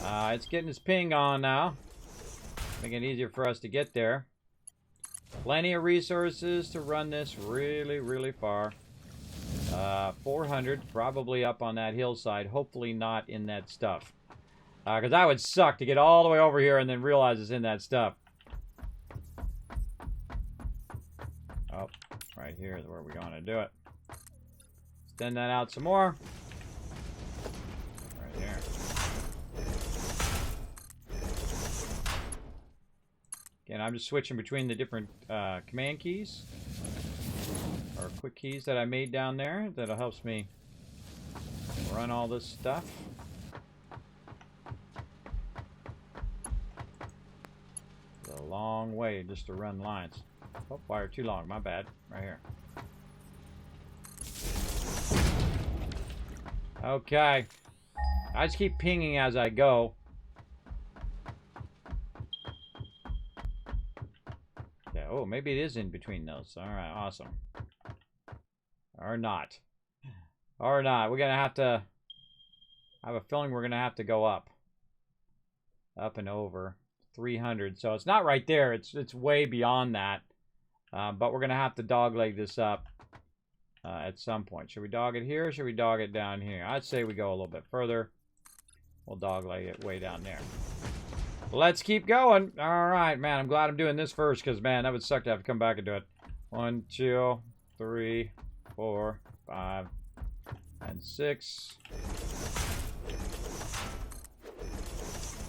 It's getting its ping on now. Making it easier for us to get there. Plenty of resources to run this really, really far. 400, probably up on that hillside. Hopefully not in that stuff. Because that would suck to get all the way over here and then realize it's in that stuff. Oh, right here is where we're going to do it. Extend that out some more. Right here. Again, I'm just switching between the different command keys. Or quick keys that I made down there. That'll helps me run all this stuff. It's a long way just to run lines. Oh, wire too long. My bad. Right here. Okay. I just keep pinging as I go. Yeah. Oh, maybe it is in between those. All right. Awesome. Or not. Or not. We're going to have to... I have a feeling we're going to have to go up. Up and over. 300. So it's not right there. It's way beyond that. But we're going to have to dogleg this up at some point. Should we dog it here or should we dog it down here? I'd say we go a little bit further. We'll dogleg it way down there. Let's keep going. All right, man. I'm glad I'm doing this first because, man, that would suck to have to come back and do it. 1, 2, 3, 4, 5, and 6.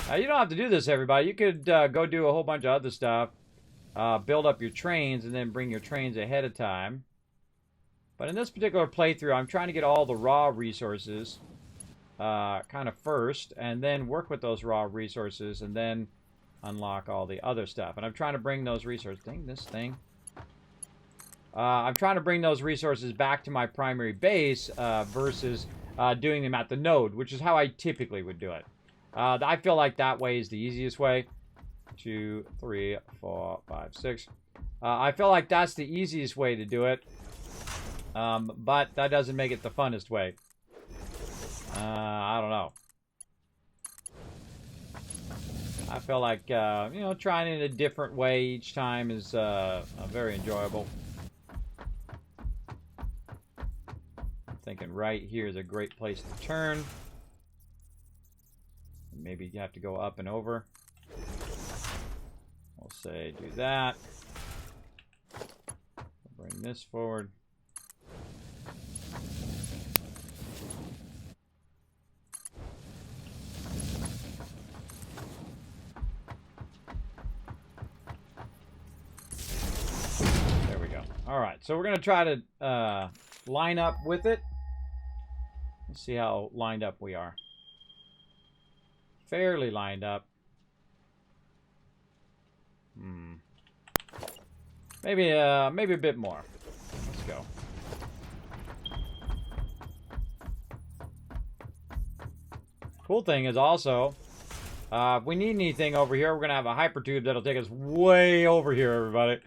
Now, you don't have to do this, everybody. You could go do a whole bunch of other stuff. Build up your trains and then bring your trains ahead of time. But in this particular playthrough, I'm trying to get all the raw resources kind of first, and then work with those raw resources, and then unlock all the other stuff. And I'm trying to bring those resources... Dang, this thing. I'm trying to bring those resources back to my primary base versus doing them at the node, which is how I typically would do it. I feel like that way is the easiest way. 2, 3, 4, 5, 6. I feel like that's the easiest way to do it. But that doesn't make it the funnest way. I don't know. I feel like, you know, trying it in a different way each time is very enjoyable. I'm thinking right here is a great place to turn. Maybe you have to go up and over. We'll say do that. Bring this forward. There we go. All right, so we're going to try to line up with it. Let's see how lined up we are. Fairly lined up. Maybe a bit more. Let's go. Cool thing is also, if we need anything over here, we're gonna have a hypertube that'll take us way over here, everybody.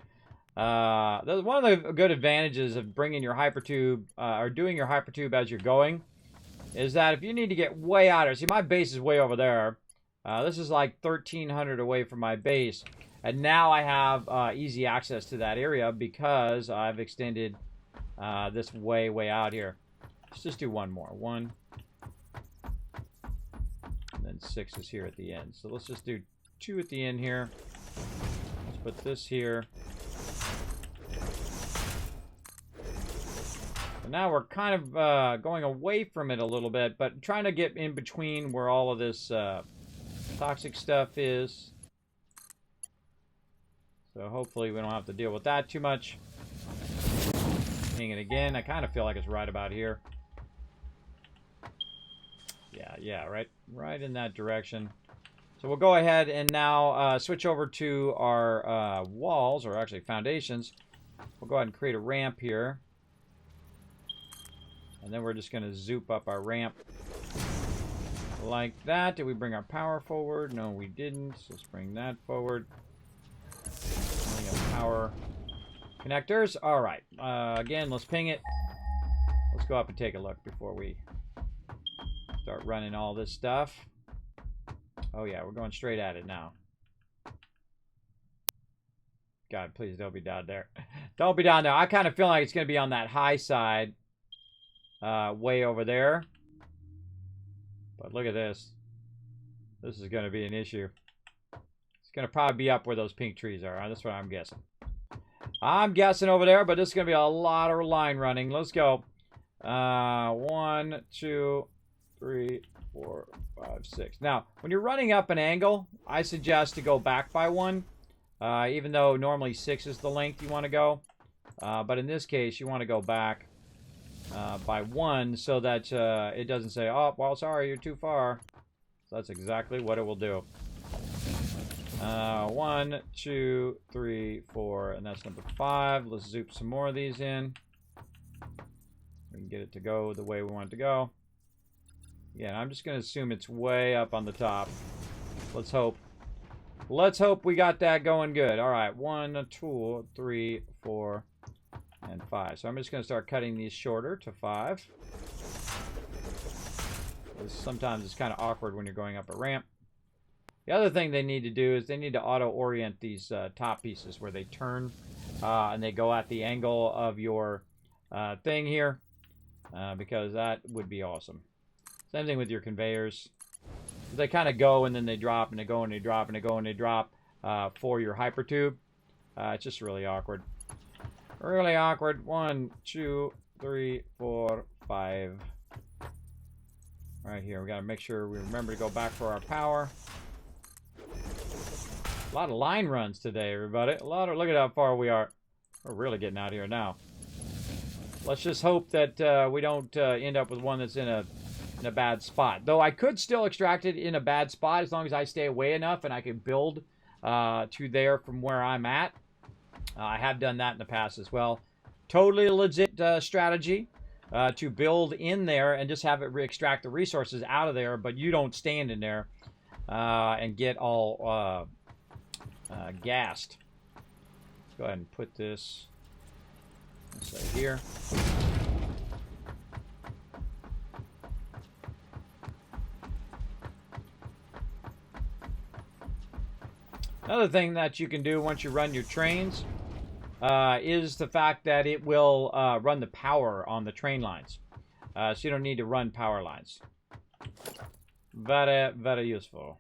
One of the good advantages of bringing your hypertube or doing your hypertube as you're going is that if you need to get way out of, see, my base is way over there. This is like 1,300 away from my base. And now I have easy access to that area because I've extended this way out here. Let's just do one more. 1. And then 6 is here at the end. So let's just do 2 at the end here. Let's put this here. So now we're kind of going away from it a little bit, but trying to get in between where all of this toxic stuff is. So hopefully we don't have to deal with that too much. Ping it again. I kind of feel like it's right about here. Yeah, right in that direction. So we'll go ahead and now switch over to our walls, or actually foundations. We'll go ahead and create a ramp here. And then we're just going to zoop up our ramp like that. Did we bring our power forward? No, we didn't. So let's bring that forward. Power connectors. All right. Again, let's ping it. Let's go up and take a look before we start running all this stuff. Oh, yeah, we're going straight at it now. God, please don't be down there. Don't be down there. I kind of feel like it's going to be on that high side. Way over there. But look at this. This is going to be an issue. It's going to probably be up where those pink trees are. That's what I'm guessing. I'm guessing over there, but this is going to be a lot of line running. Let's go. 1, 2, 3, 4, 5, 6. Now, when you're running up an angle, I suggest to go back by 1. Even though normally 6 is the length you want to go. But in this case, you want to go back by 1 so that it doesn't say, oh, well, sorry, you're too far. So that's exactly what it will do. 1, 2, 3, 4, and that's number 5. Let's zoop some more of these in. We can get it to go the way we want it to go. Yeah, I'm just going to assume it's way up on the top. Let's hope. Let's hope we got that going good. All right, 1, 2, 3, 4, and 5. So I'm just going to start cutting these shorter to 5. Sometimes it's kind of awkward when you're going up a ramp. The other thing they need to do is they need to auto-orient these top pieces where they turn and they go at the angle of your thing here because that would be awesome. Same thing with your conveyors. They kind of go and then they drop and they go and they drop and they go and they drop for your hypertube. It's just really awkward. Really awkward. 1, 2, 3, 4, 5. Right here. We got to make sure we remember to go back for our power. A lot of line runs today, everybody. Look at how far we are. We're really getting out of here now. Let's just hope that we don't end up with one that's in a bad spot. Though I could still extract it in a bad spot as long as I stay away enough and I can build to there from where I'm at. I have done that in the past as well. Totally legit strategy to build in there and just have it extract the resources out of there, but you don't stand in there and get all gassed. Let's go ahead and put this right here. Another thing that you can do once you run your trains is the fact that it will run the power on the train lines. So you don't need to run power lines. Very, very useful.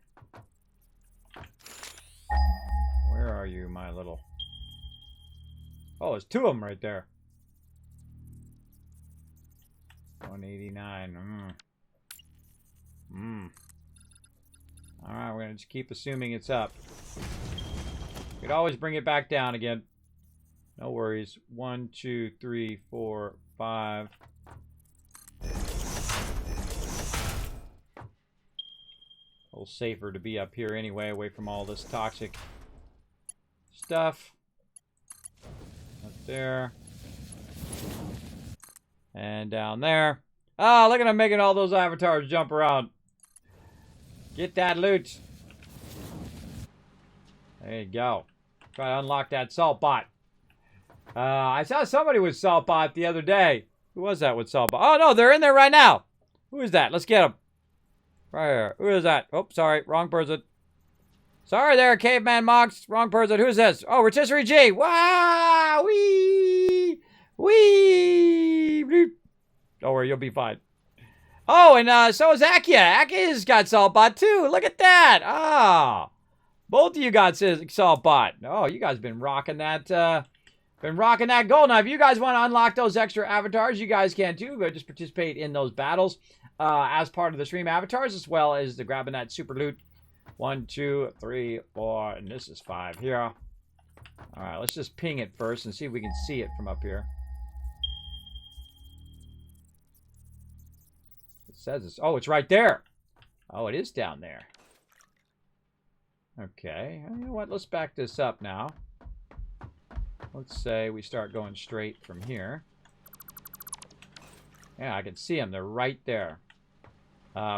Where are you, my little... Oh, there's 2 of them right there. 189. Alright, we're going to just keep assuming it's up. We could always bring it back down again. No worries. 1, 2, 3, 4, 5. A little safer to be up here anyway, away from all this toxic stuff. Up there. And down there. Oh, look at them making all those avatars jump around. Get that loot. There you go. Try to unlock that salt bot. I saw somebody with salt bot the other day. Who was that with salt bot? Oh, no, they're in there right now. Who is that? Let's get them. Right here. Who is that? Oh, sorry. Wrong person. Sorry there, Caveman Mox. Wrong person. Who's this? Oh, Rotisserie G. Wow! Wee! Wee! Bloop. Don't worry, you'll be fine. Oh, and so is Akia. Akia's got salt bot too. Look at that. Ah. Both of you got salt bot. Oh, you guys been rocking that gold. Now, if you guys want to unlock those extra avatars, you guys can too. Go just participate in those battles as part of the stream avatars, as well as the grabbing that super loot. 1, 2, 3, 4, and this is 5 here. All right, let's just ping it first and see if we can see it from up here. It says it's... Oh, it's right there. Oh, it is down there. Okay, you know what? Let's back this up now. Let's say we start going straight from here. Yeah, I can see them. They're right there.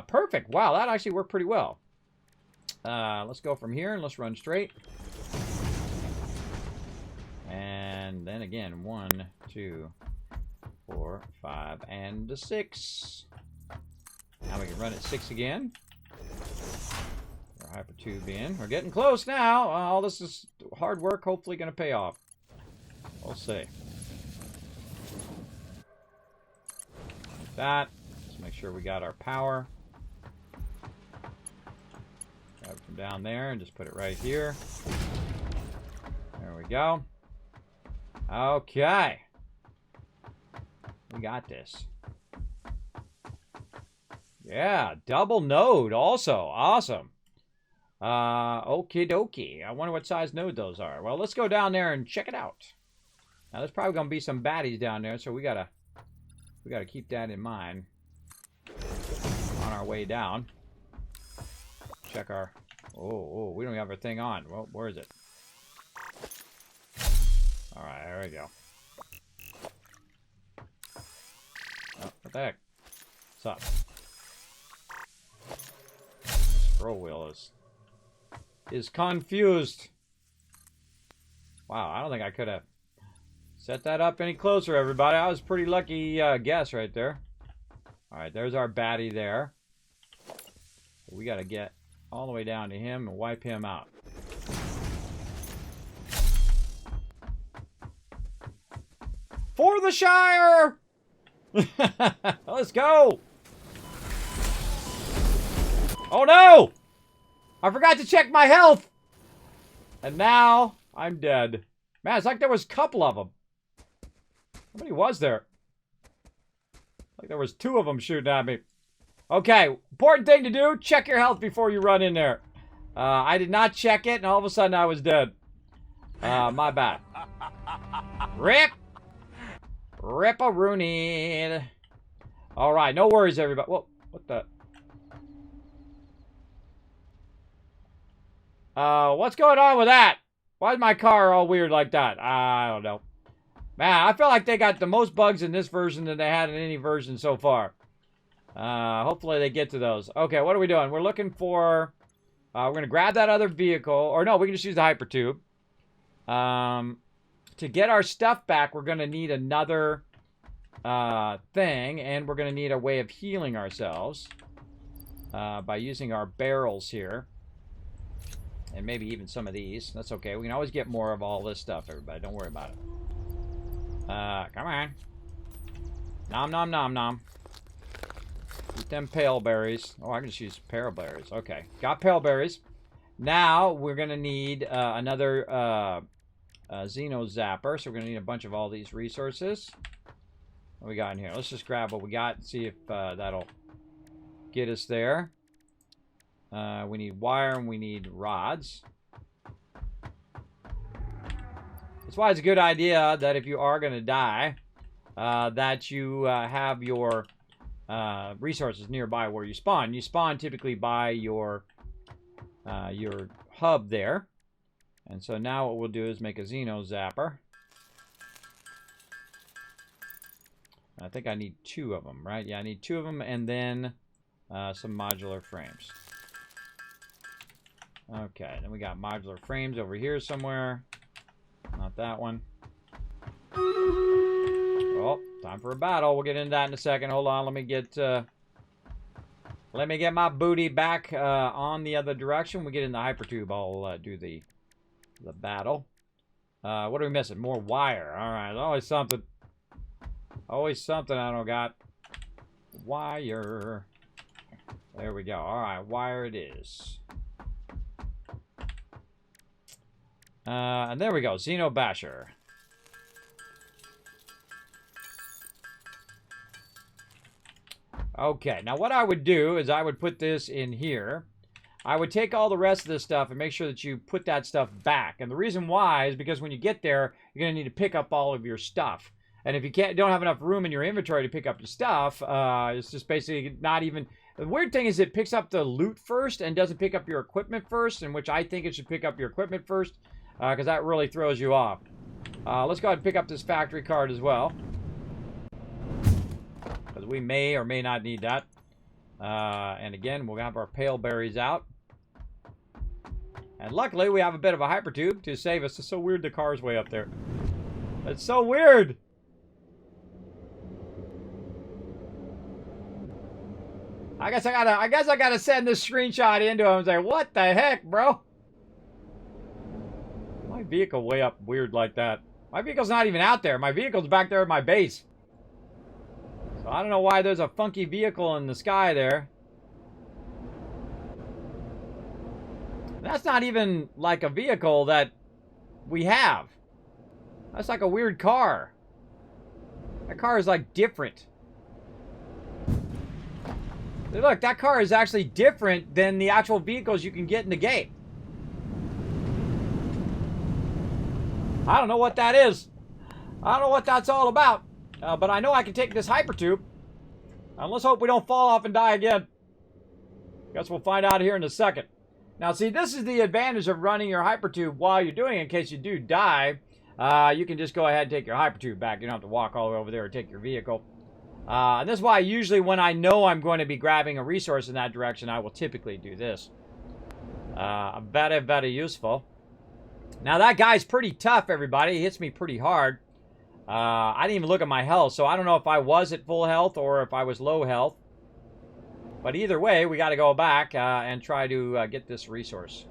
Perfect. Wow, that actually worked pretty well. Let's go from here and let's run straight. And then again, 1, 2, 4, 5, and a 6. Now we can run at 6 again. Our hyper tube in. We're getting close now. All this is hard work, hopefully going to pay off. We'll see. Like that. Let's make sure we got our power. Grab it from down there and just put it right here. There we go. Okay. We got this. Yeah, double node also. Awesome. Okie dokie. I wonder what size node those are. Well, let's go down there and check it out. Now, there's probably going to be some baddies down there, so we gotta keep that in mind on our way down. Check our... Oh, we don't have our thing on. Well, where is it? Alright, there we go. Oh, what the heck? What's up? The scroll wheel is confused. Wow, I don't think I could have set that up any closer, everybody. I was pretty lucky guess right there. Alright, there's our baddie there. We got to get all the way down to him and wipe him out. For the Shire! Let's go! Oh no! I forgot to check my health! And now I'm dead. Man, it's like there was a couple of them. How many was there? Like there was 2 of them shooting at me. Okay, important thing to do, check your health before you run in there. I did not check it, and all of a sudden I was dead. My bad. Rip! Rip-a-rooney. Alright, no worries, everybody. Whoa, what the? What's going on with that? Why is my car all weird like that? I don't know. Man, I feel like they got the most bugs in this version than they had in any version so far. Hopefully they get to those. Okay, what are we doing? We're looking for... we're going to grab that other vehicle. Or no, we can just use the hypertube. To get our stuff back, we're going to need another thing. And we're going to need a way of healing ourselves. By using our barrels here. And maybe even some of these. That's okay. We can always get more of all this stuff, everybody. Don't worry about it. Come on. Nom nom nom nom. Eat them pale berries. Oh, I can just use pale berries. Okay. Got pale berries. Now, we're going to need another Xeno Zapper. So, we're going to need a bunch of all these resources. What we got in here? Let's just grab what we got and see if that'll get us there. We need wire and we need rods. That's why it's a good idea that if you are going to die, that you have your resources nearby where you spawn. You spawn typically by your hub there. And so now what we'll do is make a Xeno Zapper. I think I need 2 of them, right? Yeah, I need 2 of them and then some modular frames. Okay, then we got modular frames over here somewhere. Not that one. Oh, time for a battle. We'll get into that in a second. Hold on, let me get my booty back on the other direction. We get in the hypertube. I'll do the battle. What are we missing? More wire. All right, always something. Always something I don't got. Wire. There we go. All right, wire it is. And there we go, Xeno Basher. Okay, now what I would do is I would put this in here. I would take all the rest of this stuff and make sure that you put that stuff back. And the reason why is because when you get there, you're going to need to pick up all of your stuff. And if you don't have enough room in your inventory to pick up your stuff, it's just basically not even... The weird thing is it picks up the loot first and doesn't pick up your equipment first, in which I think it should pick up your equipment first. Because that really throws you off. Let's go ahead and pick up this factory card as well. Because we may or may not need that. And again, we'll have our pale berries out. And luckily, we have a bit of a hypertube to save us. It's so weird the car's way up there. It's so weird. I guess I gotta send this screenshot into him and say, what the heck, bro? My vehicle way up weird like that. My vehicle's not even out there. My vehicle's back there at my base. So I don't know why there's a funky vehicle in the sky there. That's not even like a vehicle that we have. That's like a weird car. That car is like different. Look, that car is actually different than the actual vehicles you can get in the game. I don't know what that is. I don't know what that's all about. But I know I can take this hypertube. Let's hope we don't fall off and die again. Guess we'll find out here in a second. Now, see, this is the advantage of running your hypertube while you're doing it. In case you do die, you can just go ahead and take your hypertube back. You don't have to walk all the way over there or take your vehicle. And this is why usually when I know I'm going to be grabbing a resource in that direction, I will typically do this. Very, very useful. Now, that guy's pretty tough, everybody. He hits me pretty hard. I didn't even look at my health, so I don't know if I was at full health or if I was low health. But either way, we got to go back and try to get this resource.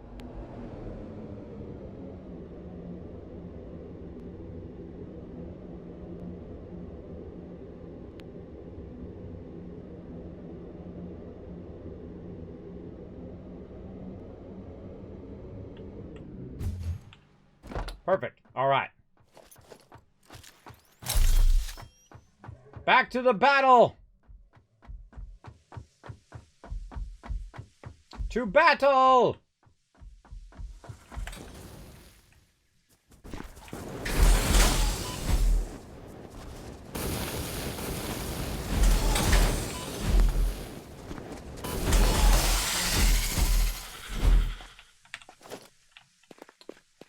Perfect. All right. Back to the battle. To battle.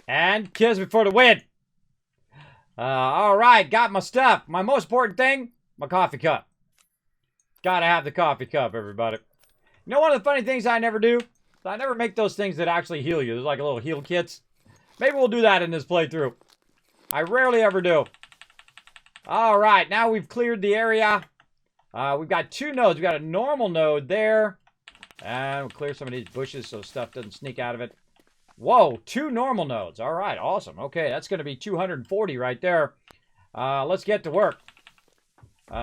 And Kismet for the win. All right, got my stuff. My most important thing, my coffee cup. Gotta have the coffee cup, everybody. You know, one of the funny things I never do? I never make those things that actually heal you. There's like a little heal kits. Maybe we'll do that in this playthrough. I rarely ever do. All right, now we've cleared the area. We've got two nodes. We've got a normal node there. And we'll clear some of these bushes so stuff doesn't sneak out of it. Whoa, two normal nodes. All right, awesome. Okay, that's going to be 240 right there. Let's get to work.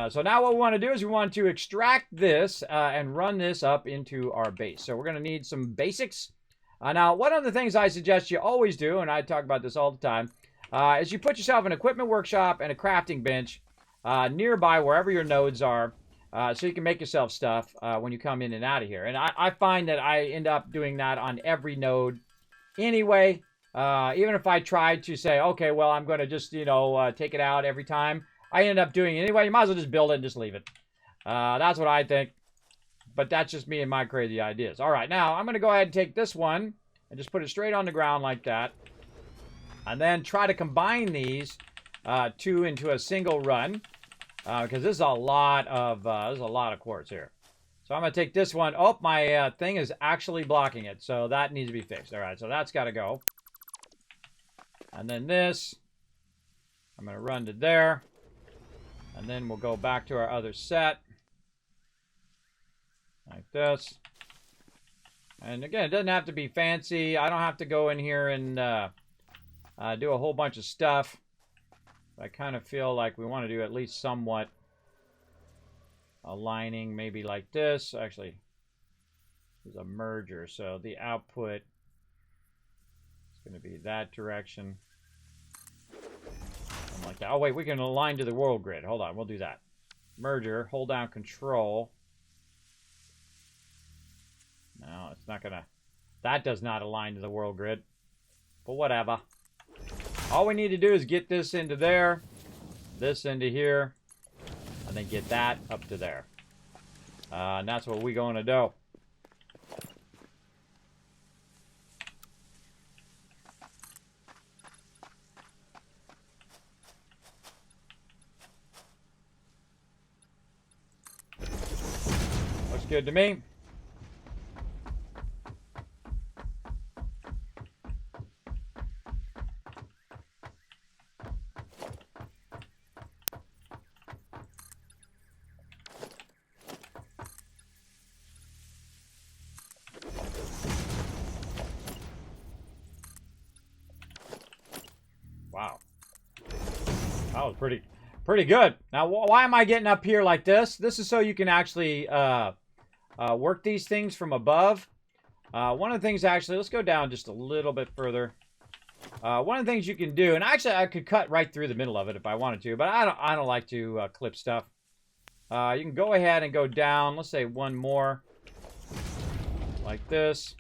So now what we want to do is we want to extract this and run this up into our base. So we're going to need some basics. Now, one of the things I suggest you always do, and I talk about this all the time, is you put yourself an equipment workshop and a crafting bench nearby wherever your nodes are, so you can make yourself stuff when you come in and out of here. And I find that I end up doing that on every node anyway. Even if I tried to say, okay, well, I'm going to just, take it out every time, I end up doing it anyway. You might as well just build it and just leave it. That's what I think. But that's just me and my crazy ideas. All right, now I'm going to go ahead and take this one and just put it straight on the ground like that. And then try to combine these two into a single run. Because this is a lot of quartz here. So I'm going to take this one. Oh, my thing is actually blocking it. So that needs to be fixed. All right, so that's got to go. And then this, I'm going to run to there. And then we'll go back to our other set. Like this. And again, it doesn't have to be fancy. I don't have to go in here and do a whole bunch of stuff. I kind of feel like we want to do at least somewhat aligning, maybe like this. Actually, there's a merger, so the output is going to be that direction. Something like that. Oh, wait, we can align to the world grid. Hold on, we'll do that. Merger, hold down control. No, it's not going to... That does not align to the world grid. But whatever. All we need to do is get this into there, this into here, and then get that up to there. And that's what we're going to do. Looks good to me. That was pretty good. Now, why am I getting up here like this? This is so you can actually work these things from above. One of the things, actually, let's go down just a little bit further. One of the things you can do, and actually I could cut right through the middle of it if I wanted to, but I don't like to clip stuff. You can go ahead and go down, let's say one more, like this.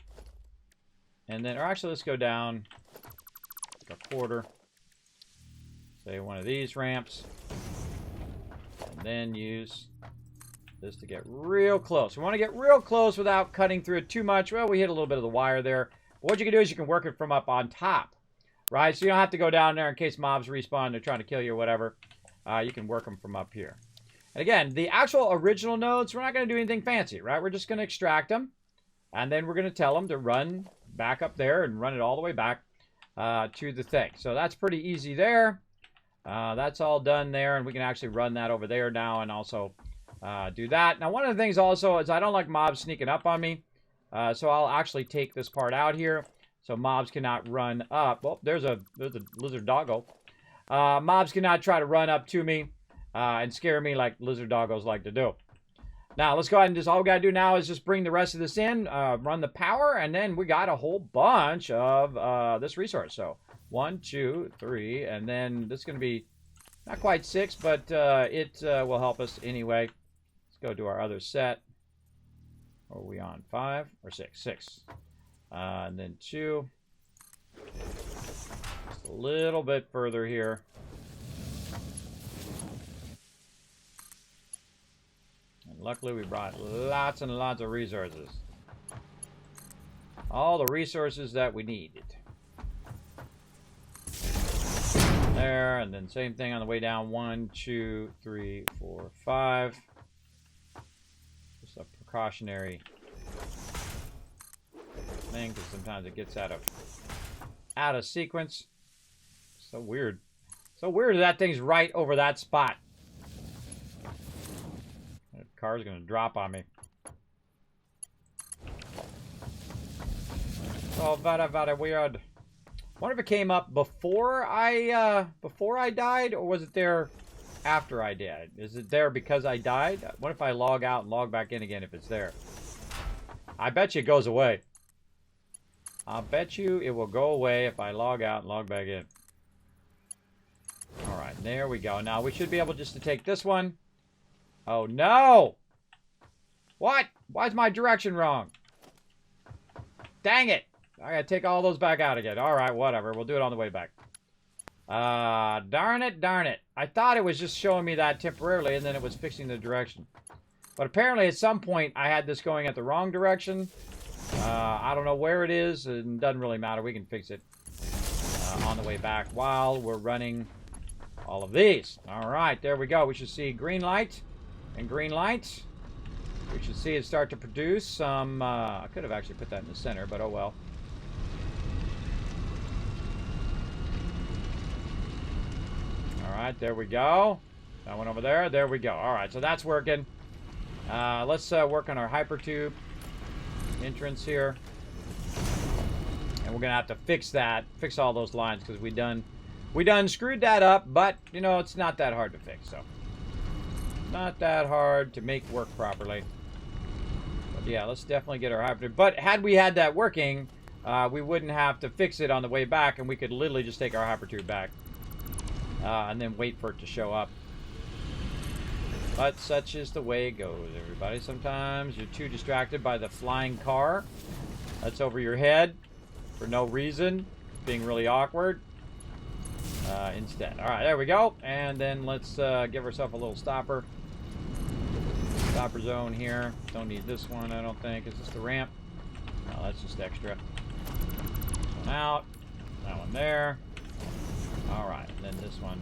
And then, or actually, let's go down like a quarter. Say one of these ramps. And then use this to get real close. We want to get real close without cutting through it too much. Well, we hit a little bit of the wire there. But what you can do is you can work it from up on top. Right? So you don't have to go down there in case mobs respawn. They're trying to kill you or whatever. You can work them from up here. And again, the actual original nodes, we're not going to do anything fancy, right? We're just going to extract them. And then we're going to tell them to run back up there and run it all the way back to the thing. So that's pretty easy there. That's all done there. And we can actually run that over there now and also do that. Now, one of the things also is I don't like mobs sneaking up on me. So I'll actually take this part out here. So mobs cannot run up. Well, there's a lizard doggo. Mobs cannot try to run up to me and scare me like lizard doggos like to do. Now, let's go ahead and just, all we got to do now is just bring the rest of this in, run the power, and then we got a whole bunch of this resource. So, 1, 2, 3, and then this is going to be not quite 6, but it will help us anyway. Let's go to our other set. Are we on 5 or 6? 6. And then 2. Just a little bit further here. Luckily, we brought lots and lots of resources. All the resources that we needed. There, and then same thing on the way down. 1, 2, 3, 4, 5. Just a precautionary thing, because sometimes it gets out of sequence. So weird. So weird that thing's right over that spot. Car's gonna drop on me. Oh, very weird. I wonder if it came up before I died, or was it there after I died? Is it there because I died? What if I log out and log back in again if it's there? I bet you it goes away. I'll bet you it will go away if I log out and log back in. All right, there we go. Now we should be able just to take this one. Oh, no! What? Why is my direction wrong? Dang it! I gotta take all those back out again. Alright, whatever. We'll do it on the way back. Darn it. I thought it was just showing me that temporarily, and then it was fixing the direction. But apparently at some point, I had this going at the wrong direction. I don't know where it is. It doesn't really matter. We can fix it on the way back while we're running all of these. Alright, there we go. We should see green light. And green light. We should see it start to produce some... I could have actually put that in the center, but oh well. Alright, there we go. That one over there. There we go. Alright, so that's working. Let's work on our hypertube entrance here. And we're going to have to fix that. Fix all those lines because we done screwed that up, but, you know, it's not that hard to fix, so... Not that hard to make work properly. But yeah, let's definitely get our hypertube. But had we had that working, we wouldn't have to fix it on the way back, and we could literally just take our hypertube back and then wait for it to show up. But such is the way it goes, everybody. Sometimes you're too distracted by the flying car that's over your head for no reason, being really awkward. Instead. All right, there we go. And then let's give ourselves a little stopper. Stopper zone here. Don't need this one, I don't think. Is this the ramp? No, that's just extra. This one out. That one there. All right, and then this one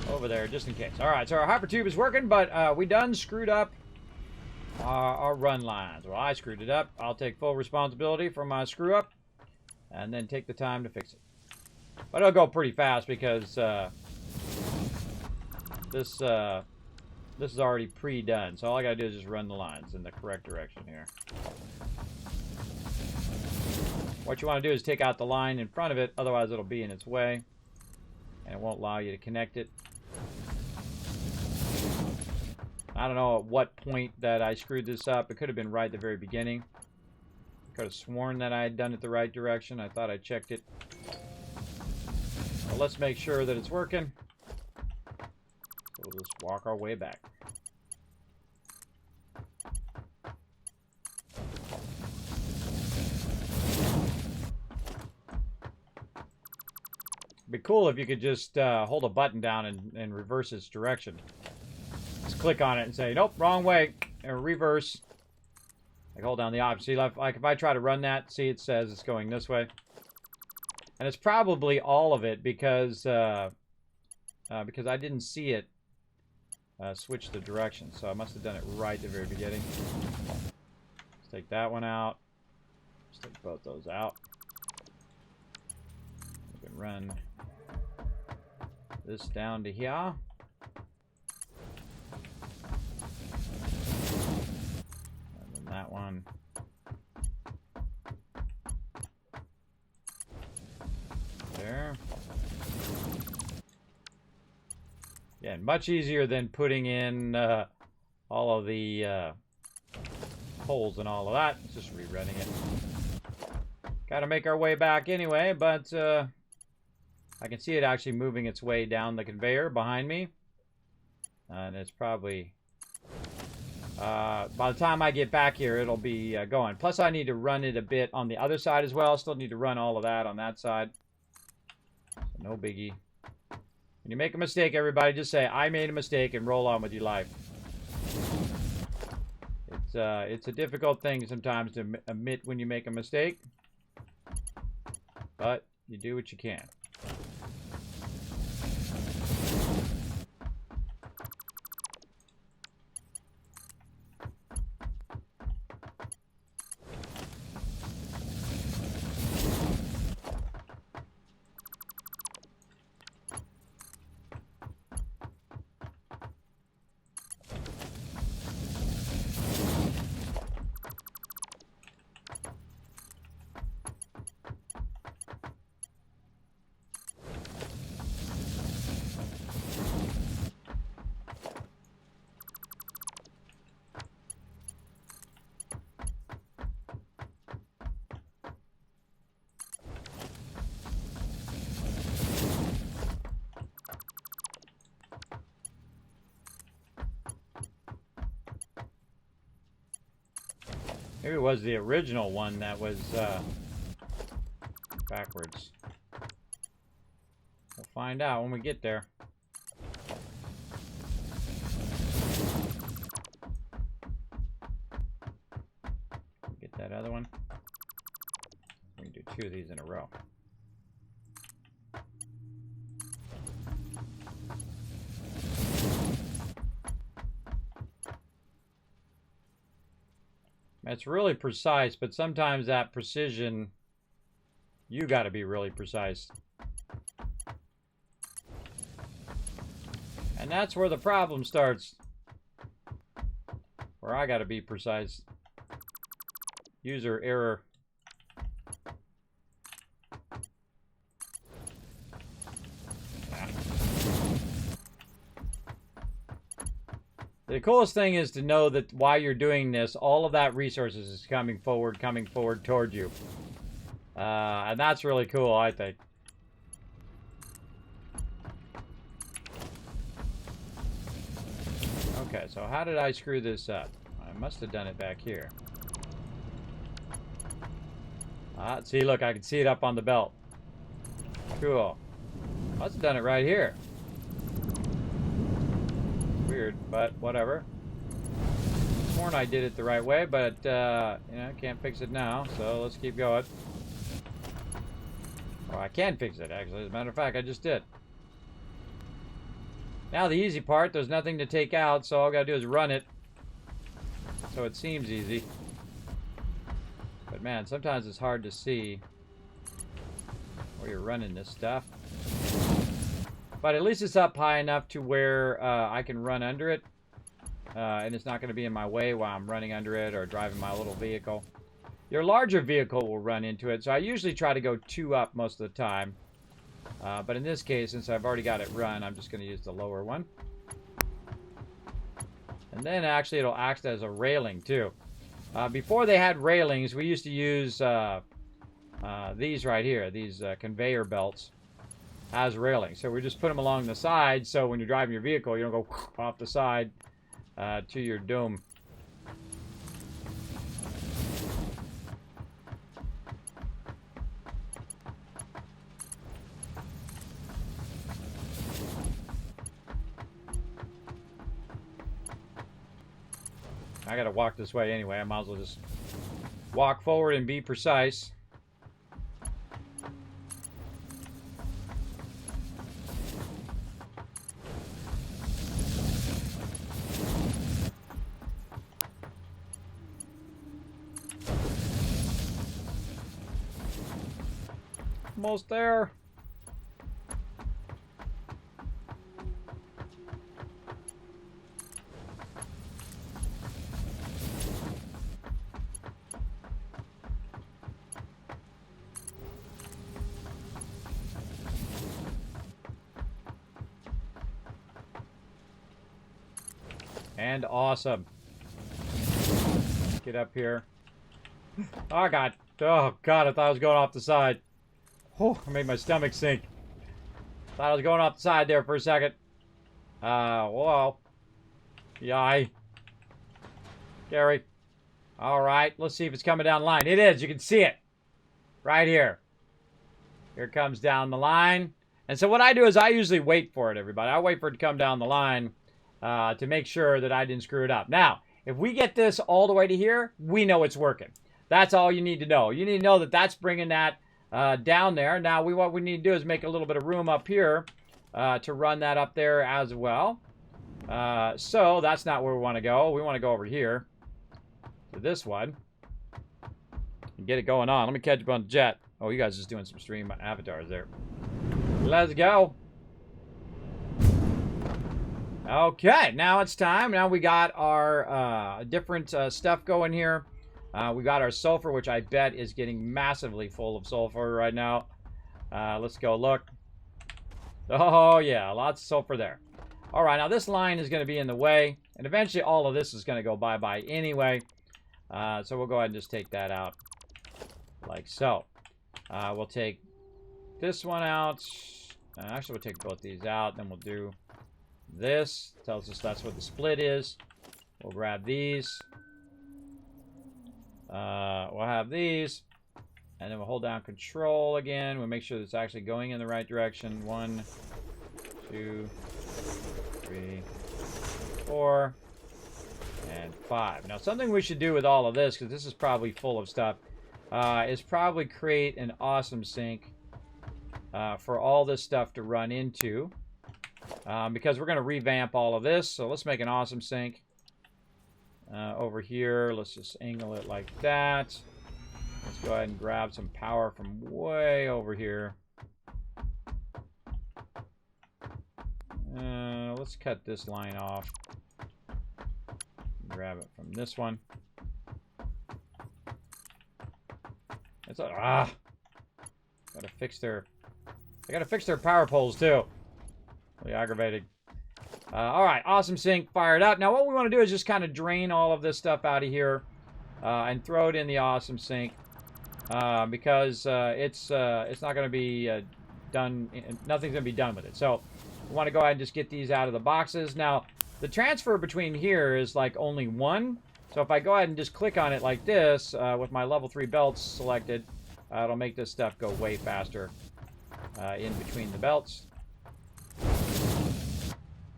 over there, just in case. All right, so our hypertube is working, but we done screwed up our run lines. Well, I screwed it up. I'll take full responsibility for my screw up, and then take the time to fix it. But it'll go pretty fast because this is already pre-done. So all I gotta do is just run the lines in the correct direction here. What you want to do is take out the line in front of it, otherwise it'll be in its way. And it won't allow you to connect it. I don't know at what point that I screwed this up. It could have been right at the very beginning. I could have sworn that I had done it the right direction. I thought I checked it. Well, let's make sure that it's working. So we'll just walk our way back. It'd be cool if you could just hold a button down and reverse its direction. Just click on it and say, nope, wrong way, and reverse. Like hold down the option. See, like if I try to run that, see it says it's going this way. And it's probably all of it because I didn't see it switch the direction. So I must have done it right at the very beginning. Let's take that one out. Let's take both those out. We can run this down to here. And then that one. There. Yeah, much easier than putting in all of the holes and all of that. It's just rerunning it. Got to make our way back anyway, but I can see it actually moving its way down the conveyor behind me. And it's probably... by the time I get back here, it'll be going. Plus, I need to run it a bit on the other side as well. Still need to run all of that on that side. So no biggie. When you make a mistake, everybody, just say, I made a mistake, and roll on with your life. It's a difficult thing sometimes to admit when you make a mistake. But you do what you can. Maybe it was the original one that was backwards. We'll find out when we get there. Get that other one. We can do 2 of these in a row. It's really precise, but sometimes that precision, you got to be really precise. And that's where the problem starts. Where I got to be precise. User error. The coolest thing is to know that while you're doing this, all of that resources is coming forward toward you. And that's really cool, I think. Okay, so how did I screw this up? I must have done it back here. See, look, I can see it up on the belt. Cool. Must have done it right here. Weird, but whatever. Sworn I did it the right way, but you know, can't fix it now, so let's keep going. Well, I can fix it, actually. As a matter of fact, I just did. Now the easy part, there's nothing to take out, so all I gotta do is run it. So it seems easy. But man, sometimes it's hard to see where you're running this stuff. But at least it's up high enough to where I can run under it. And it's not going to be in my way while I'm running under it or driving my little vehicle. Your larger vehicle will run into it. So I usually try to go 2 up most of the time. But in this case, since I've already got it run, I'm just going to use the lower one. And then actually it'll act as a railing too. Before they had railings, we used to use these right here, these conveyor belts as railings. So we just put them along the side, so when you're driving your vehicle, you don't go off the side to your doom. I gotta walk this way anyway. I might as well just walk forward and be precise. Almost there. And awesome. Get up here. Oh, God. Oh, God, I thought I was going off the side. Oh, I made my stomach sink. Thought I was going off the side there for a second. Whoa. Yay. Gary. All right, let's see if it's coming down the line. It is. You can see it. Right here. Here it comes down the line. And so what I do is I usually wait for it, everybody. I wait for it to come down the line to make sure that I didn't screw it up. Now, if we get this all the way to here, we know it's working. That's all you need to know. You need to know that that's bringing that down there. Now, what we need to do is make a little bit of room up here to run that up there as well. So that's not where we want to go. We want to go over here to this one and get it going on. Let me catch up on the jet. Oh, you guys are just doing some stream avatars there. Let's go. Okay, now it's time. Now we got our different stuff going here. We got our sulfur, which I bet is getting massively full of sulfur right now. Let's go look. Oh, yeah, lots of sulfur there. All right, now this line is going to be in the way, and eventually all of this is going to go bye-bye anyway. So we'll go ahead and just take that out like so. We'll take this one out. Actually, we'll take both these out, then we'll do this. Tells us that's what the split is. We'll grab these. We'll have these, and then we'll hold down control again. We'll make sure that it's actually going in the right direction. 1, 2, 3, 4, and 5. Now, something we should do with all of this, because this is probably full of stuff, is probably create an awesome sink for all this stuff to run into, because we're going to revamp all of this. So let's make an awesome sink. Over here, let's just angle it like that. Let's go ahead and grab some power from way over here. Let's cut this line off. Grab it from this one. It's gotta fix their. They gotta fix their power poles too. Really aggravating. All right, awesome sink fired up. Now what we want to do is just kind of drain all of this stuff out of here and throw it in the awesome sink because it's not going to be done. Nothing's going to be done with it. So we want to go ahead and just get these out of the boxes. Now the transfer between here is like only one. So if I go ahead and just click on it like this with my level 3 belts selected, it'll make this stuff go way faster in between the belts.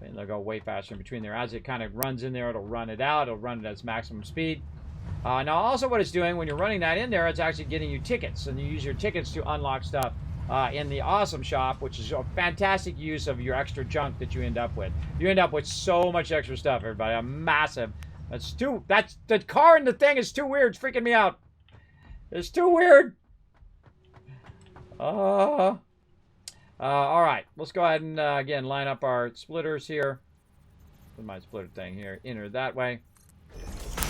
And they'll go way faster in between there. As it kind of runs in there, it'll run it out. It'll run it at its maximum speed. Now, also what it's doing when you're running that in there, it's actually getting you tickets. And you use your tickets to unlock stuff in the awesome shop, which is a fantastic use of your extra junk that you end up with. You end up with so much extra stuff, everybody. A massive. That's the car and the thing is too weird. It's freaking me out. It's too weird. All right, let's go ahead and, again, line up our splitters here. Put my splitter thing here. Enter that way.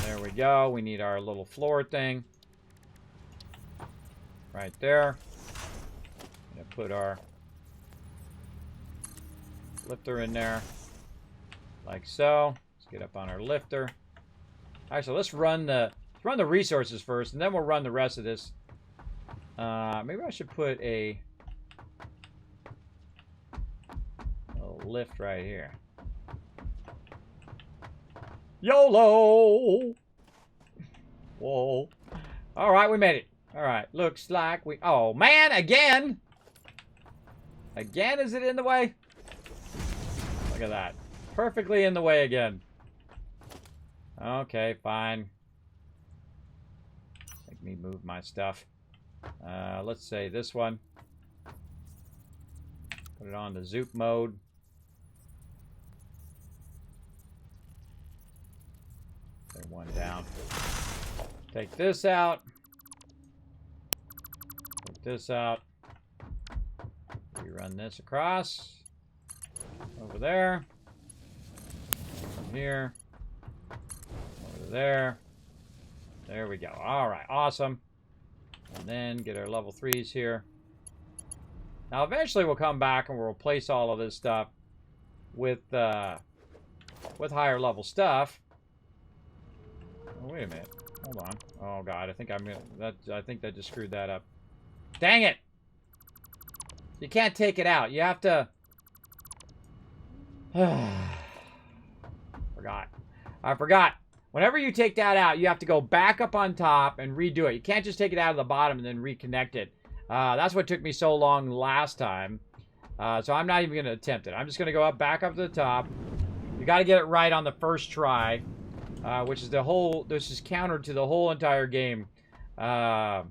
There we go. We need our little floor thing. Right there. I'm going to put our Lifter in there. Like so. Let's get up on our lifter. Actually, let's run the resources first, and then we'll run the rest of this. Maybe I should put a lift right here. YOLO! Whoa. All right, we made it. All right, looks like we... Oh, man, again! Again, is it in the way? Look at that. Perfectly in the way again. Okay, fine. Make me move my stuff. Let's say this one. Put it on the zoop mode. Put one down. Take this out. Take this out. Rerun this across. Over there. From here. Over there. There we go. All right, awesome. And then get our level 3s here. Now, eventually we'll come back and we'll replace all of this stuff with higher level stuff. Oh, wait a minute. Hold on. Oh God, I think that just screwed that up. Dang it! You can't take it out. You have to. I forgot. Whenever you take that out, you have to go back up on top and redo it. You can't just take it out of the bottom and then reconnect it. That's what took me so long last time. So I'm not even going to attempt it. I'm just going to go back up to the top. You got to get it right on the first try, which is this is counter to the whole entire game style.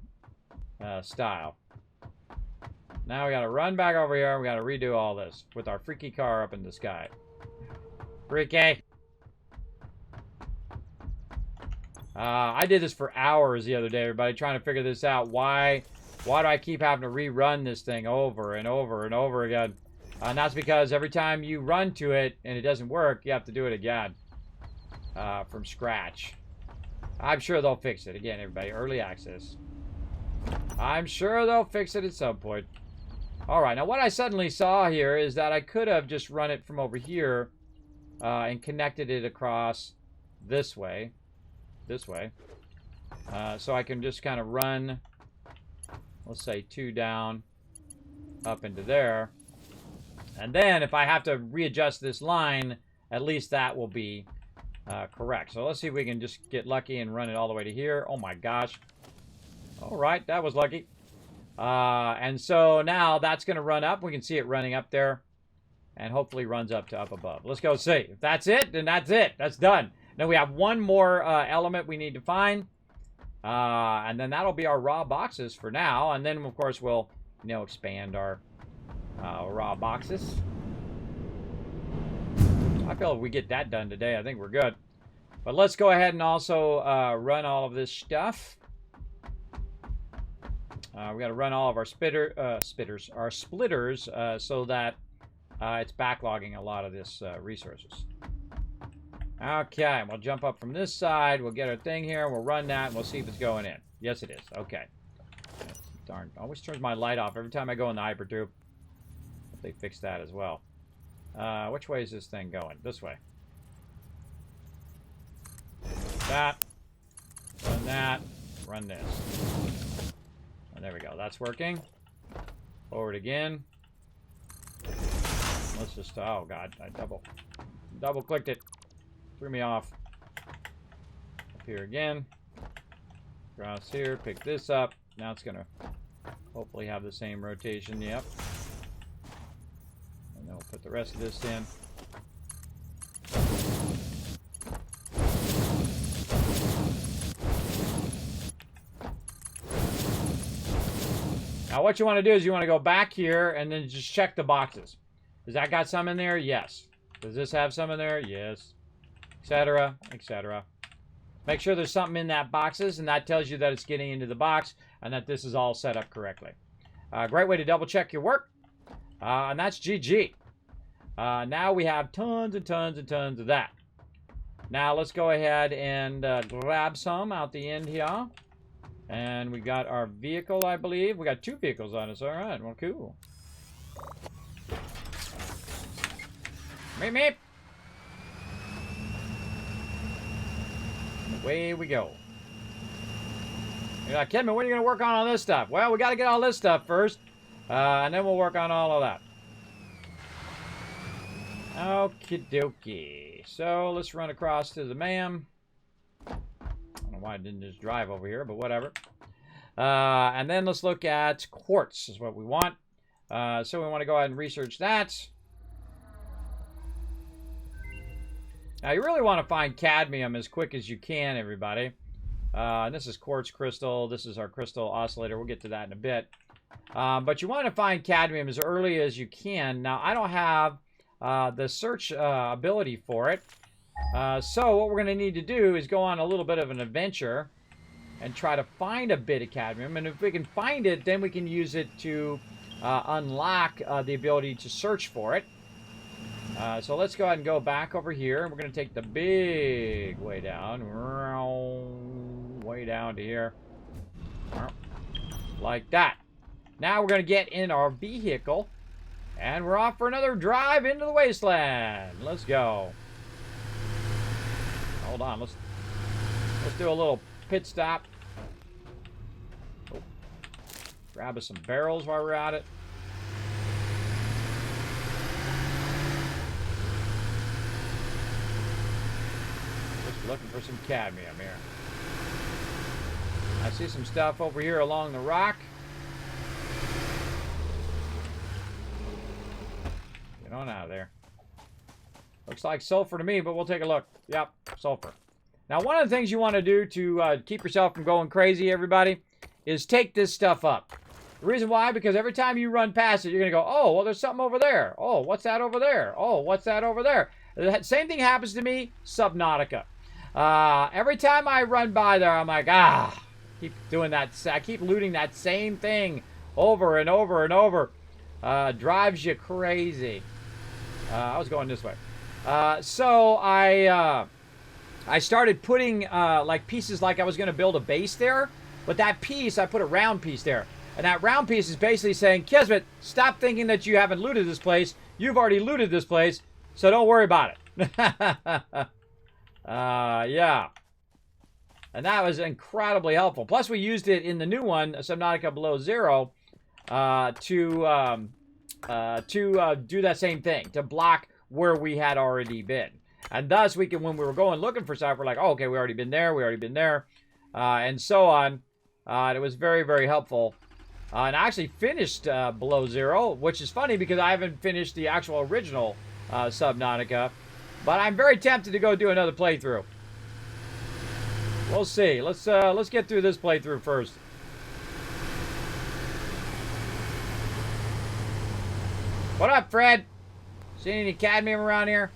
Now we got to run back over here. We got to redo all this with our freaky car up in the sky. Freaky. I did this for hours the other day, everybody, trying to figure this out. Why do I keep having to rerun this thing over and over and over again? And that's because every time you run to it and it doesn't work, you have to do it again from scratch. I'm sure they'll fix it. Again, everybody, early access. I'm sure they'll fix it at some point. All right, now what I suddenly saw here is that I could have just run it from over here and connected it across this way. So I can just kind of run, let's say 2 down, up into there. And then if I have to readjust this line, at least that will be correct. So let's see if we can just get lucky and run it all the way to here. Oh my gosh. All right, that was lucky. And so now that's going to run up. We can see it running up there. And hopefully runs up to up above. Let's go see. If that's it, then that's it. That's done. Now we have one more element we need to find. And then that'll be our raw boxes for now. And then, of course, we'll expand our raw boxes. I feel if we get that done today, I think we're good. But let's go ahead and also run all of this stuff. We got to run all of our splitters, so that it's backlogging a lot of this resources. Okay, we'll jump up from this side. We'll get our thing here. We'll run that, and we'll see if it's going in. Yes, it is. Okay. Darn. Always turns my light off every time I go in the hypertube. They fixed that as well. Which way is this thing going? This way. That. Run that. Run this. And there we go. That's working. Forward again. Let's just... Oh, God. I double-clicked it. Threw me off. Up here again. Across here. Pick this up. Now it's going to hopefully have the same rotation. Yep. And then we'll put the rest of this in. Now what you want to do is you want to go back here and then just check the boxes. Does that got some in there? Yes. Does this have some in there? Yes. Etc. Etc. Make sure there's something in that boxes, and that tells you that it's getting into the box and that this is all set up correctly. Great way to double check your work. And that's GG. Now we have tons and tons and tons of that. Now let's go ahead and grab some out the end here. And we got our vehicle, I believe. We got 2 vehicles on us. All right. Well, cool. Meep, meep. Away we go. You're like, Kismet, when are you going to work on all this stuff? Well, we got to get all this stuff first, and then we'll work on all of that. Okie dokie. So let's run across to the MAM. I don't know why I didn't just drive over here, but whatever. And then let's look at quartz is what we want. So we want to go ahead and research that. Now you really want to find cadmium as quick as you can, everybody. And this is quartz crystal. This is our crystal oscillator. We'll get to that in a bit. But you want to find cadmium as early as you can. Now I don't have the search ability for it. So what we're going to need to do is go on a little bit of an adventure and try to find a bit of cadmium. And if we can find it, then we can use it to unlock the ability to search for it. So let's go ahead and go back over here. We're going to take the big way down. Way down to here. Like that. Now we're going to get in our vehicle. And we're off for another drive into the wasteland. Let's go. Hold on. Let's do a little pit stop. Oh. Grab us some barrels while we're at it. Just looking for some cadmium here. I see some stuff over here along the rock. Get on out of there. Looks like sulfur to me, but we'll take a look. Yep, sulfur. Now, one of the things you want to do to keep yourself from going crazy, everybody, is take this stuff up. The reason why, because every time you run past it, you're going to go, oh, well, there's something over there. Oh, what's that over there? Oh, what's that over there? The same thing happens to me, Subnautica. Every time I run by there, I'm like, keep doing that. I keep looting that same thing over and over and over. Drives you crazy. I was going this way. So I started putting like pieces, like I was going to build a base there, but that piece, I put a round piece there. And that round piece is basically saying, Kismet, stop thinking that you haven't looted this place. You've already looted this place, so don't worry about it. Yeah. And that was incredibly helpful. Plus, we used it in the new one, Subnautica Below Zero, to do that same thing, to block where we had already been. And thus, we can, when we were going looking for stuff, we're like, oh, okay, we already been there, and so on. And it was very, very helpful. And I actually finished Below Zero, which is funny because I haven't finished the actual original Subnautica. But I'm very tempted to go do another playthrough. We'll see. Let's get through this playthrough first. What up, Fred? Seen any cadmium around here?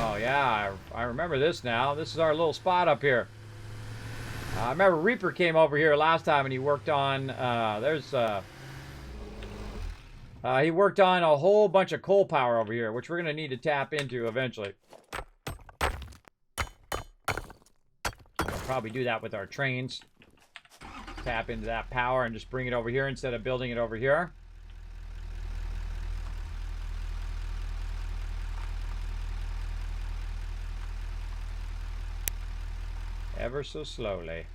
Oh yeah, I remember this now. This is our little spot up here. I remember Reaper came over here last time and he worked on, he worked on a whole bunch of coal power over here, which we're going to need to tap into eventually. We'll probably do that with our trains. Tap into that power and just bring it over here instead of building it over here. Ever so slowly.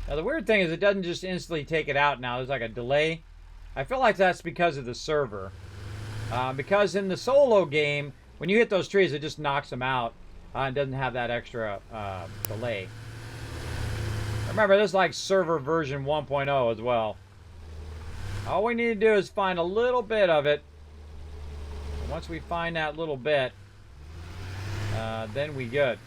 Now the weird thing is it doesn't just instantly take it out now. There's like a delay. I feel like that's because of the server. Because in the solo game, when you hit those trees, it just knocks them out and doesn't have that extra delay. Remember, this is like server version 1.0 as well. All we need to do is find a little bit of it. And once we find that little bit, then we good.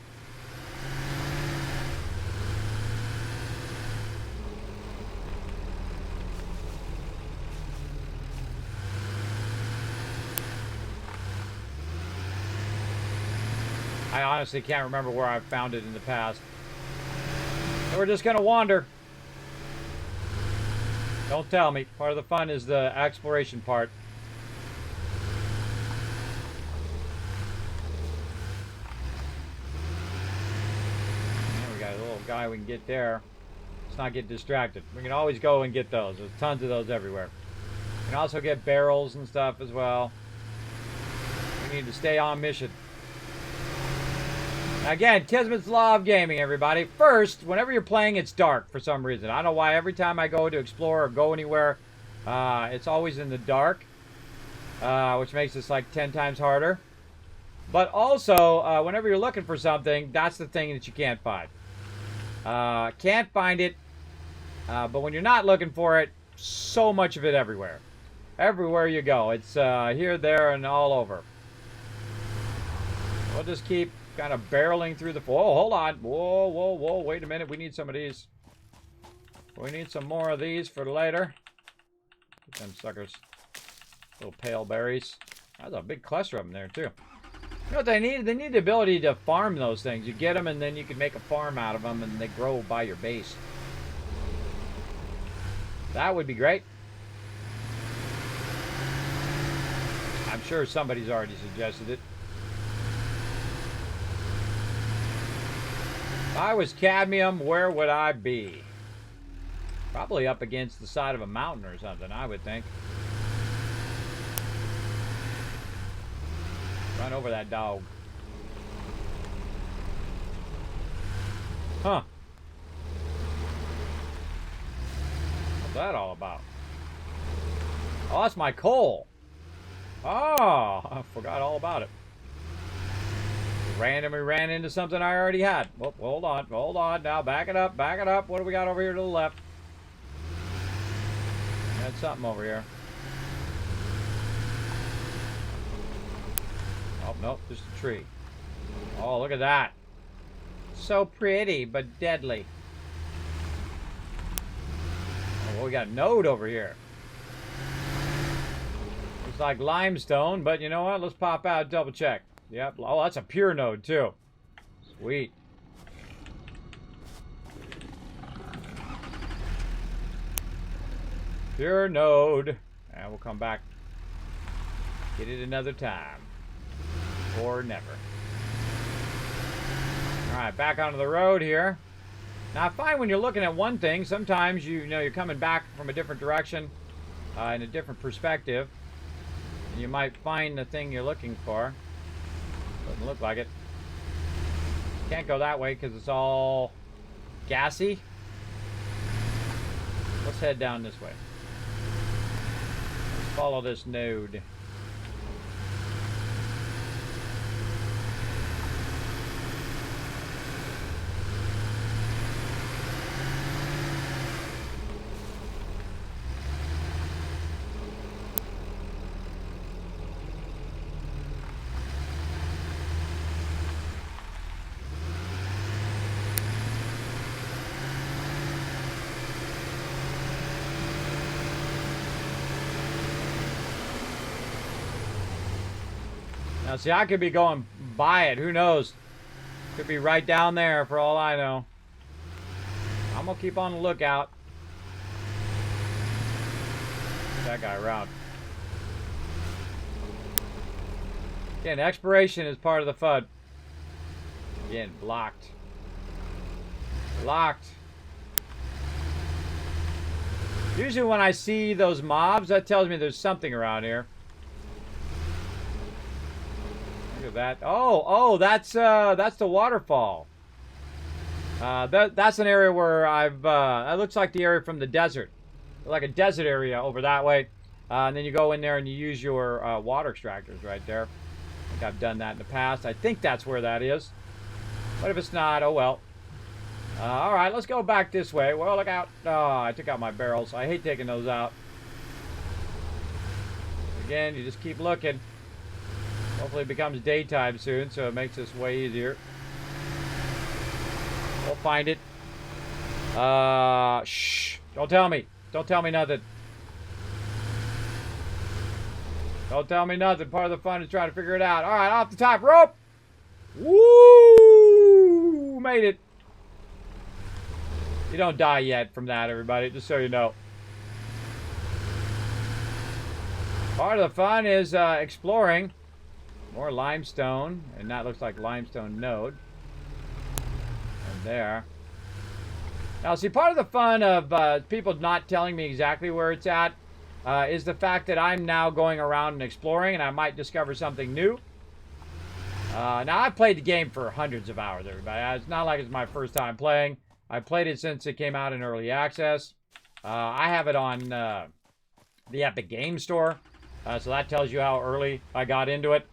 I honestly can't remember where I've found it in the past. So we're just going to wander. Don't tell me. Part of the fun is the exploration part. Alright, a little guy we can get there. Let's not get distracted. We can always go and get those. There's tons of those everywhere. We can also get barrels and stuff as well. We need to stay on mission. Again, Kismet's Law of Gaming, everybody. First, whenever you're playing, it's dark for some reason. I don't know why every time I go to explore or go anywhere, it's always in the dark, which makes this like 10 times harder. But also, whenever you're looking for something, that's the thing that you can't find. Can't find it, but when you're not looking for it, so much of it everywhere. Everywhere you go. It's here, there, and all over. We'll just keep kind of barreling through the... Whoa, hold on. Whoa, whoa, whoa. Wait a minute. We need some of these. We need some more of these for later. Get them suckers. Little pale berries. There's a big cluster of them there, too. You know what they need? They need the ability to farm those things. You get them, and then you can make a farm out of them, and they grow by your base. That would be great. I'm sure somebody's already suggested it. If I was cadmium, where would I be? Probably up against the side of a mountain or something, I would think. Run over that dog. Huh. What's that all about? Oh, that's my coal. Oh, I forgot all about it. Randomly ran into something I already had. Whoop, hold on. Now back it up. What do we got over here to the left? Got something over here. Oh, nope, just a tree. Oh, look at that. So pretty, but deadly. Oh, well, we got a node over here. Looks like limestone, but you know what? Let's pop out and double check. Yep. Oh, that's a pure node, too. Sweet. Pure node. And we'll come back. Get it another time. Or never. Alright, back onto the road here. Now, I find when you're looking at one thing, sometimes you know you're coming back from a different direction, in a different perspective. And you might find the thing you're looking for. Doesn't look like it. Can't go that way because it's all gassy. Let's head down this way. Let's follow this node. Now, see, I could be going by it. Who knows? Could be right down there for all I know. I'm going to keep on the lookout. That guy around. Again, exploration is part of the fun. Again, blocked. Locked. Usually when I see those mobs, that tells me there's something around here. Look at that. Oh, that's the waterfall. That's an area where I've, that looks like the area from the desert. Like a desert area over that way. And then you go in there and you use your water extractors right there. I think I've done that in the past. I think that's where that is. But if it's not, oh well. Alright, let's go back this way. Well, look out. Oh, I took out my barrels. I hate taking those out. Again, you just keep looking. Hopefully it becomes daytime soon, so it makes this way easier. We'll find it. Shh. Don't tell me. Don't tell me nothing. Don't tell me nothing. Part of the fun is trying to figure it out. Alright, off the top rope. Woo! Made it. You don't die yet from that, everybody, just so you know. Part of the fun is exploring. More limestone, and that looks like limestone node. And there. Now, see, part of the fun of people not telling me exactly where it's at is the fact that I'm now going around and exploring, and I might discover something new. Now, I've played the game for hundreds of hours, everybody. It's not like it's my first time playing. I've played it since it came out in early access. I have it on the Epic Game Store, so that tells you how early I got into it.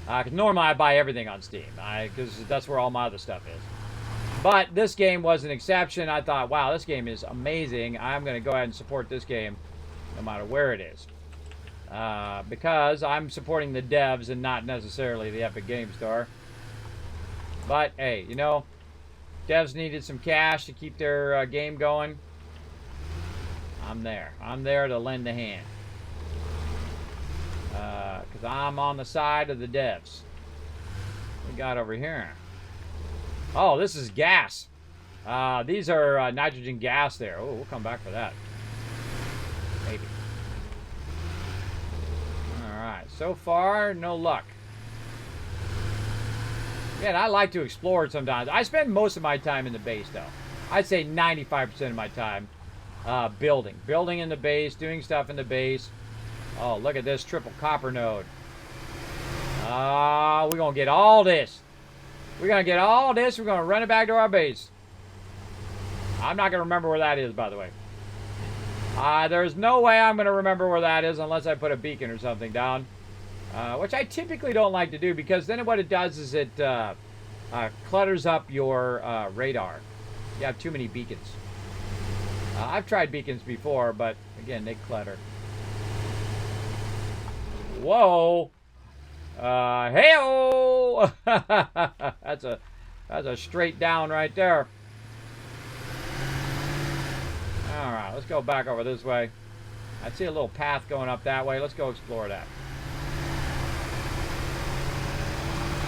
Cause normally I buy everything on Steam, because that's where all my other stuff is. But this game was an exception. I thought, wow, this game is amazing. I'm going to go ahead and support this game no matter where it is. Because I'm supporting the devs and not necessarily the Epic Game Store. But, hey, you know, devs needed some cash to keep their game going. I'm there. I'm there to lend a hand. Because I'm on the side of the devs. What we got over here? Oh, this is gas. These are nitrogen gas there. Oh, we'll come back for that. Maybe. Alright, so far, no luck. Yeah, I like to explore it sometimes. I spend most of my time in the base, though. I'd say 95% of my time building. Building in the base, doing stuff in the base. Oh, look at this triple copper node. We're going to get all this. We're going to get all this. We're going to run it back to our base. I'm not going to remember where that is, by the way. There's no way I'm going to remember where that is unless I put a beacon or something down. Which I typically don't like to do, because then what it does is it clutters up your radar. You have too many beacons. I've tried beacons before, but again, they clutter. Whoa! Hey-oh! That's a straight down right there. Alright, let's go back over this way. I see a little path going up that way. Let's go explore that.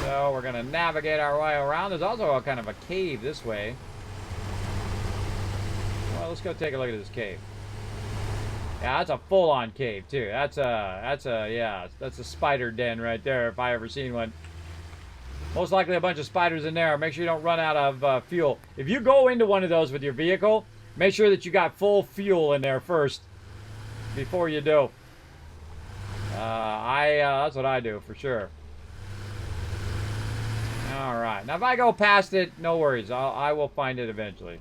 So we're going to navigate our way around. There's also a kind of a cave this way. Well, let's go take a look at this cave. Yeah, that's a full-on cave too. That's a spider den right there if I ever seen one. Most likely a bunch of spiders in there. Make sure you don't run out of fuel. If you go into one of those with your vehicle, make sure that you got full fuel in there first before you do. That's what I do for sure. All right. Now, if I go past it, no worries. I will find it eventually.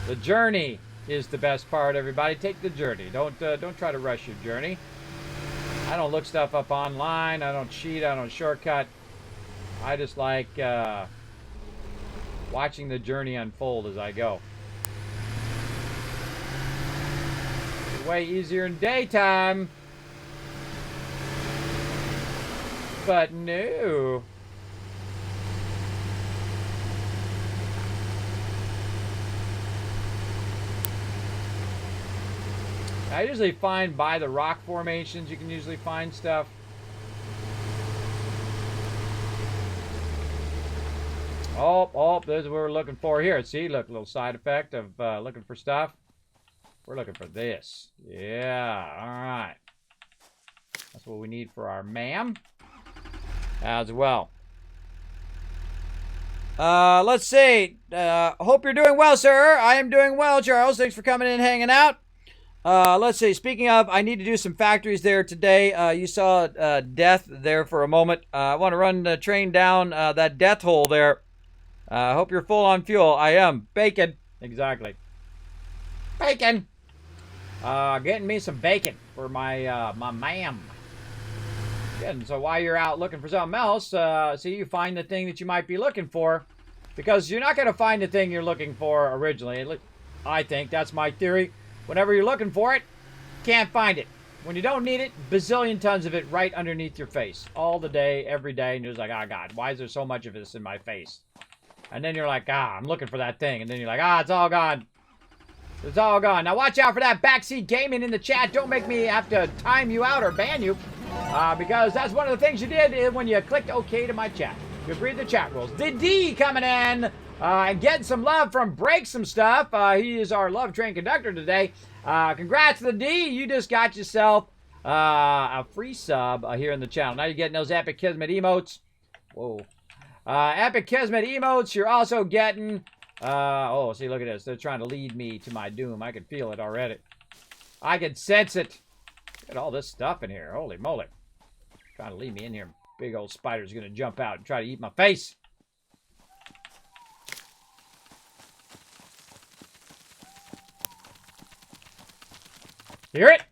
The journey is the best part, everybody. Take the journey. Don't try to rush your journey. I don't look stuff up online. I don't cheat. I don't shortcut. I just like watching the journey unfold as I go. It's way easier in daytime. But no. I usually find by the rock formations, you can usually find stuff. Oh, there's what we're looking for here. See, look, a little side effect of looking for stuff. We're looking for this. Yeah, all right. That's what we need for our MAM as well. Let's see. Hope you're doing well, sir. I am doing well, Charles. Thanks for coming in and hanging out. Let's see. Speaking of, I need to do some factories there today. You saw death there for a moment. I want to run the train down that death hole there. Hope you're full on fuel. I am. Bacon. Exactly. Bacon. Getting me some bacon for my my MAM. Good. So while you're out looking for something else, see, you find the thing that you might be looking for, because you're not going to find the thing you're looking for originally. I think that's my theory. Whenever you're looking for it, can't find it. When you don't need it, bazillion tons of it right underneath your face. All the day, every day, and you're just like, oh God, why is there so much of this in my face? And then you're like, I'm looking for that thing. And then you're like, it's all gone. It's all gone. Now watch out for that backseat gaming in the chat. Don't make me have to time you out or ban you. Because that's one of the things you did when you clicked OK to my chat. You agreed to the chat rules. The D coming in. And getting some love from Break Some Stuff. He is our love train conductor today. Congrats to the D. You just got yourself a free sub here in the channel. Now you're getting those Epic Kismet emotes. Whoa. Epic Kismet emotes. You're also getting Oh, see, look at this. They're trying to lead me to my doom. I can feel it already. I can sense it. Look at all this stuff in here. Holy moly. Trying to lead me in here. Big old spider's going to jump out and try to eat my face. Hear it?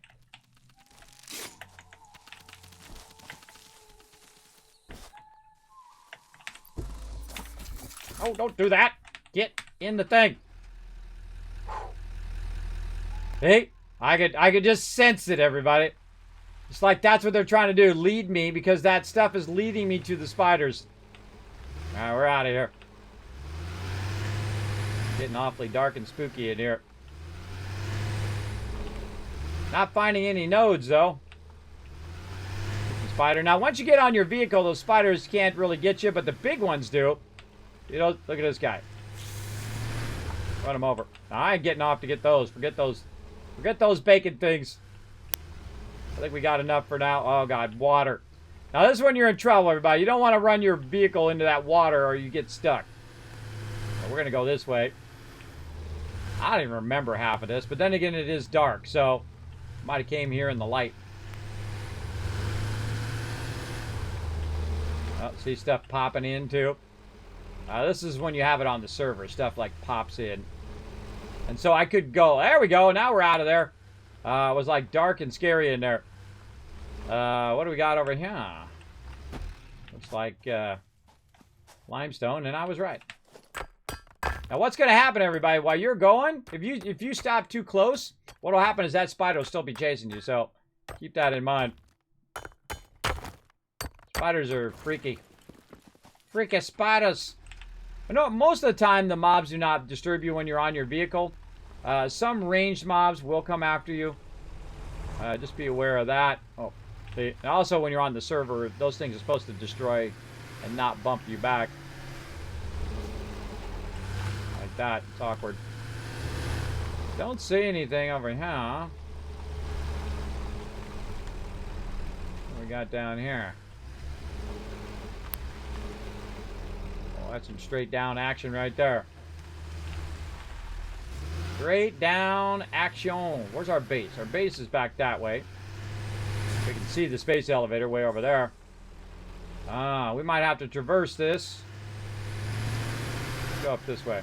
Oh, don't do that. Get in the thing. Hey, I could just sense it, everybody. It's like that's what they're trying to do. Lead me, because that stuff is leading me to the spiders. All right, we're out of here. Getting awfully dark and spooky in here. Not finding any nodes, though. Spider. Now, once you get on your vehicle, those spiders can't really get you, but the big ones do. You know, look at this guy. Run him over. Now, I ain't getting off to get those. Forget those. Forget those bacon things. I think we got enough for now. Oh, God. Water. Now, this is when you're in trouble, everybody. You don't want to run your vehicle into that water or you get stuck. So we're going to go this way. I don't even remember half of this, but then again, it is dark, so might have came here in the light. Oh, see stuff popping in, too. This is when you have it on the server. Stuff like pops in. And so I could go. There we go. Now we're out of there. It was like dark and scary in there. What do we got over here? Looks like limestone, and I was right. Now what's going to happen, everybody, while you're going, if you stop too close, what will happen is that spider will still be chasing you. So keep that in mind. Spiders are freaky. Freaky spiders. I know most of the time the mobs do not disturb you when you're on your vehicle. Some ranged mobs will come after you. Just be aware of that. Oh, see. And also when you're on the server, those things are supposed to destroy and not bump you back. Like that. It's awkward. Don't see anything over here. What we got down here? That's some straight down action right there. Straight down action. Where's our base? Our base is back that way. We can see the space elevator way over there. We might have to traverse this. Let's go up this way.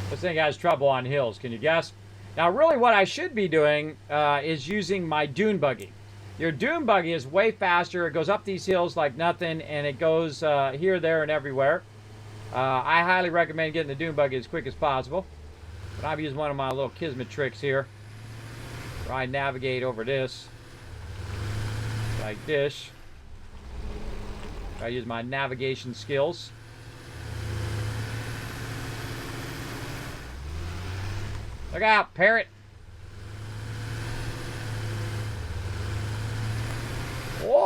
This thing has trouble on hills. Can you guess? Now, really what I should be doing is using my dune buggy. Your dune buggy is way faster. It goes up these hills like nothing, and it goes here, there, and everywhere. I highly recommend getting the dune buggy as quick as possible. But I've used one of my little Kismet tricks here, where I navigate over this, like this. I use my navigation skills. Look out, parrot. Whoa!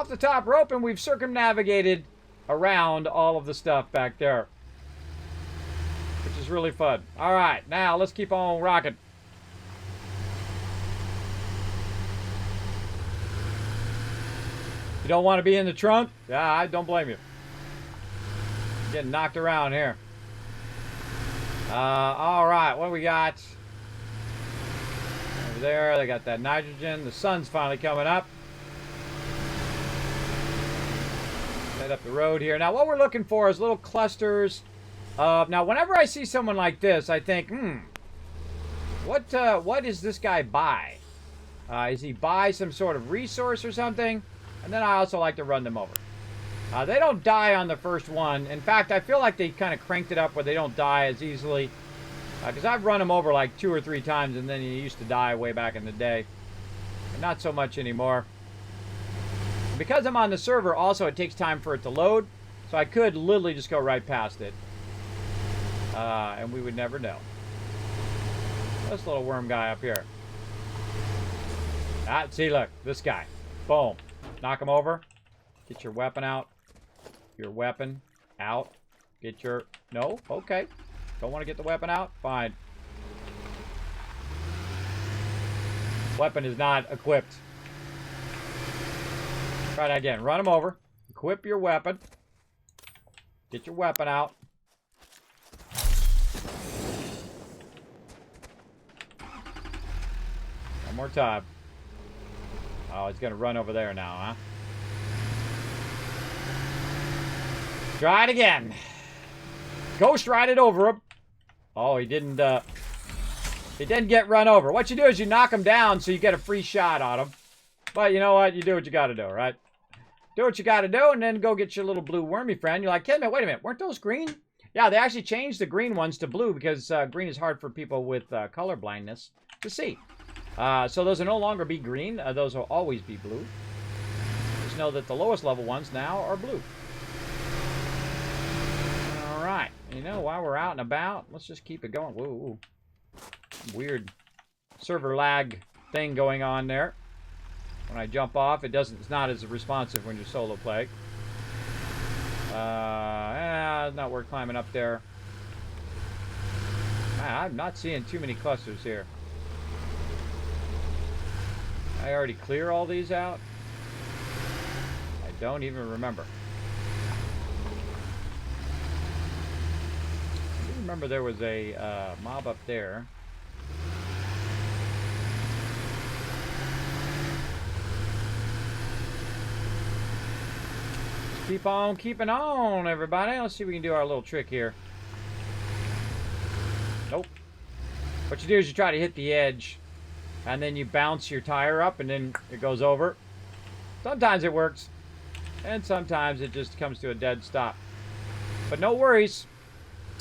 Off the top rope, and we've circumnavigated around all of the stuff back there, which is really fun. All right, now let's keep on rocking. You don't want to be in the trunk? Yeah, I don't blame you. Getting knocked around here. All right, what do we got? Over there, they got that nitrogen. The sun's finally coming up. Head up the road here. Now, what we're looking for is little clusters of... Now, whenever I see someone like this, I think, what is this guy buy? Is he buy some sort of resource or something? And then I also like to run them over. They don't die on the first one. In fact, I feel like they kind of cranked it up where they don't die as easily. Because I've run them over like 2 or 3 times, and then he used to die way back in the day. But not so much anymore. Because I'm on the server, also, it takes time for it to load. So I could literally just go right past it. And we would never know. This little worm guy up here. See, look. This guy. Boom. Knock him over. Get your weapon out. Your weapon out. Get your... No? Okay. Don't want to get the weapon out? Fine. Weapon is not equipped. Try that again. Run them over. Equip your weapon. Get your weapon out. One more time. Oh, he's going to run over there now, huh? Try it again. Ghost ride it over him. Oh, he didn't get run over. What you do is you knock him down so you get a free shot on him. But you know what? You do what you got to do, right? Do what you got to do and then go get your little blue wormy friend. You're like, Kismet, wait a minute. Weren't those green? Yeah, they actually changed the green ones to blue because green is hard for people with color blindness to see. So those will no longer be green. Those will always be blue. Just know that the lowest level ones now are blue. All right. You know, while we're out and about, let's just keep it going. Whoa. Weird server lag thing going on there. When I jump off, it's not as responsive when you're solo play. Not worth climbing up there. I'm not seeing too many clusters here. I already clear all these out? I don't even remember. I do remember there was a mob up there. Just keep on keeping on, everybody. Let's see if we can do our little trick here. Nope. What you do is you try to hit the edge. And then you bounce your tire up and then it goes over. Sometimes it works. And sometimes it just comes to a dead stop. But no worries.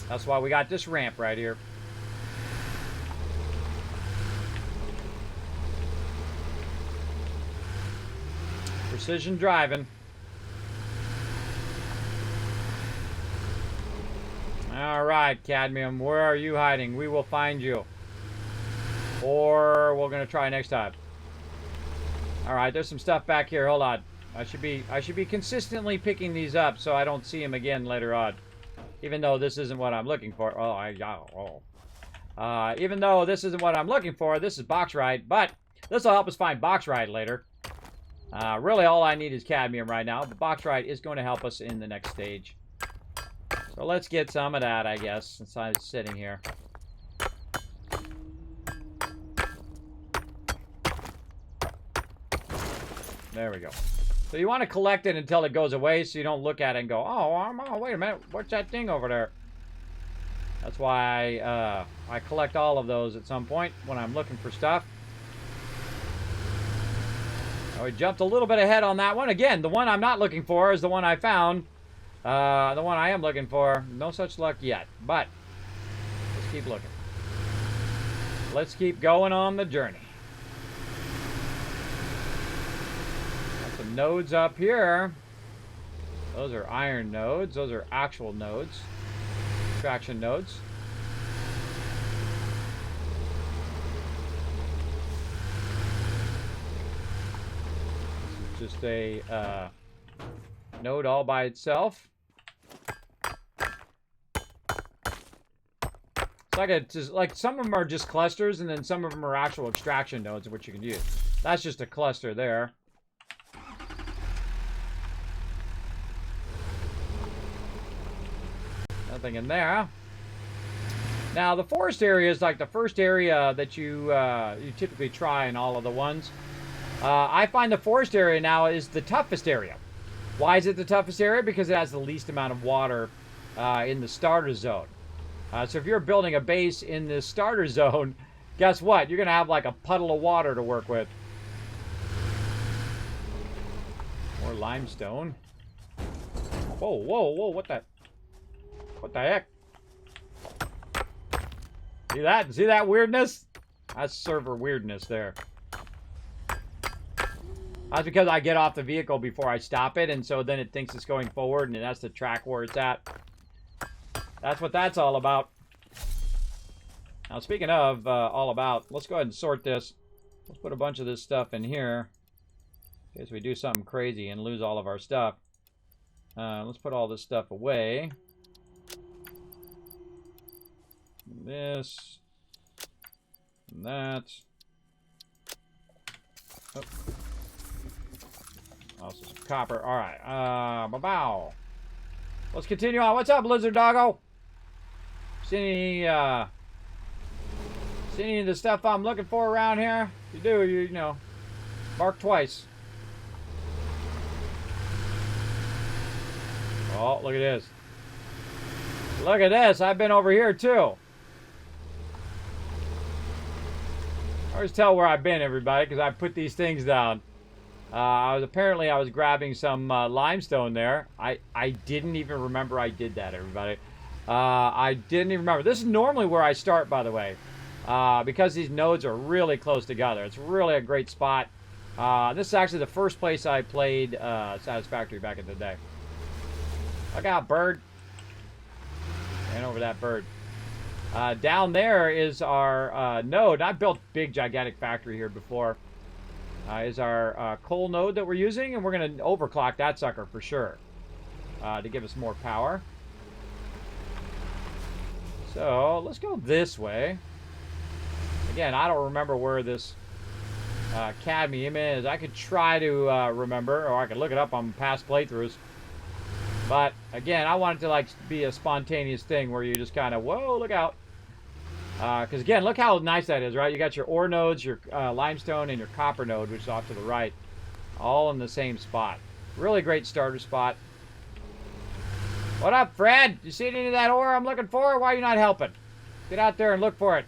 That's why we got this ramp right here. Precision driving. All right, Cadmium, where are you hiding? We will find you. Or we're gonna try next time. All right, there's some stuff back here. Hold on. I should be consistently picking these up so I don't see them again later on. Even though this isn't what I'm looking for. Even though this isn't what I'm looking for, this is box ride. But this will help us find box ride later. Really, all I need is cadmium right now. But box ride is going to help us in the next stage. So let's get some of that, I guess, since I'm sitting here. There we go. So you want to collect it until it goes away so you don't look at it and go, oh, wait a minute, what's that thing over there? That's why I collect all of those at some point when I'm looking for stuff. Oh, we jumped a little bit ahead on that one. Again, the one I'm not looking for is the one I found. The one I am looking for, no such luck yet. But let's keep looking. Let's keep going on the journey. Some nodes up here. Those are iron nodes. Those are actual nodes. Extraction nodes. This is just a node all by itself. It's like some of them are just clusters, and then some of them are actual extraction nodes, which you can use. That's just a cluster there. Nothing in there. Now the forest area is like the first area that you typically try in all of the ones. I find the forest area now is the toughest area. Why is it the toughest area? Because it has the least amount of water in the starter zone. So if you're building a base in the starter zone, guess what? You're gonna have like a puddle of water to work with. More limestone. Whoa, whoa, whoa! What the heck? See that? See that weirdness? That's server weirdness there. That's because I get off the vehicle before I stop it, and so then it thinks it's going forward, and that's the track where it's at. That's what that's all about. Now, speaking of all about, let's go ahead and sort this. Let's put a bunch of this stuff in here in case we do something crazy and lose all of our stuff. Let's put all this stuff away. This. And that. Oh. Also some copper. All right. Bow. Let's continue on. What's up, Lizard Doggo? See any of the stuff I'm looking for around here? If you do, you know, bark twice. Oh, look at this. Look at this. I've been over here, too. I always tell where I've been, everybody, because I put these things down. I was grabbing some limestone there. I didn't even remember I did that, everybody. I didn't even remember. This is normally where I start, by the way, because these nodes are really close together. It's really a great spot. This is actually the first place I played Satisfactory back in the day. Look out, bird. And over that bird. Down there is our node. I built a big, gigantic factory here before. Is our coal node that we're using, and we're going to overclock that sucker for sure to give us more power. So let's go this way. Again, I don't remember where this cadmium is. I could try to remember, or I could look it up on past playthroughs. But again, I want it to like be a spontaneous thing where you just kind of, whoa, look out. Because again, look how nice that is, right? You got your ore nodes, your limestone, and your copper node, which is off to the right, all in the same spot. Really great starter spot. What up, Fred? You see any of that ore I'm looking for? Why are you not helping? Get out there and look for it.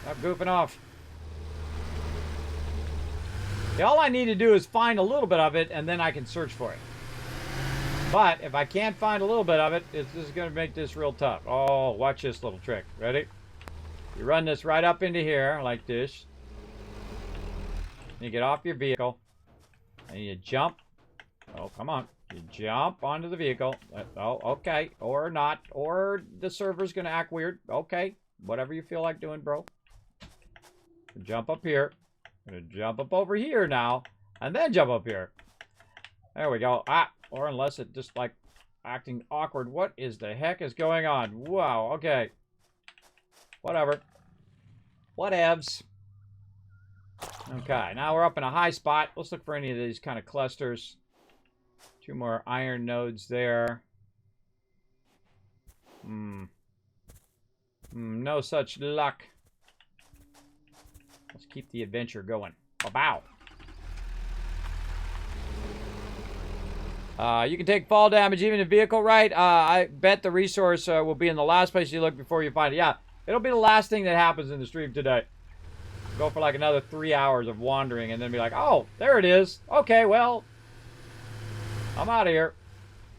Stop goofing off. Yeah, all I need to do is find a little bit of it, and then I can search for it. But if I can't find a little bit of it, it's just going to make this real tough. Oh, watch this little trick. Ready? You run this right up into here, like this. You get off your vehicle. And you jump. Oh, come on. You jump onto the vehicle. Oh, okay. Or not. Or the server's going to act weird. Okay. Whatever you feel like doing, bro. Jump up here. I'm going to jump up over here now. And then jump up here. There we go. Ah. Or unless it just like acting awkward. What is the heck is going on? Wow. Okay. Whatever. Whatevs. Okay, now we're up in a high spot. Let's look for any of these kind of clusters. 2 more iron nodes there. No such luck. Let's keep the adventure going. Bow. You can take fall damage even in vehicle, right? I bet the resource will be in the last place you look before you find it. Yeah. It'll be the last thing that happens in the stream today. Go for like another 3 hours of wandering and then be like, oh, there it is. Okay, well, I'm out of here.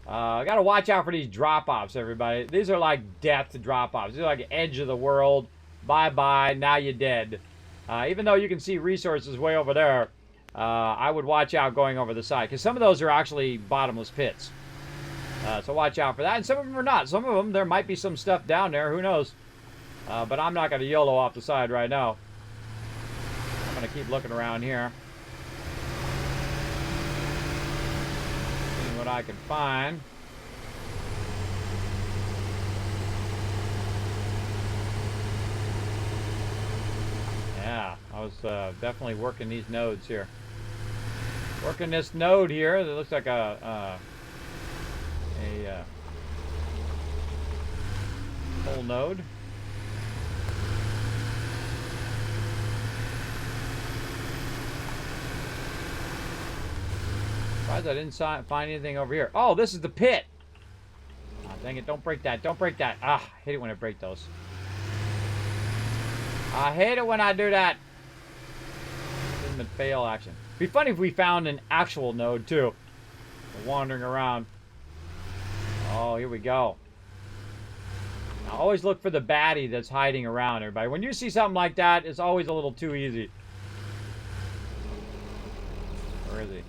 I got to watch out for these drop-offs, everybody. These are like death drop-offs. These are like edge of the world. Bye-bye, now you're dead. Even though you can see resources way over there, I would watch out going over the side. Because some of those are actually bottomless pits. So watch out for that. And some of them are not. Some of them, there might be some stuff down there. Who knows? But I'm not going to YOLO off the side right now. I'm going to keep looking around here. Seeing what I can find. Yeah, I was definitely working these nodes here. Working this node here that looks like a whole node. Surprised I didn't find anything over here. Oh, this is the pit. Oh, dang it, don't break that. Don't break that. Ah, I hate it when I break those. I hate it when I do that. Kismet fail action. It'd be funny if we found an actual node, too. Wandering around. Oh, here we go. Now, always look for the baddie that's hiding around, everybody. When you see something like that, it's always a little too easy. Where is he?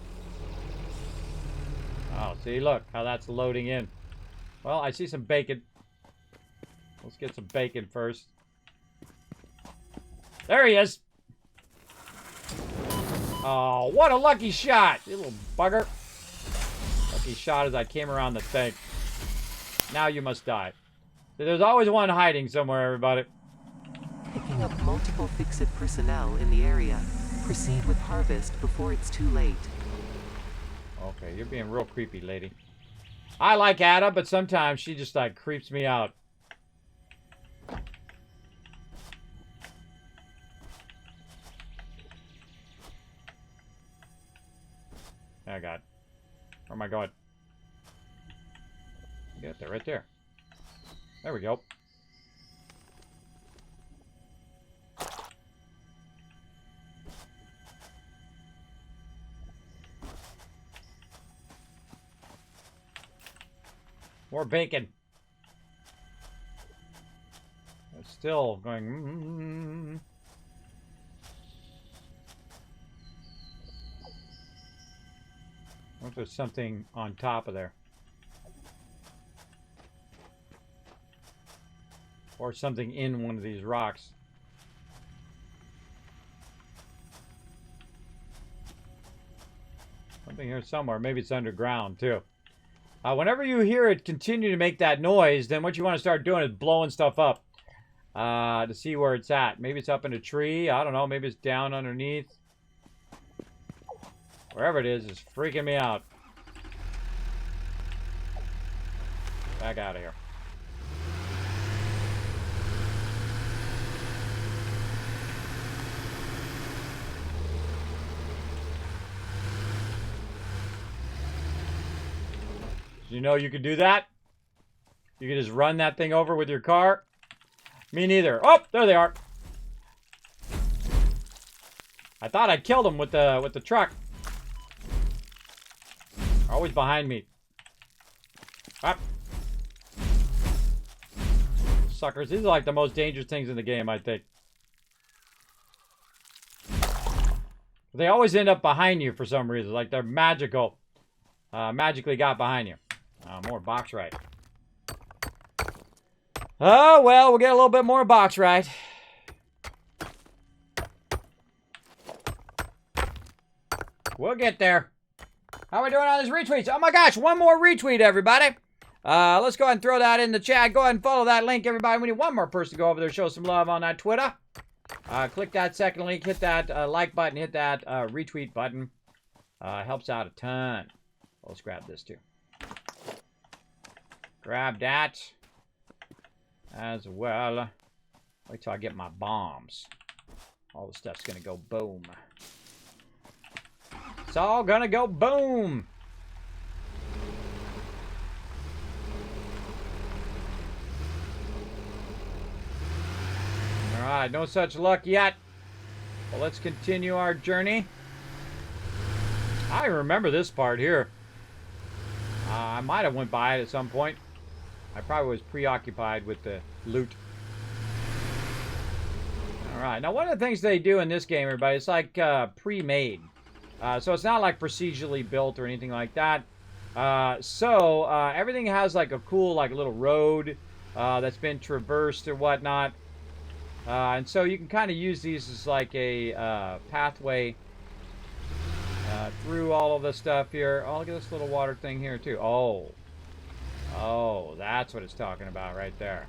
Oh, see, look how that's loading in. Well, I see some bacon. Let's get some bacon first. There he is. Oh, what a lucky shot. You little bugger. Lucky shot as I came around the tank. Now you must die. There's always one hiding somewhere, everybody. Picking up multiple fix-it personnel in the area. Proceed with harvest before it's too late. Okay, you're being real creepy, lady. I like Ada, but sometimes she just, like, creeps me out. Oh, God. Where am I going? Get there, right there. There we go. More bacon. It's still going. What if there's something on top of there? Or something in one of these rocks. Something here somewhere. Maybe it's underground too. Whenever you hear it continue to make that noise, then what you want to start doing is blowing stuff up to see where it's at. Maybe it's up in a tree. I don't know. Maybe it's down underneath. Wherever it is, it's freaking me out. Back out of here. You know you could do that? You could just run that thing over with your car? Me neither. Oh, there they are. I thought I killed them with the truck. Always behind me. Up. Suckers. These are like the most dangerous things in the game, I think. They always end up behind you for some reason. Like they're magical. Magically got behind you. More box right. Oh, well, we'll get a little bit more box right. We'll get there. How are we doing on these retweets? Oh my gosh, one more retweet, everybody. Let's go ahead and throw that in the chat. Go ahead and follow that link, everybody. We need one more person to go over there, show some love on that Twitter. Click that second link, hit that like button, hit that retweet button. Helps out a ton. Let's grab this too. Grab that as well. Wait till I get my bombs. All the stuff's gonna go boom. It's all gonna go boom. All right, no such luck yet. Well, let's continue our journey. I remember this part here. I might have went by it at some point. I probably was preoccupied with the loot. Alright, now one of the things they do in this game, everybody, it's like pre-made. So it's not like procedurally built or anything like that. Everything has like a cool like little road that's been traversed or whatnot. And so you can kind of use these as like a pathway through all of the stuff here. Oh, look at this little water thing here too. Oh, that's what it's talking about right there.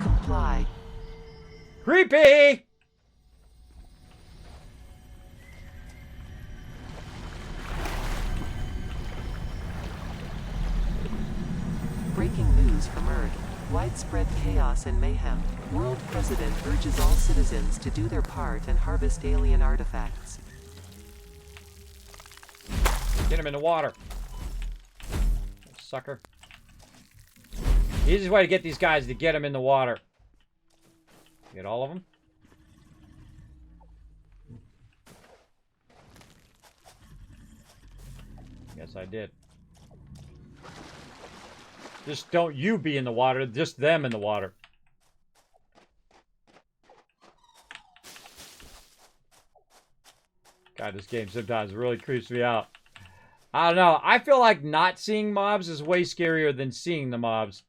Comply. Creepy! Breaking news from Earth. Widespread chaos and mayhem. World President urges all citizens to do their part and harvest alien artifacts. Get him in the water. Sucker. The easiest way to get these guys is to get them in the water. Get all of them? Yes, I did. Just don't you be in the water, just them in the water. God, this game sometimes really creeps me out. I don't know. I feel like not seeing mobs is way scarier than seeing the mobs.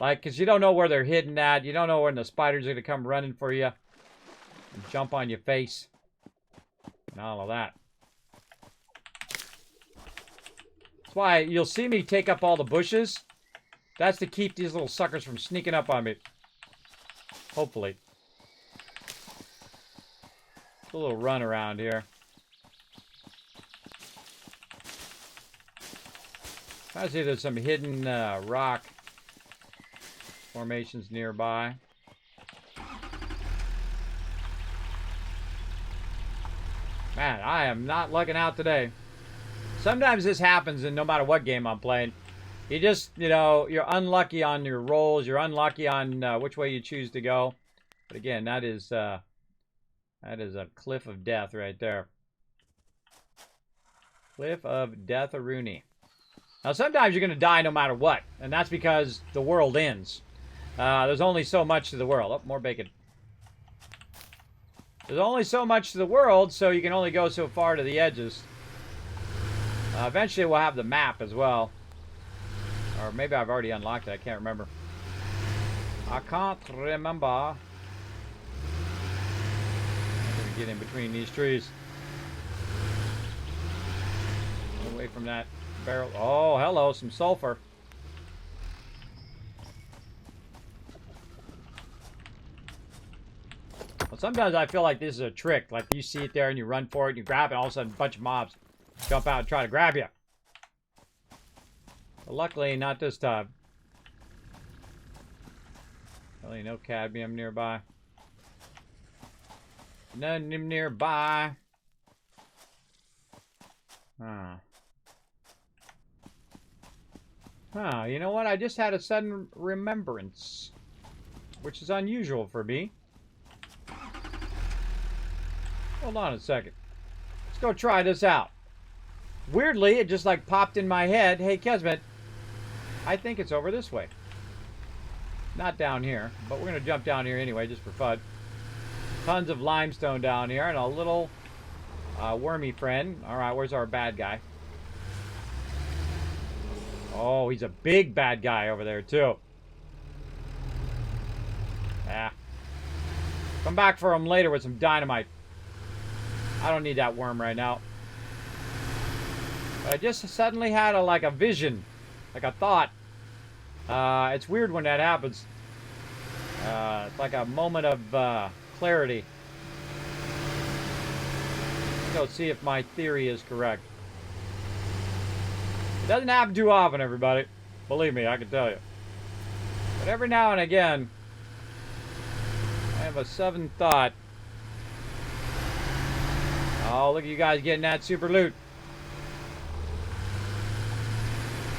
Like, because you don't know where they're hidden at. You don't know when the spiders are going to come running for you. And jump on your face. And all of that. That's why you'll see me take up all the bushes. That's to keep these little suckers from sneaking up on me. Hopefully. A little run around here. I see there's some hidden rock formations nearby. Man, I am not lucking out today. Sometimes this happens in no matter what game I'm playing. You just, you know, you're unlucky on your rolls. You're unlucky on which way you choose to go. But again, that is a cliff of death right there. Cliff of death-a-rooney. Now, sometimes you're going to die no matter what. And that's because the world ends. There's only so much to the world. Oh, more bacon. There's only so much to the world, so you can only go so far to the edges. Eventually, we'll have the map as well. Or maybe I've already unlocked it. I can't remember. I can't remember. I'm going to get in between these trees. Away from that barrel. Oh, hello. Some sulfur. Well, sometimes I feel like this is a trick. Like you see it there and you run for it and you grab it, and all of a sudden a bunch of mobs jump out and try to grab you. But luckily, not this time. Really, no cadmium nearby. None nearby. Huh. Huh, you know what? I just had a sudden remembrance. Which is unusual for me. Hold on a second. Let's go try this out. Weirdly, it just like popped in my head. Hey, Kismet, I think it's over this way. Not down here, but we're going to jump down here anyway, just for fun. Tons of limestone down here, and a little wormy friend. All right, where's our bad guy? Oh, he's a big bad guy over there, too. Yeah. Come back for him later with some dynamite. I don't need that worm right now. But I just suddenly had a vision. Like a thought. It's weird when that happens. It's like a moment of clarity. Let's go see if my theory is correct. It doesn't happen too often, everybody. Believe me, I can tell you. But every now and again, I have a sudden thought. Oh, look at you guys getting that super loot.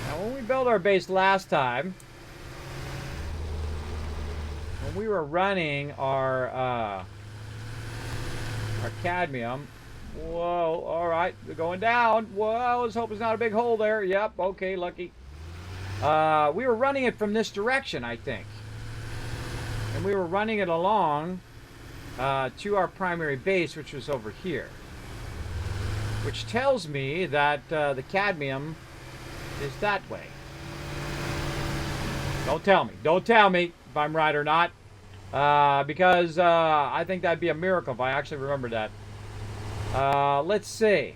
Now, when we built our base last time, when we were running our cadmium, whoa, all right, we're going down. Whoa, let's hope it's not a big hole there. Yep, okay, lucky. We were running it from this direction, I think. And we were running it along to our primary base, which was over here. Which tells me that the cadmium is that way. Don't tell me. Don't tell me if I'm right or not. Because I think that'd be a miracle if I actually remembered that. Let's see.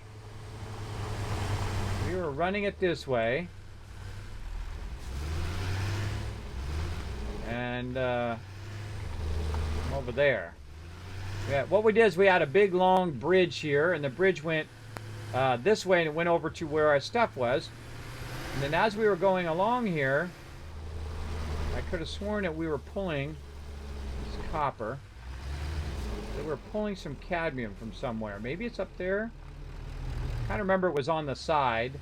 We were running it this way. And over there. Yeah, what we did is we had a big long bridge here, and the bridge went this way, and it went over to where our stuff was. And then as we were going along here, I could have sworn that we were pulling this copper. That we were pulling some cadmium from somewhere. Maybe it's up there. I kind of remember it was on the side.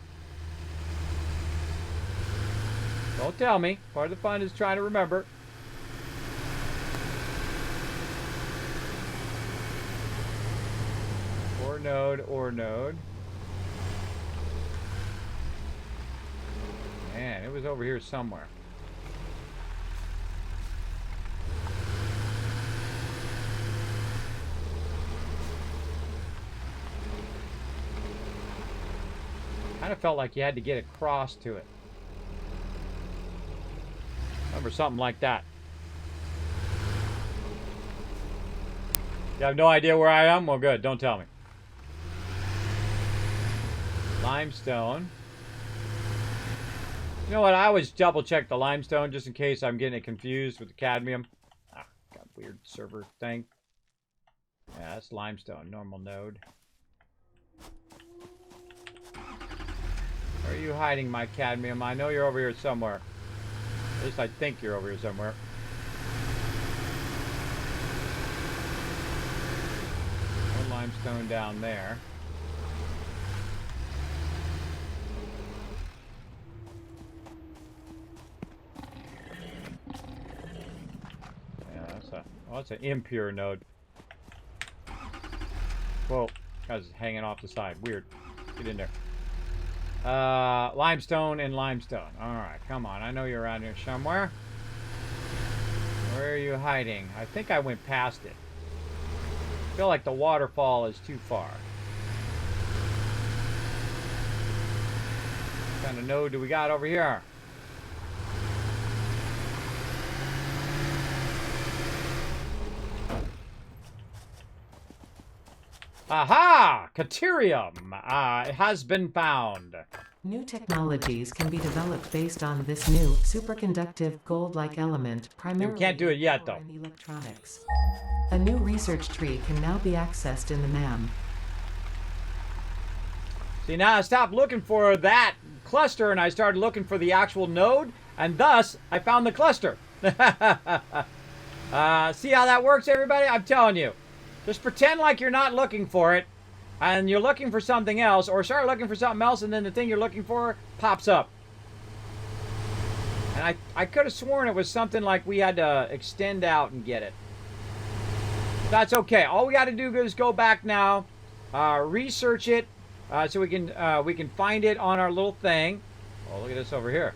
Don't tell me. Part of the fun is trying to remember. Or node, or node. Man, it was over here somewhere. Kind of felt like you had to get across to it. Remember something like that. You have no idea where I am? Well, good. Don't tell me. Limestone. You know what? I always double check the limestone just in case I'm getting it confused with the cadmium. Ah, got a weird server thing. Yeah, that's limestone. Normal node. Where are you hiding, my cadmium? I know you're over here somewhere. At least I think you're over here somewhere. No limestone down there. Yeah, that's an impure node. Whoa, guy's hanging off the side. Weird. Get in there. Limestone and limestone. Alright, come on. I know you're around here somewhere. Where are you hiding? I think I went past it. I feel like the waterfall is too far. What kind of node do we got over here? Aha! Caterium! It has been found. New technologies can be developed based on this new superconductive gold-like element, primarily can't do it yet, in though. power and electronics. A new research tree can now be accessed in the MAM. See, now I stopped looking for that cluster and I started looking for the actual node, and thus I found the cluster. See how that works, everybody? I'm telling you. Just pretend like you're not looking for it, and you're looking for something else, or start looking for something else, and then the thing you're looking for pops up. And I could have sworn it was something like we had to extend out and get it. That's okay. All we got to do is go back now, research it, so we can find it on our little thing. Oh, look at this over here.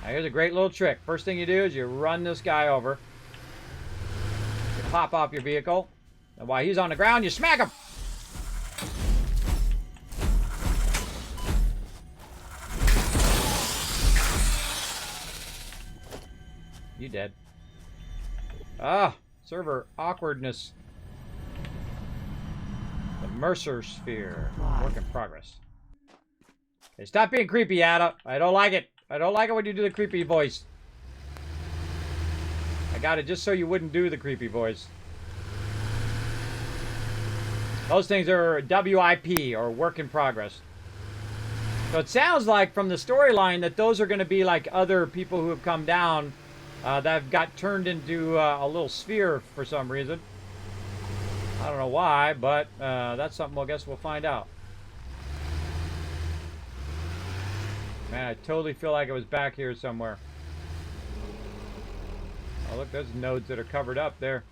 Now, here's a great little trick. First thing you do is you run this guy over. You pop off your vehicle. And while he's on the ground, you smack him. You dead. Ah, server awkwardness. The Mercer sphere. Work in progress. Okay, stop being creepy, Ada. I don't like it. I don't like it when you do the creepy voice. I got it just so you wouldn't do the creepy voice. Those things are WIP, or work in progress. So it sounds like from the storyline that those are going to be like other people who have come down that have got turned into a little sphere for some reason. I don't know why, but that's something I guess we'll find out. Man, I totally feel like it was back here somewhere. Oh, look, there's nodes that are covered up there.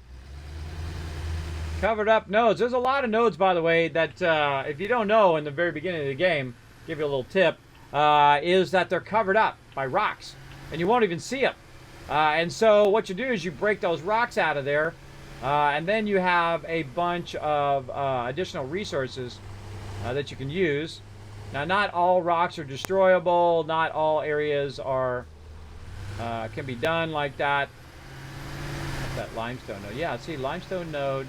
Covered up nodes. There's a lot of nodes, by the way, that if you don't know in the very beginning of the game, give you a little tip, is that they're covered up by rocks. And you won't even see them. And so what you do is you break those rocks out of there, and then you have a bunch of additional resources that you can use. Now, not all rocks are destroyable. Not all areas are can be done like that. What's that limestone node? Yeah, see, limestone node.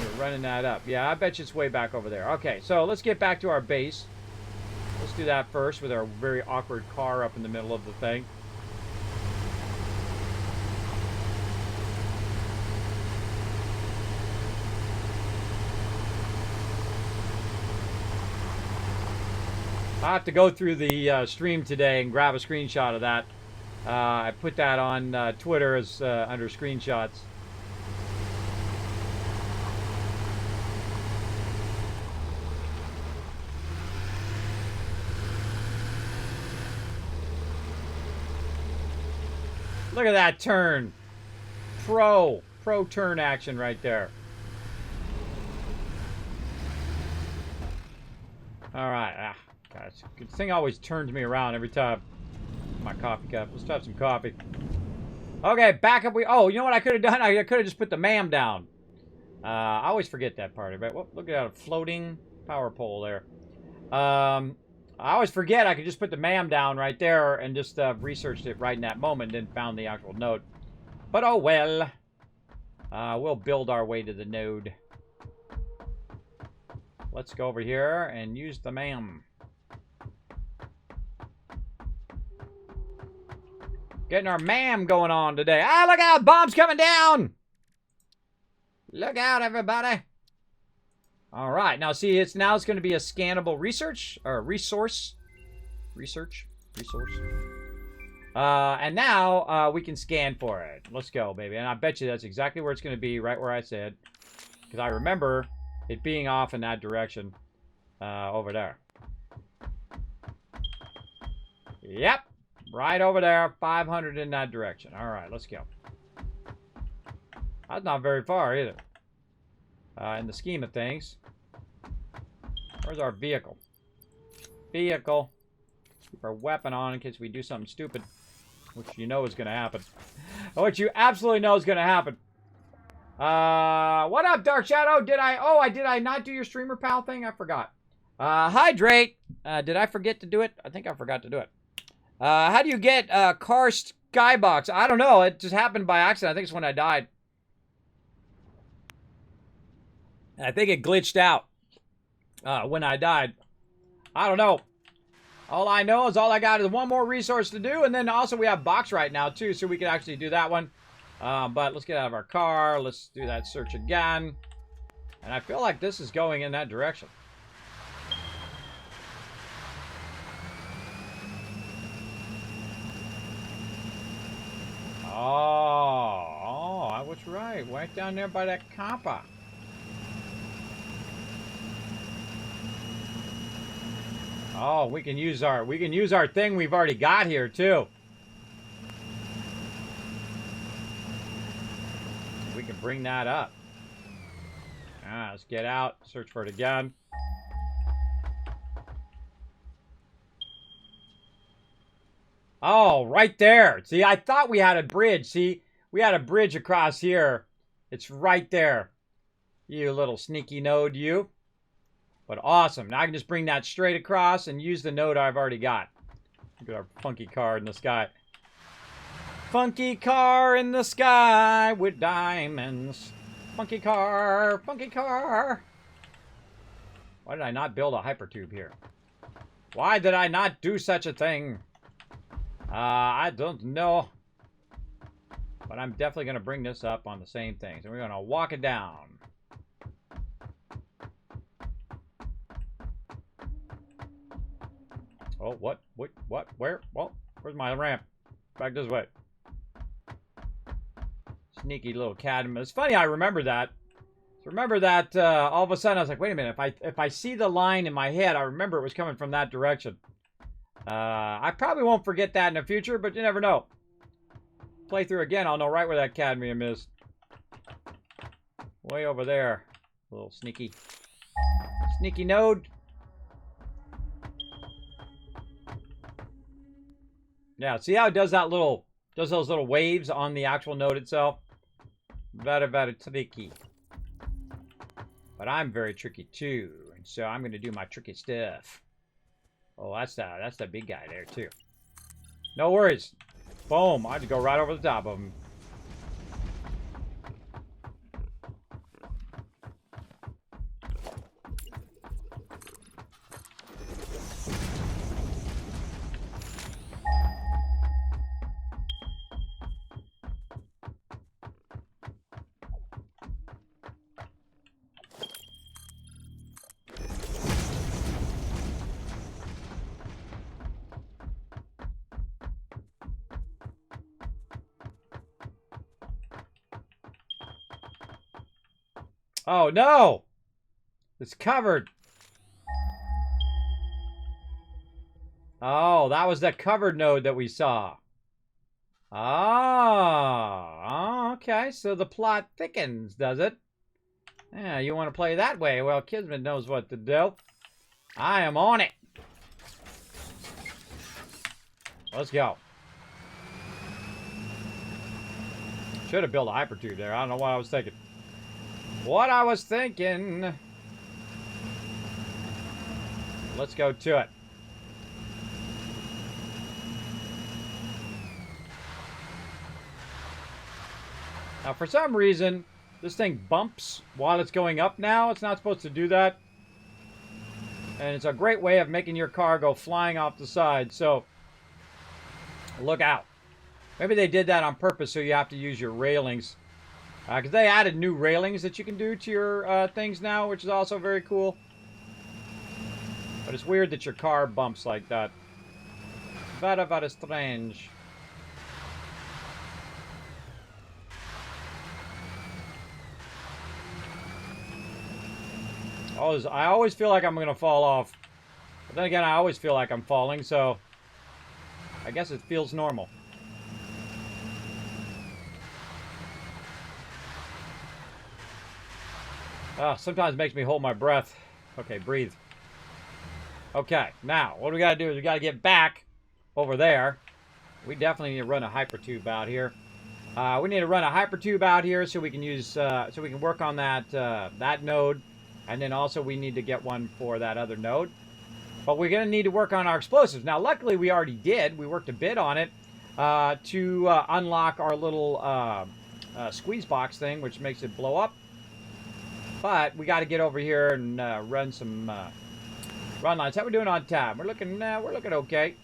We're running that up. Yeah, I bet you it's way back over there. Okay, so let's get back to our base. Let's do that first with our very awkward car up in the middle of the thing. I have to go through the stream today and grab a screenshot of that. I put that on Twitter as under screenshots. Look at that turn. Pro turn action right there. All right. Gosh, good thing always turns me around every time. My coffee cup. Let's have some coffee. Okay, back up. Oh, you know what I could have done? I could have just put the MAM down. I always forget that part of it. Well, look at that, a floating power pole there. I always forget I could just put the MAM down right there and just researched it right in that moment and then found the actual node. But oh well. We'll build our way to the node. Let's go over here and use the MAM. Getting our MAM going on today. Ah, look out! Bombs coming down! Look out, everybody! All right, now see, it's going to be a scannable research or resource. Research. And now we can scan for it. Let's go, baby. And I bet you that's exactly where it's going to be, right where I said. Because I remember it being off in that direction over there. Yep. Right over there. 500 in that direction. All right, let's go. That's not very far either. In the scheme of things. Where's our vehicle? Vehicle. Keep our weapon on in case we do something stupid. Which you know is going to happen. Which you absolutely know is going to happen. What up, Dark Shadow? Did I not do your streamer pal thing? I forgot. Hydrate. Did I forget to do it? I think I forgot to do it. How do you get car skybox? I don't know. It just happened by accident. I think it's when I died. I think it glitched out when I died. I don't know. All I know is all I got is one more resource to do. And then also we have box right now, too, so we can actually do that one. But let's get out of our car. Let's do that search again. And I feel like this is going in that direction. Oh, I was right. Right down there by that compa. Oh, we can use our thing we've already got here too. We can bring that up. Let's get out, search for it again. Oh, right there. See, I thought we had a bridge. See, we had a bridge across here. It's right there. You little sneaky node, you. But awesome. Now I can just bring that straight across and use the node I've already got. Look at our funky car in the sky. Funky car in the sky with diamonds. Funky car, funky car. Why did I not build a hypertube here? Why did I not do such a thing? I don't know. But I'm definitely going to bring this up on the same thing. So we're going to walk it down. Oh, what? Where? Well, where's my ramp? Back this way. Sneaky little cadmium. It's funny, I remember that. Remember that all of a sudden I was like, wait a minute. If I see the line in my head, I remember it was coming from that direction. I probably won't forget that in the future, but you never know. Play through again, I'll know right where that cadmium is. Way over there. A little sneaky node. Yeah, see how it does those little waves on the actual node itself? Very, very tricky. But I'm very tricky too, and so I'm gonna do my tricky stuff. Oh, that's the big guy there too. No worries. Boom! I had to go right over the top of him. Oh, no! It's covered. Oh, that was the covered node that we saw. Oh, okay. So the plot thickens, does it? Yeah, you want to play that way? Well, Kismet knows what to do. I am on it. Let's go. Should have built a hypertube there. I don't know what I was thinking. Let's go to it. Now, for some reason, this thing bumps while it's going up now. It's not supposed to do that. And it's a great way of making your car go flying off the side. So, look out. Maybe they did that on purpose so you have to use your railings. Because they added new railings that you can do to your things now, which is also very cool. But it's weird that your car bumps like that. Very, very strange. I always feel like I'm going to fall off. But then again, I always feel like I'm falling, so I guess it feels normal. Sometimes it makes me hold my breath. Okay, breathe. Okay, now, what we got to do is we got to get back over there. We definitely need to run a hypertube out here. We need to run a hypertube out here so we can use, so we can work on that, that node. And then also we need to get one for that other node. But we're going to need to work on our explosives. Now, luckily we already did. We worked a bit on it to unlock our little squeeze box thing, which makes it blow up. But we got to get over here and run some run lines. How we doing on time? We're looking okay.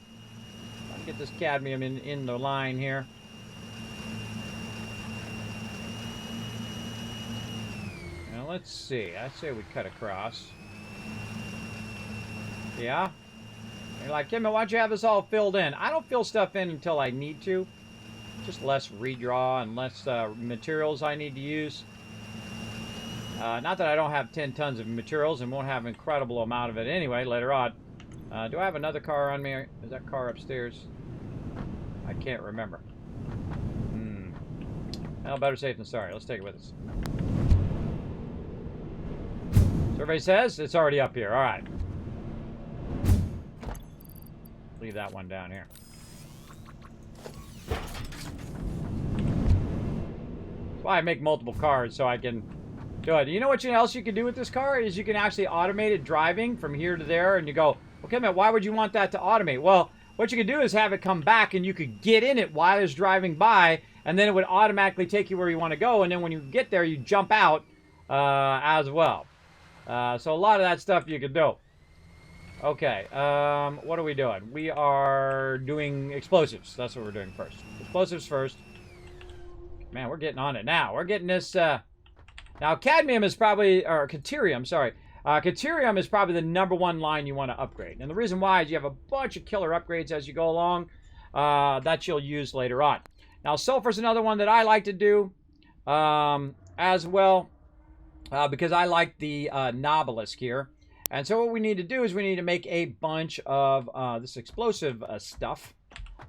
Let's get this cadmium in the line here. Now let's see. I say we cut across. Yeah. You're like, Kismet, why don't you have this all filled in? I don't fill stuff in until I need to. Just less redraw and less materials I need to use. Not that I don't have 10 tons of materials and won't have an incredible amount of it anyway later on. Do I have another car on me? Is that car upstairs? I can't remember. Well, better safe than sorry. Let's take it with us. Survey says it's already up here. All right. Leave that one down here. That's why I make multiple cars, so I can do it. You know what else you can do with this car? Is you can actually automate it driving from here to there, and you go, okay, man, why would you want that to automate? Well, what you could do is have it come back, and you could get in it while it's driving by, and then it would automatically take you where you want to go, and then when you get there, you jump out as well. So a lot of that stuff you could do. Okay, what are we doing? We are doing explosives. That's what we're doing first. Explosives first. Man, we're getting on it now. We're getting this... Now, cadmium is probably... Or Caterium, sorry. Caterium is probably the #1 line you want to upgrade. And the reason why is you have a bunch of killer upgrades as you go along that you'll use later on. Now, sulfur's another one that I like to do as well because I like the Nobelisk here. And so what we need to do is we need to make a bunch of this explosive stuff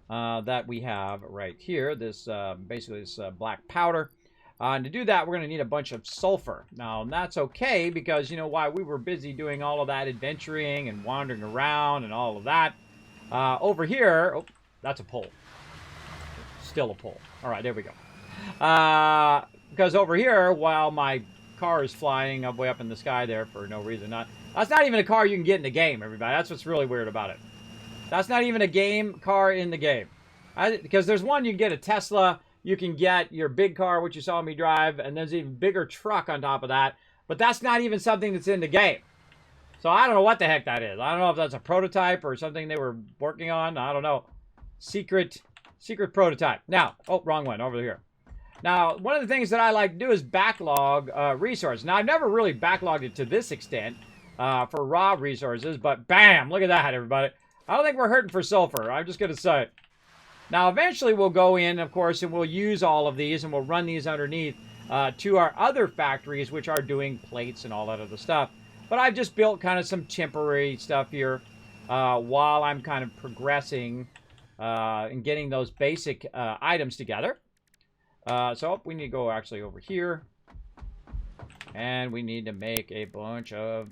that we have right here. This basically this black powder. And to do that, we're going to need a bunch of sulfur. Now, that's okay because, you know, while we were busy doing all of that adventuring and wandering around and all of that, over here, oh, that's a pole. Still a pole. All right, there we go. Because over here, while my car is flying way up in the sky there for no reason, that's not even a car you can get in the game, everybody. That's what's really weird about it. That's not even a car in the game. Because there's one, you can get a Tesla. You can get your big car, which you saw me drive, and there's an even bigger truck on top of that. But that's not even something that's in the game. So I don't know what the heck that is. I don't know if that's a prototype or something they were working on. I don't know. Secret prototype. Now, oh, wrong one, over here. Now, one of the things that I like to do is backlog resources. Now, I've never really backlogged it to this extent for raw resources, but bam, look at that, everybody. I don't think we're hurting for sulfur. I'm just going to say it. Now, eventually we'll go in, of course, and we'll use all of these, and we'll run these underneath to our other factories, which are doing plates and all that other stuff. But I've just built kind of some temporary stuff here while I'm kind of progressing and getting those basic items together. So we need to go actually over here. And we need to make a bunch of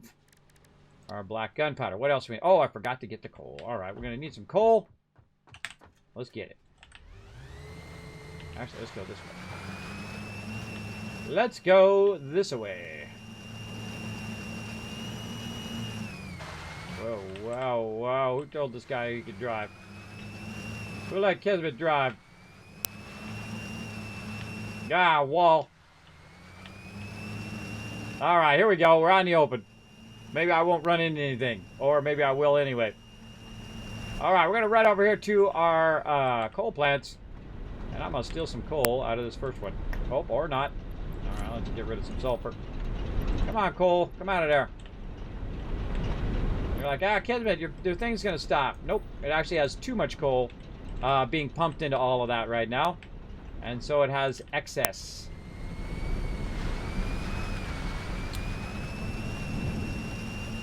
our black gunpowder. What else do we need? Oh, I forgot to get the coal. All right, we're going to need some coal. Let's get it. Actually, let's go this way. Let's go this way. Whoa, wow, wow. Who told this guy he could drive? Who let Kismet drive? Ah, wall. Alright, here we go. We're on the open. Maybe I won't run into anything. Or maybe I will anyway. Alright, we're going to run over here to our coal plants. And I'm going to steal some coal out of this first one. Oh, or not. All right, let's get rid of some sulfur. Come on, coal. Come out of there. You're like, Kismet, your thing's going to stop. Nope. It actually has too much coal being pumped into all of that right now. And so it has excess.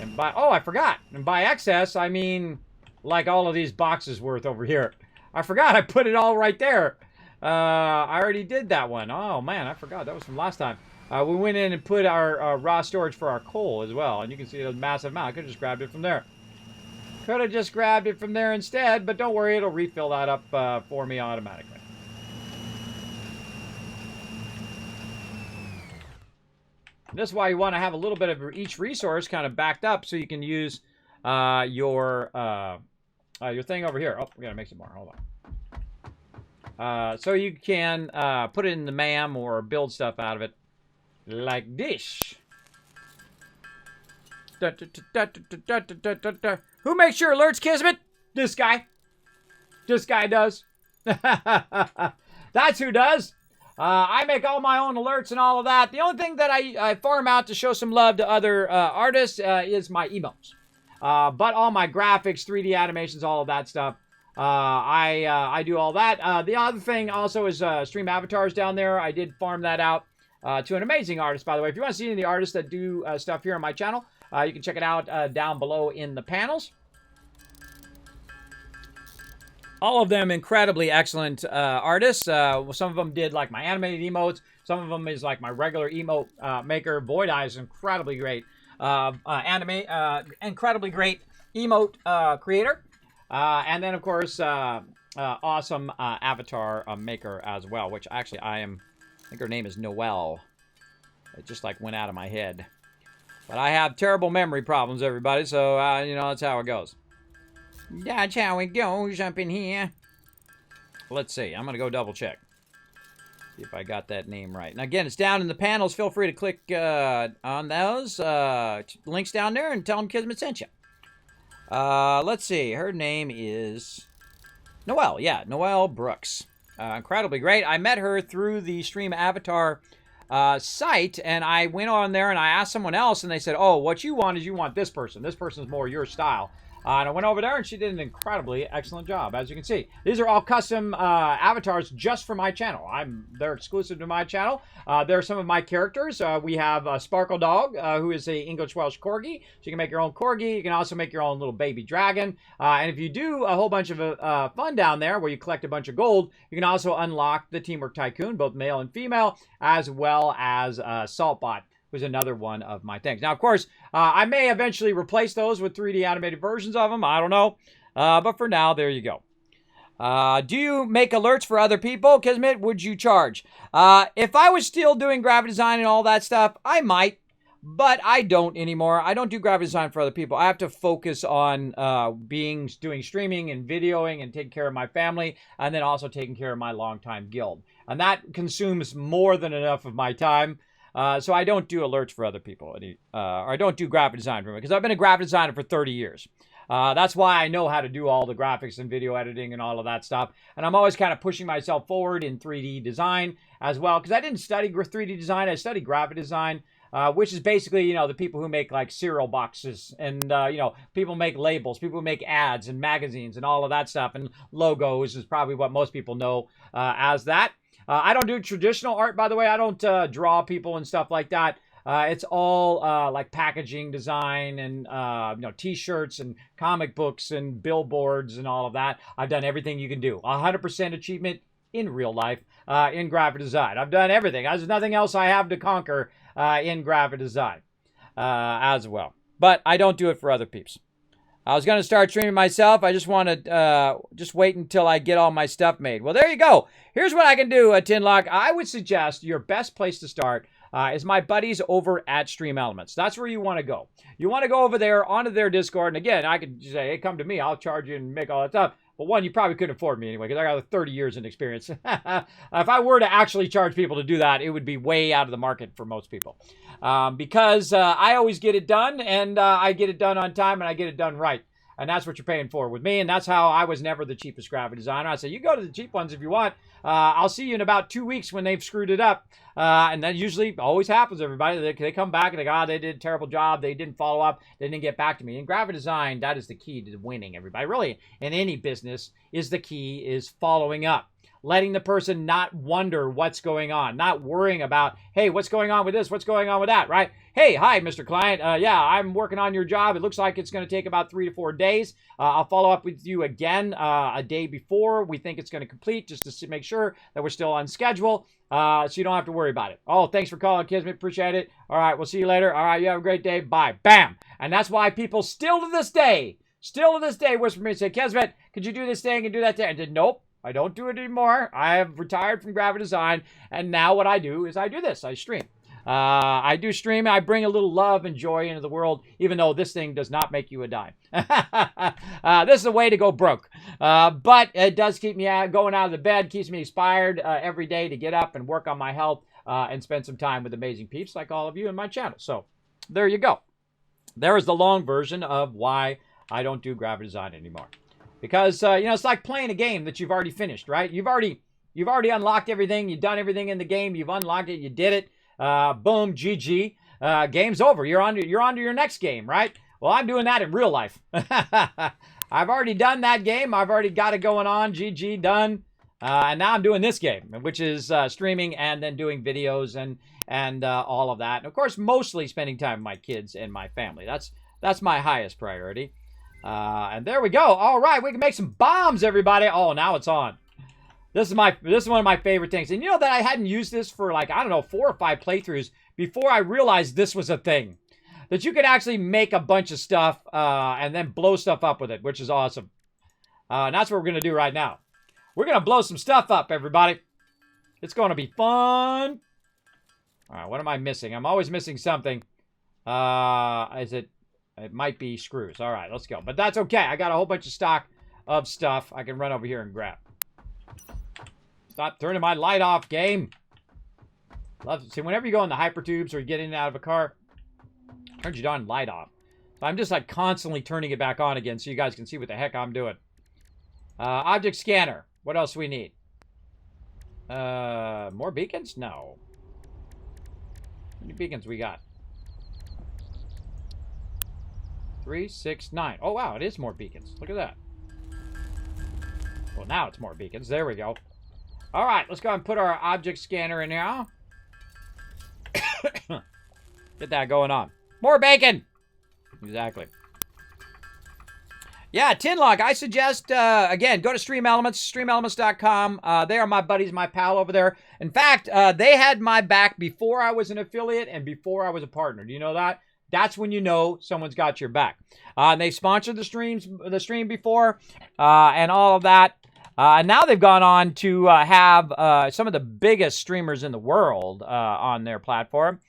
And by, oh, I forgot. And by excess, I mean like all of these boxes worth over here. I forgot I put it all right there. I already did that one. Oh, man, I forgot. That was from last time. We went in and put our raw storage for our coal as well. And you can see a massive amount. I could have just grabbed it from there. Could have just grabbed it from there instead. But don't worry, it'll refill that up for me automatically. This is why you want to have a little bit of each resource kind of backed up so you can use your thing over here. Oh, we got to make some more. Hold on. So you can put it in the MAM or build stuff out of it like this. Who makes your alerts, Kismet? This guy. This guy does. That's who does. I make all my own alerts and all of that. The only thing that I farm out to show some love to other artists is my emotes. But all my graphics, 3D animations, all of that stuff, I do all that. The other thing also is stream avatars down there. I did farm that out to an amazing artist, by the way. If you want to see any of the artists that do stuff here on my channel, you can check it out down below in the panels. All of them incredibly excellent artists. Some of them did like my animated emotes. Some of them is like my regular emote maker. Void Eye is incredibly great incredibly great emote creator. And then of course awesome avatar maker as well, which actually I think her name is Noelle. It just like went out of my head. But I have terrible memory problems, everybody, so you know, that's how it goes. That's how it goes up in here. Let's see. I'm going to go double check. See if I got that name right. And again, it's down in the panels. Feel free to click on those links down there and tell them Kismet sent you. Let's see. Her name is Noelle. Yeah, Noelle Brooks. Incredibly great. I met her through the Stream Avatar site, and I went on there and I asked someone else, and they said, oh, what you want is you want this person. This person's more your style. And I went over there, and she did an incredibly excellent job, as you can see. These are all custom avatars just for my channel. They're exclusive to my channel. There are some of my characters. We have Sparkle Dog, who is a English Welsh Corgi. So you can make your own Corgi. You can also make your own little baby dragon. And if you do a whole bunch of fun down there, where you collect a bunch of gold, you can also unlock the Teamwork Tycoon, both male and female, as well as Saltbot. Was another one of my things. Now, of course, I may eventually replace those with 3D animated versions of them. I don't know. But for now, there you go. Do you make alerts for other people? Kismet, would you charge? If I was still doing graphic design and all that stuff, I might. But I don't anymore. I don't do graphic design for other people. I have to focus on doing streaming and videoing and taking care of my family. And then also taking care of my longtime guild. And that consumes more than enough of my time. So I don't do alerts for other people, or I don't do graphic design for me, because I've been a graphic designer for 30 years. That's why I know how to do all the graphics and video editing and all of that stuff. And I'm always kind of pushing myself forward in 3D design as well, because I didn't study 3D design. I studied graphic design, which is basically, you know, the people who make like cereal boxes and, you know, people make labels, people who make ads and magazines and all of that stuff. And logos is probably what most people know as that. I don't do traditional art, by the way. I don't draw people and stuff like that. It's all like packaging design and you know, t-shirts and comic books and billboards and all of that. I've done everything you can do. 100% achievement in real life in graphic design. I've done everything. There's nothing else I have to conquer in graphic design as well. But I don't do it for other peeps. I was going to start streaming myself. I just want to just wait until I get all my stuff made. Well, there you go. Here's what I can do, Tinlock. I would suggest your best place to start is my buddies over at Stream Elements. That's where you want to go. You want to go over there onto their Discord. And again, I could say, hey, come to me. I'll charge you and make all that stuff. But one, you probably couldn't afford me anyway, because I got 30 years in experience. If I were to actually charge people to do that, it would be way out of the market for most people. Because I always get it done, and I get it done on time, and I get it done right. And that's what you're paying for with me. And that's how I was never the cheapest graphic designer. I said, you go to the cheap ones if you want. I'll see you in about 2 weeks when they've screwed it up. And that usually always happens, everybody. They come back and they go, oh, they did a terrible job. They didn't follow up. They didn't get back to me. In graphic design, that is the key to winning, everybody. Really, in any business, is the key is following up. Letting the person not wonder what's going on, not worrying about, hey, what's going on with this? What's going on with that, right? Hey, hi, Mr. Client. Yeah, I'm working on your job. It looks like it's going to take about 3 to 4 days. I'll follow up with you again a day before we think it's going to complete, just to make sure that we're still on schedule, so you don't have to worry about it. Oh, thanks for calling, Kismet. Appreciate it. All right, we'll see you later. All right, you have a great day. Bye. Bam. And that's why people still to this day whisper to me and say, Kismet, could you do this thing and do that thing? I did, nope. I don't do it anymore. I have retired from graphic design, and now what I do is I do this. I stream. I do stream. I bring a little love and joy into the world, even though this thing does not make you a dime. This is a way to go broke. But it does keep me going out of the bed, keeps me inspired every day to get up and work on my health and spend some time with amazing peeps like all of you in my channel. So there you go. There is the long version of why I don't do graphic design anymore. Because, it's like playing a game that you've already finished, right? You've already unlocked everything. You've done everything in the game. You've unlocked it. You did it. Boom, GG. Game's over. You're on to your next game, right? Well, I'm doing that in real life. I've already done that game. I've already got it going on. GG, done. And now I'm doing this game, which is streaming and then doing videos and all of that. And, of course, mostly spending time with my kids and my family. That's my highest priority. And there we go. All right, we can make some bombs, everybody. Oh, now it's on. This is one of my favorite things. And you know that I hadn't used this for 4 or 5 playthroughs before I realized this was a thing. That you could actually make a bunch of stuff and then blow stuff up with it, which is awesome. And that's what we're going to do right now. We're going to blow some stuff up, everybody. It's going to be fun. All right, what am I missing? I'm always missing something. It might be screws. All right, let's go. But that's okay. I got a whole bunch of stock of stuff I can run over here and grab. Stop turning my light off, game. See, whenever you go in the hypertubes or you get in and out of a car, turns your darn light off. So I'm just constantly turning it back on again so you guys can see what the heck I'm doing. Object scanner. What else do we need? More beacons? No. How many beacons we got? 3, 6, 9. Oh, wow, it is more beacons. Look at that. Well, now it's more beacons. There we go. All right, let's go ahead and put our object scanner in here. Get that going on. More bacon! Exactly. Yeah, Tinlog, I suggest, again, go to Stream Elements, streamelements.com. They are my buddies, my pal over there. In fact, they had my back before I was an affiliate and before I was a partner. Do you know that? That's when you know someone's got your back. And they sponsored the stream before, and all of that. And now they've gone on to have some of the biggest streamers in the world on their platform.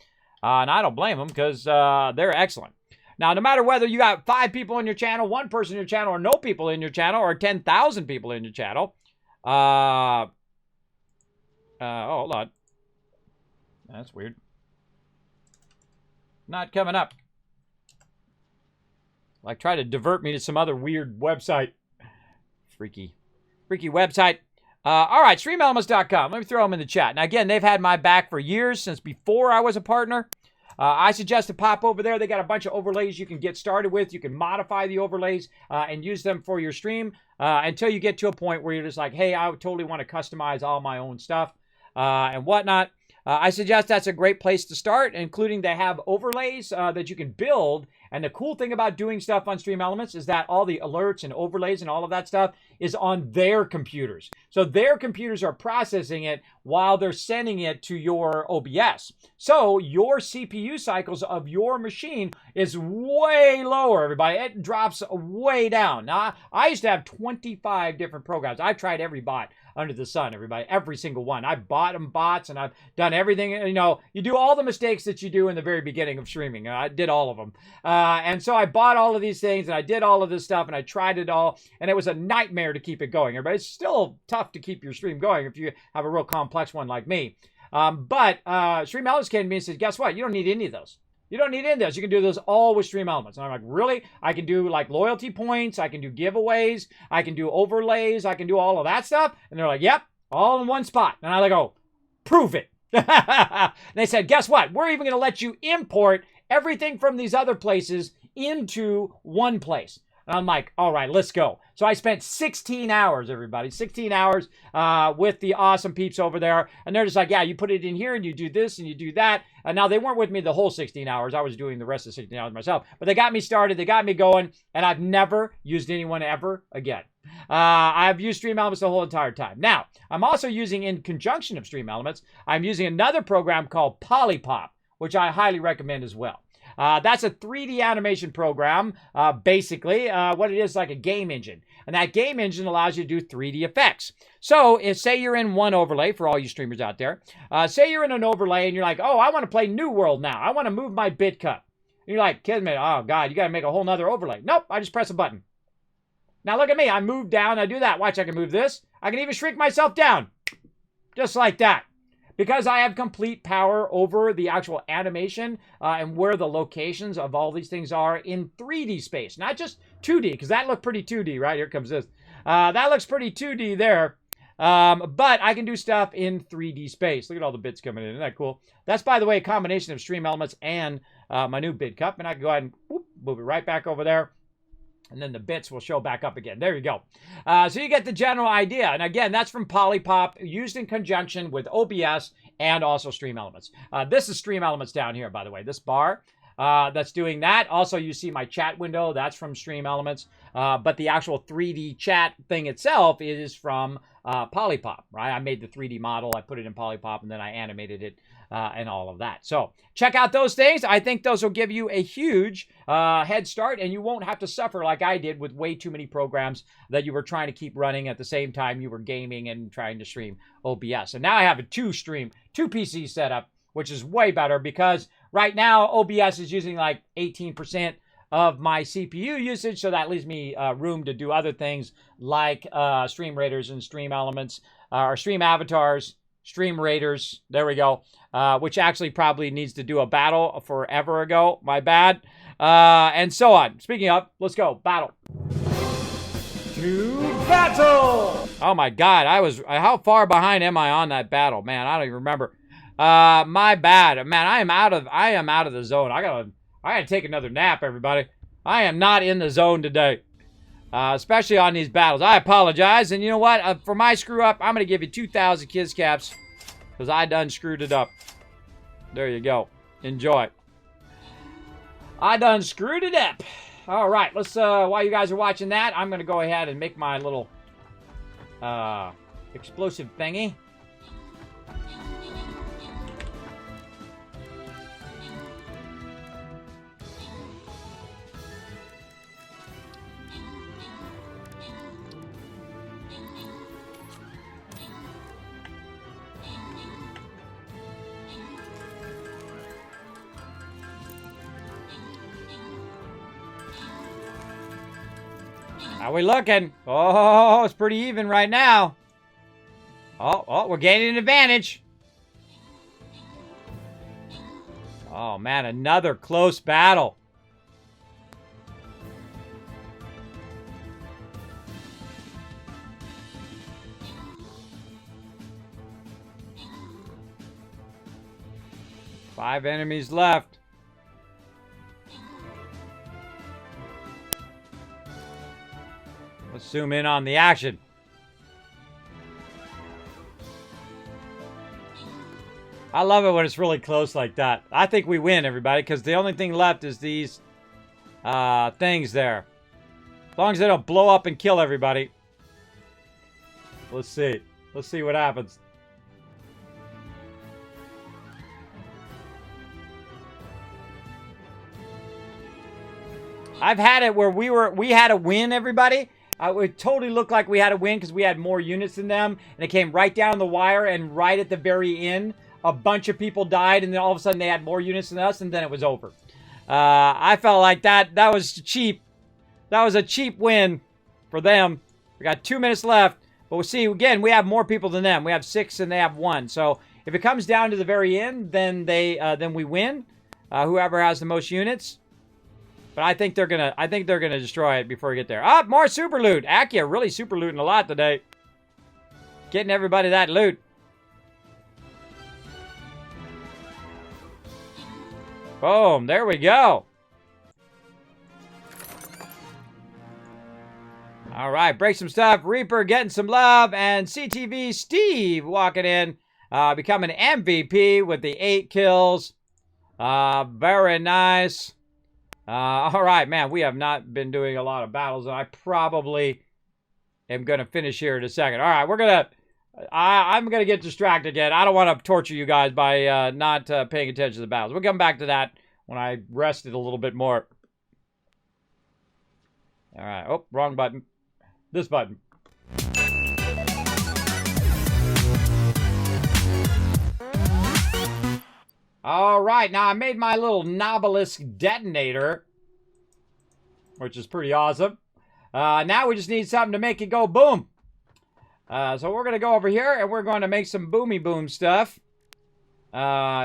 And I don't blame them because they're excellent. Now, no matter whether you got 5 people in your channel, 1 person in your channel, or no people in your channel, or 10,000 people in your channel. Oh, hold on. That's weird. Not coming up. Try to divert me to some other weird website. Freaky website. All right, streamelements.com. Let me throw them in the chat. Now, again, they've had my back for years, since before I was a partner. I suggest to pop over there. They got a bunch of overlays you can get started with. You can modify the overlays and use them for your stream until you get to a point where you're just like, hey, I totally want to customize all my own stuff and whatnot. I suggest that's a great place to start, including they have overlays that you can build. And the cool thing about doing stuff on Stream Elements is that all the alerts and overlays and all of that stuff is on their computers. So their computers are processing it while they're sending it to your OBS. So your CPU cycles of your machine is way lower, everybody. It drops way down. Now, I used to have 25 different programs. I've tried every bot under the sun, everybody, every single one. I've bought them bots, and I've done everything. You do all the mistakes that you do in the very beginning of streaming. I did all of them. And so I bought all of these things, and I did all of this stuff, and I tried it all, and it was a nightmare to keep it going. Everybody, it's still tough to keep your stream going if you have a real complex one like me. But Stream Elements came to me and said, guess what? You don't need any of those. You don't need any of those. You can do those all with Stream Elements. And I'm like, really? I can do loyalty points. I can do giveaways. I can do overlays. I can do all of that stuff. And they're like, yep, all in one spot. And I go, prove it. They said, guess what? We're even going to let you import everything from these other places into one place. And I'm like, all right, let's go. So I spent 16 hours, everybody, 16 hours with the awesome peeps over there. And they're just like, yeah, you put it in here and you do this and you do that. And now they weren't with me the whole 16 hours. I was doing the rest of the 16 hours myself. But they got me started. They got me going. And I've never used anyone ever again. I've used Stream Elements the whole entire time. Now, I'm also using, in conjunction of Stream Elements, I'm using another program called Polypop, which I highly recommend as well. That's a 3D animation program, basically. What it is like a game engine. And that game engine allows you to do 3D effects. So, if say you're in one overlay, for all you streamers out there, say you're in an overlay and you're like, oh, I want to play New World now. I want to move my bit cut. And you're like, Kismet, oh, God, you got to make a whole nother overlay. Nope, I just press a button. Now, look at me. I move down. I do that. Watch, I can move this. I can even shrink myself down. Just like that. Because I have complete power over the actual animation and where the locations of all these things are in 3D space. Not just 2D, because that looked pretty 2D, right? Here comes this. That looks pretty 2D there. But I can do stuff in 3D space. Look at all the bits coming in. Isn't that cool? That's, by the way, a combination of Stream Elements and my new bit cup. And I can go ahead and whoop, move it right back over there. And then the bits will show back up again. There you go. So you get the general idea. And again, that's from Polypop, used in conjunction with OBS and also Stream Elements. This is Stream Elements down here, by the way. This bar that's doing that. Also, you see my chat window. That's from Stream Elements. But the actual 3D chat thing itself is from Polypop, right? I made the 3D model. I put it in Polypop, and then I animated it and all of that. So check out those things. I think those will give you a huge head start, and you won't have to suffer like I did with way too many programs that you were trying to keep running at the same time you were gaming and trying to stream OBS. And now I have a two PC setup, which is way better because right now OBS is using like 18% of my CPU usage, so that leaves me room to do other things like Stream Raiders and Stream Elements, or Stream Avatars, Stream Raiders, there we go, which actually probably needs to do a battle forever ago, my bad, and so on. Speaking of, let's go, battle. To battle! Oh my God, how far behind am I on that battle? Man, I don't even remember. My bad. Man, I am out of the zone. I gotta take another nap, everybody. I am not in the zone today. Especially on these battles. I apologize. And you know what? For my screw up, I'm going to give you 2,000 Kids Caps. Because I done screwed it up. There you go. Enjoy. I done screwed it up. All right. Let's, while you guys are watching that, I'm going to go ahead and make my little explosive thingy. How we looking? Oh, it's pretty even right now. Oh, we're gaining an advantage. Oh, man, another close battle. Five enemies left. Let's zoom in on the action. I love it when it's really close like that. I think we win, everybody, because the only thing left is these things there. As long as they don't blow up and kill everybody. Let's see. Let's see what happens. I've had it where we had a win, everybody. It totally looked like we had a win because we had more units than them. And it came right down the wire, and right at the very end, a bunch of people died, and then all of a sudden they had more units than us, and then it was over. I felt like that was cheap. That was a cheap win for them. We got 2 minutes left. But we'll see, again, we have more people than them. We have 6 and they have 1. So if it comes down to the very end, then we win. Whoever has the most units. But I think they're gonna destroy it before we get there. Ah, more super loot. Akia really super looting a lot today. Getting everybody that loot. Boom, there we go. All right, break some stuff. Reaper getting some love. And CTV Steve walking in, becoming MVP with the 8 kills. Very nice. All right, man, we have not been doing a lot of battles, and I probably am going to finish here in a second. All right, I'm going to get distracted again. I don't want to torture you guys by not paying attention to the battles. We'll come back to that when I rested a little bit more. All right. Oh, wrong button. This button. All right. Now, I made my little Novelist detonator, which is pretty awesome. Now we just need something to make it go boom. So we're going to go over here, and we're going to make some boomy boom stuff.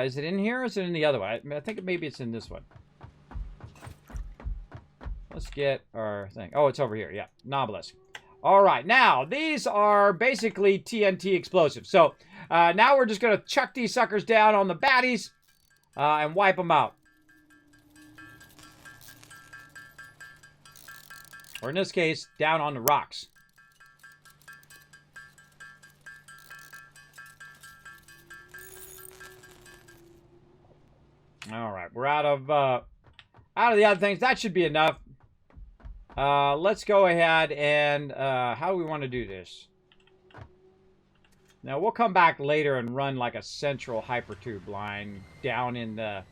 Is it in here, or is it in the other one? I think maybe it's in this one. Let's get our thing. Oh, it's over here. Yeah, Novelist. All right, now, these are basically TNT explosives. So, now we're just going to chuck these suckers down on the baddies and wipe them out. Or in this case, down on the rocks. All right, we're out of the other things. That should be enough. Let's go ahead and, how do we want to do this? Now, we'll come back later and run like a central hypertube line down in the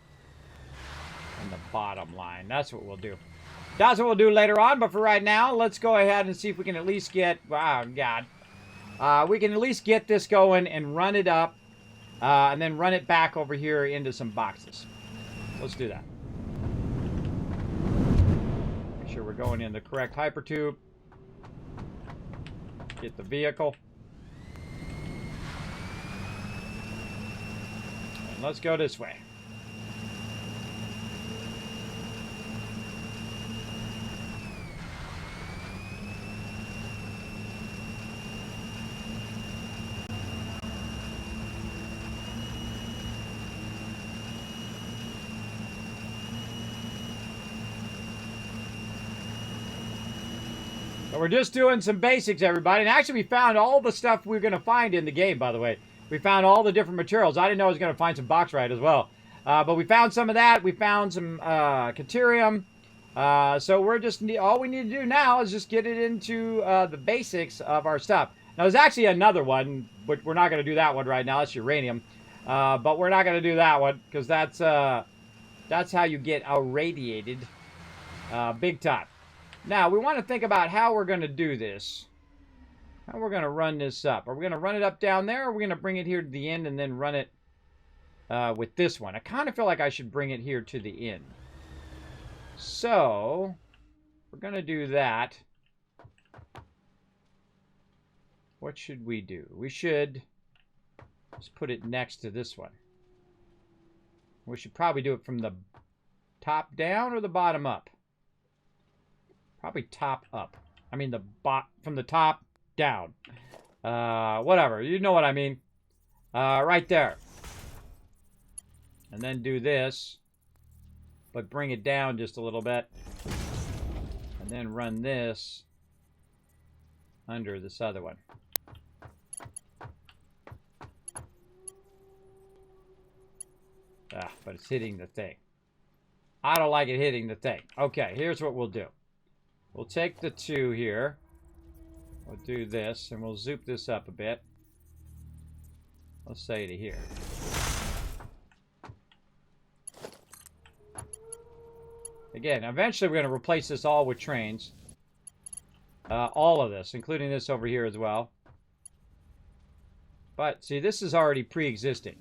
bottom line. That's what we'll do. That's what we'll do later on, but for right now, let's go ahead and see if we can at least get, wow, God. We can at least get this going and run it up, and then run it back over here into some boxes. Let's do that. Make sure we're going in the correct hypertube. Get the vehicle. And let's go this way. So we're just doing some basics, everybody. And actually, we found all the stuff we're going to find in the game, by the way. We found all the different materials. I didn't know I was going to find some bauxite as well. But we found some of that. We found some Caterium. So we're just, all we need to do now is just get it into the basics of our stuff. Now, there's actually another one, but we're not going to do that one right now. That's uranium. But we're not going to do that one because that's how you get irradiated big time. Now, we want to think about how we're going to do this. How we're going to run this up. Are we going to run it up down there, or are we going to bring it here to the end and then run it with this one? I kind of feel like I should bring it here to the end. So, we're going to do that. What should we do? We should just put it next to this one. We should probably do it from the top down or the bottom up. Probably top up. I mean from the top down. Whatever. You know what I mean. Right there. And then do this. But bring it down just a little bit. And then run this under this other one. But it's hitting the thing. I don't like it hitting the thing. Okay, here's what we'll do. We'll take the 2 here. We'll do this, and we'll zoop this up a bit. Let's say to here. Again, eventually we're going to replace this all with trains. All of this, including this over here as well. But, see, this is already pre-existing.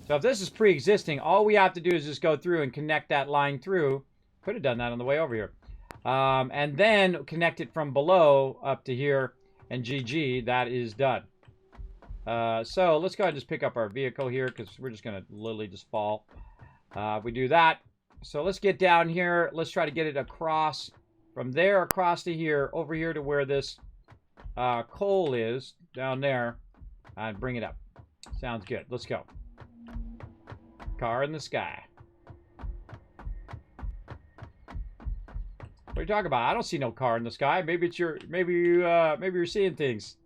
So if this is pre-existing, all we have to do is just go through and connect that line through. Could have done that on the way over here. And then connect it from below up to here, and GG, that is done. So let's go ahead and just pick up our vehicle here, because we're just going to literally just fall. We do that. So let's get down here. Let's try to get it across, from there across to here, over here to where this coal is, down there. Bring it up. Sounds good. Let's go. Car in the sky. What are you talking about? I don't see no car in the sky. Maybe it's your. Maybe you're seeing things.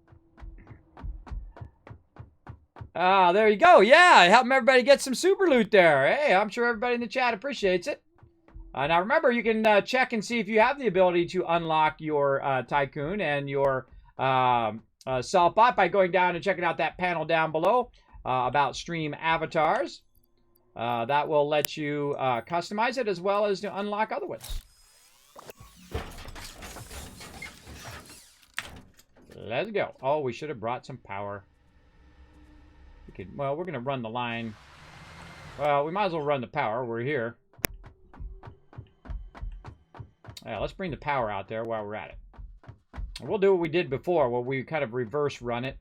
Ah, there you go. Yeah, helping everybody get some super loot there. Hey, I'm sure everybody in the chat appreciates it. Now remember, you can check and see if you have the ability to unlock your Tycoon and your Self-Bot by going down and checking out that panel down below about stream avatars. That will let you customize it as well as to unlock other ones. Let's go. Oh, we should have brought some power. Well, we're going to run the line. Well, we might as well run the power. We're here. Yeah, let's bring the power out there while we're at it. We'll do what we did before, where we kind of reverse run it.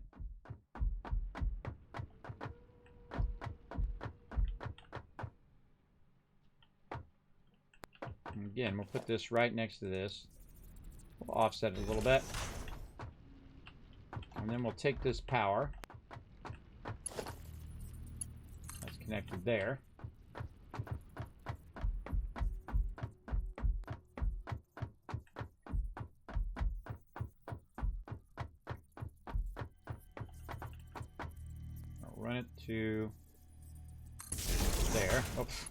And again, we'll put this right next to this. We'll offset it a little bit. And then we'll take this power. That's connected there. I'll run it to there. Oops.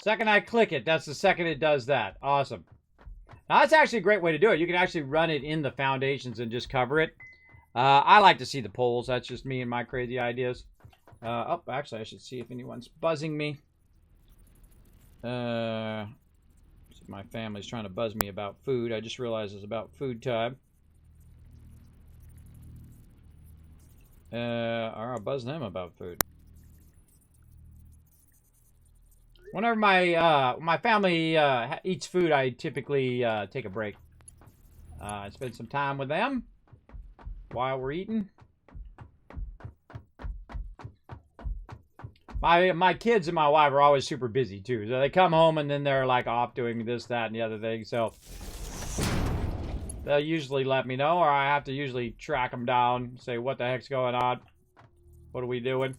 Second I click it, that's the second it does that. Awesome. Now, that's actually a great way to do it. You can actually run it in the foundations and just cover it. I like to see the poles. That's just me and my crazy ideas. Oh, actually, I should see if anyone's buzzing me. My family's trying to buzz me about food. I just realized it's about food time. Or I'll buzz them about food. Whenever my family eats food, I typically take a break. I spend some time with them while we're eating. My kids and my wife are always super busy too. So they come home and then they're like off doing this, that, and the other thing. So they'll usually let me know, or I have to usually track them down, say what the heck's going on, what are we doing.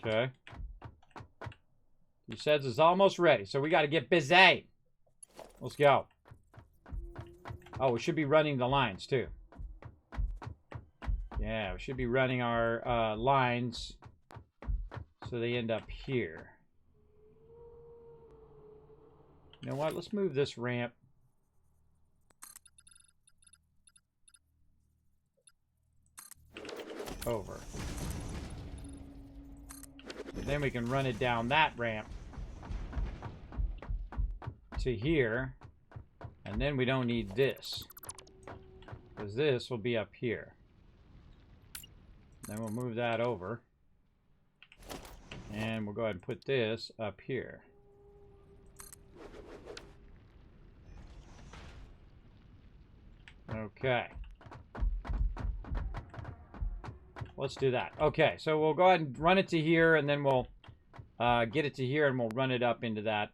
Okay. He says it's almost ready, so we got to get busy. Let's go. Oh, we should be running the lines too. Yeah, we should be running our lines so they end up here. You know what? Let's move this ramp over. And then we can run it down that ramp to here. And then we don't need this, because this will be up here. Then we'll move that over. And we'll go ahead and put this up here. Okay. Let's do that. Okay, so we'll go ahead and run it to here, and then we'll get it to here, and we'll run it up into that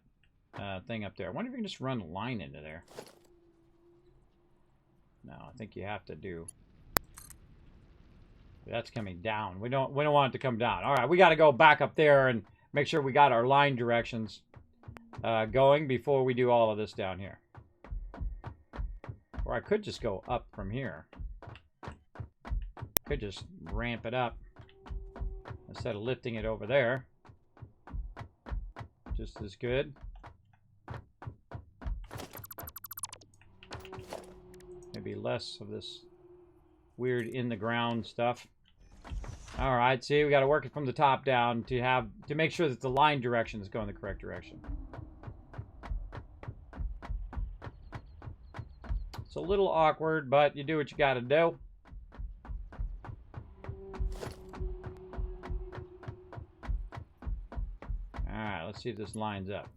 thing up there. I wonder if you can just run a line into there. No, I think you have to do. That's coming down. We don't want it to come down. All right, we got to go back up there and make sure we got our line directions going before we do all of this down here. Or I could just go up from here. Could just ramp it up instead of lifting it over there. Just as good. Maybe less of this weird in the ground stuff. All right, see, we got to work it from the top down to make sure that the line direction is going the correct direction. It's a little awkward, but you do what you got to do. All right, let's see if this lines up.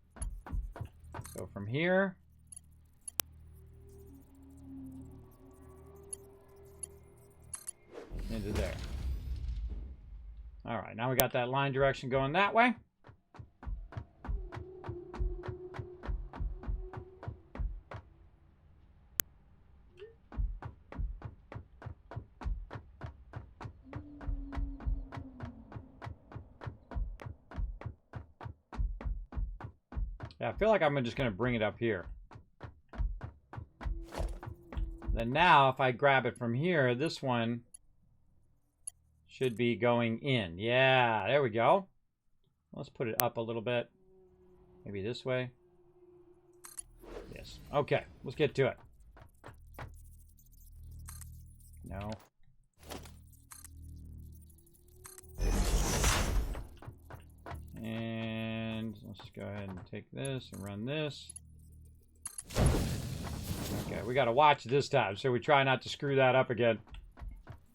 So from here into there. All right, now we got that line direction going that way. Yeah, I feel like I'm just going to bring it up here. Then now, if I grab it from here, this one should be going in. Yeah, there we go. Let's put it up a little bit. Maybe this way. Yes. Okay, let's get to it. No. And let's go ahead and take this and run this. Okay, we got to watch this time, so we try not to screw that up again.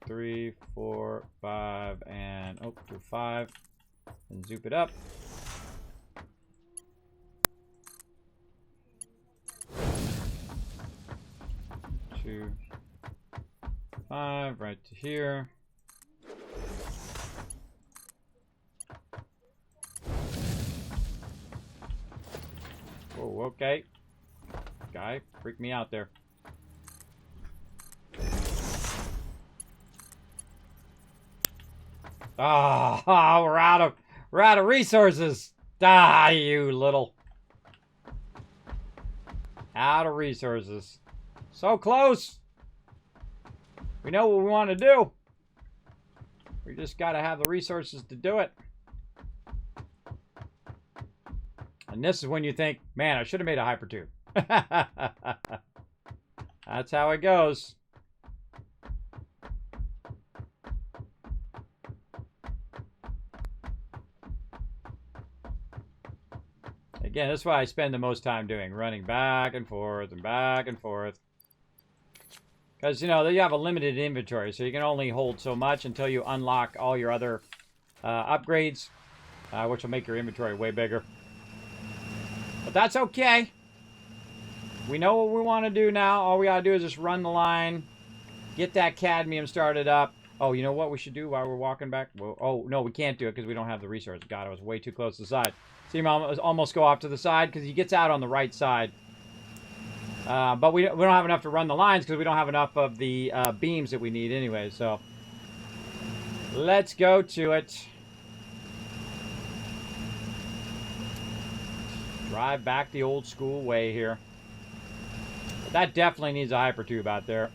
3, 4, 5, and do 5, and zoop it up. Two, 5, right to here. Oh, okay. Guy, freak me out there. Ah, we're out of resources. Ah, you little. Out of resources. So close. We know what we want to do. We just got to have the resources to do it. And this is when you think, man, I should have made a hypertube. That's how it goes. Again, that's what I spend the most time doing, running back and forth and back and forth. Because, you know, you have a limited inventory, so you can only hold so much until you unlock all your other upgrades, which will make your inventory way bigger. But that's okay. We know what we want to do now. All we got to do is just run the line, get that cadmium started up. Oh, you know what we should do while we're walking back? Well, oh, no, we can't do it because we don't have the resources. God, I was way too close to the side. See him almost go off to the side because he gets out on the right side. But we don't have enough to run the lines because we don't have enough of the beams that we need anyway. So let's go to it. Drive back the old school way here. But that definitely needs a hypertube out there.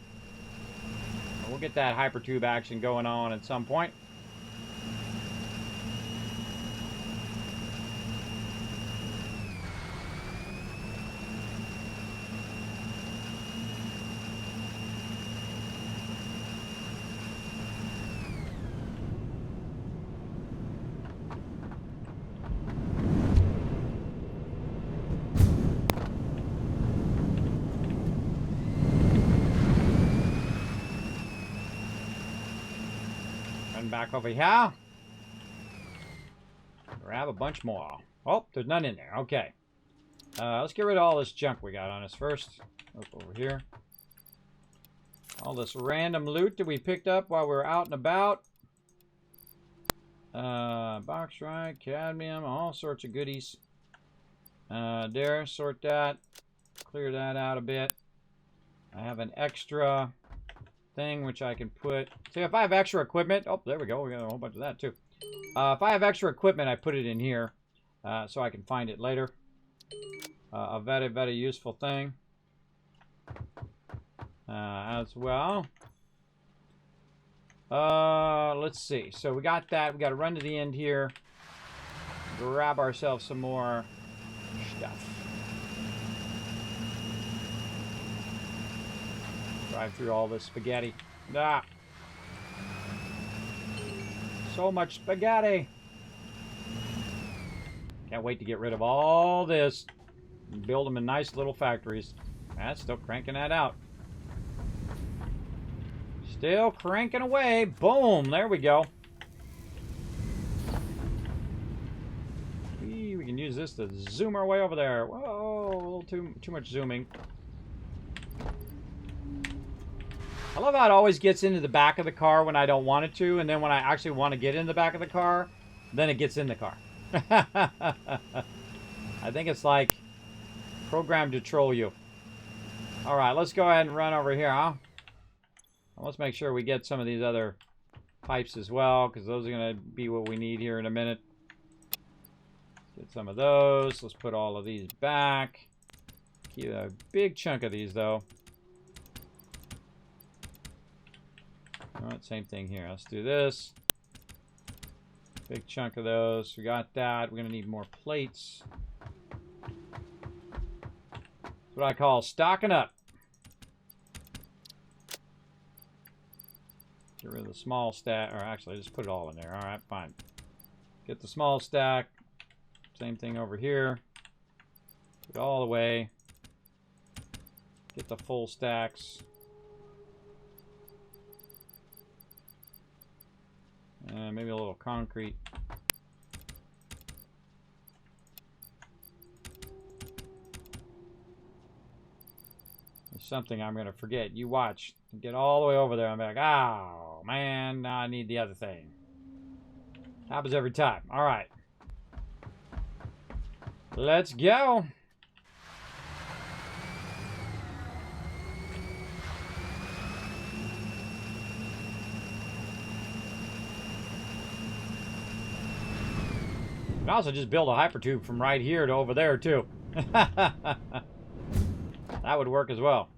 We'll get that hypertube action going on at some point. Back over here. Grab a bunch more. Oh, there's none in there. Okay. Let's get rid of all this junk we got on us first. Over here. All this random loot that we picked up while we were out and about. Bauxite, cadmium, all sorts of goodies. There, sort that. Clear that out a bit. I have an extra thing which I can put. See, if I have extra equipment, oh, there we go. We got a whole bunch of that too. If I have extra equipment, I put it in here so I can find it later. A very, very useful thing as well. Let's see. So we got that. We got to run to the end here. Grab ourselves some more stuff. Drive through all this spaghetti. Ah. So much spaghetti. Can't wait to get rid of all this and build them in nice little factories. That's still cranking that out. Still cranking away. Boom. There we go. We can use this to zoom our way over there. Whoa, a little too much zooming. I love how it always gets into the back of the car when I don't want it to, and then when I actually want to get in the back of the car, then it gets in the car. I think it's like programmed to troll you. All right, let's go ahead and run over here, huh? Let's make sure we get some of these other pipes as well, because those are going to be what we need here in a minute. Get some of those. Let's put all of these back. Keep a big chunk of these, though. All right, same thing here. Let's do this. Big chunk of those. We got that. We're going to need more plates. That's what I call stocking up. Get rid of the small stack. Or actually, just put it all in there. All right, fine. Get the small stack. Same thing over here. Put it all away. Get the full stacks. Maybe a little concrete. There's something I'm going to forget. You watch. Get all the way over there. I'm like, oh, man, now I need the other thing. Happens every time. All right. Let's go. You can also just build a hypertube from right here to over there, too. That would work as well.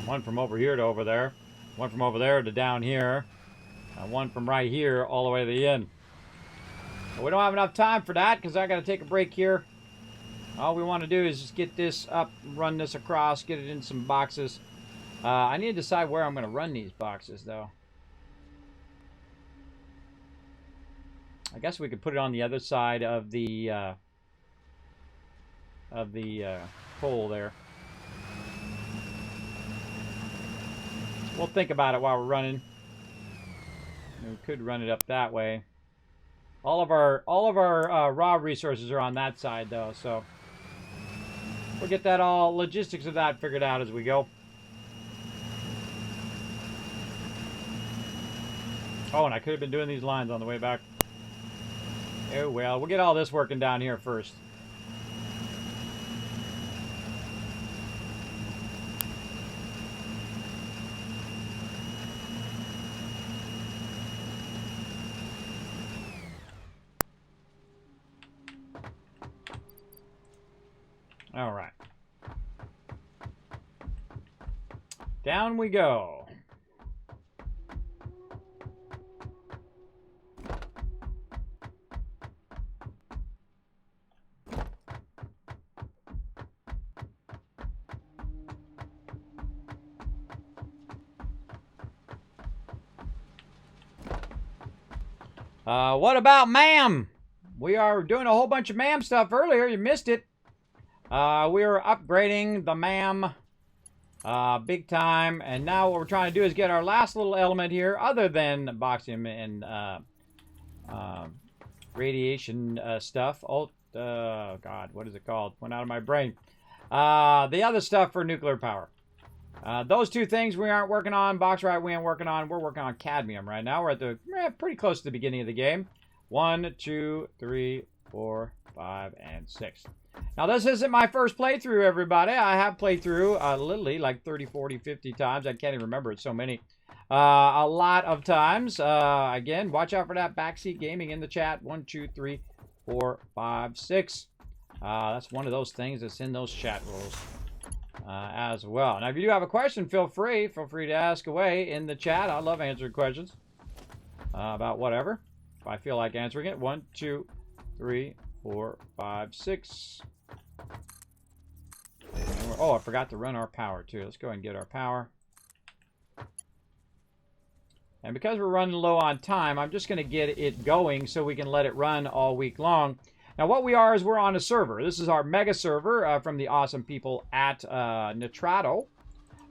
One from over here to over there. One from over there to down here. And one from right here all the way to the end. But we don't have enough time for that because I got to take a break here. All we want to do is just get this up, run this across, get it in some boxes. I need to decide where I'm going to run these boxes, though. I guess we could put it on the other side of the pole there. We'll think about it while we're running. We could run it up that way. All of our raw resources are on that side, though, so we'll get that all logistics of that figured out as we go. Oh, and I could have been doing these lines on the way back. Oh, well, we'll get all this working down here first. All right. Down we go. What about MAM? We are doing a whole bunch of MAM stuff earlier. You missed it. We are upgrading the MAM big time. And now what we're trying to do is get our last little element here, other than boxium and radiation stuff. Oh, God, what is it called? Went out of my brain. The other stuff for nuclear power. Those two things we aren't working on. Bauxite we ain't working on. We're working on cadmium right now. We're at the pretty close to the beginning of the game. 1, 2, 3, 4, 5, and 6. Now, this isn't my first playthrough, everybody. I have played through literally like 30, 40, 50 times. I can't even remember. It's so many. A lot of times. Again, watch out for that backseat gaming in the chat. 1, 2, 3, 4, 5, 6. That's one of those things that's in those chat rules. As well. Now, if you do have a question, feel free to ask away in the chat. I love answering questions about whatever. If I feel like answering it. 1, 2, 3, 4, 5, 6. Oh, I forgot to run our power too. Let's go ahead and get our power. And because we're running low on time, I'm just going to get it going so we can let it run all week long. Now, what we are is we're on a server. This is our mega server from the awesome people at Nitrato.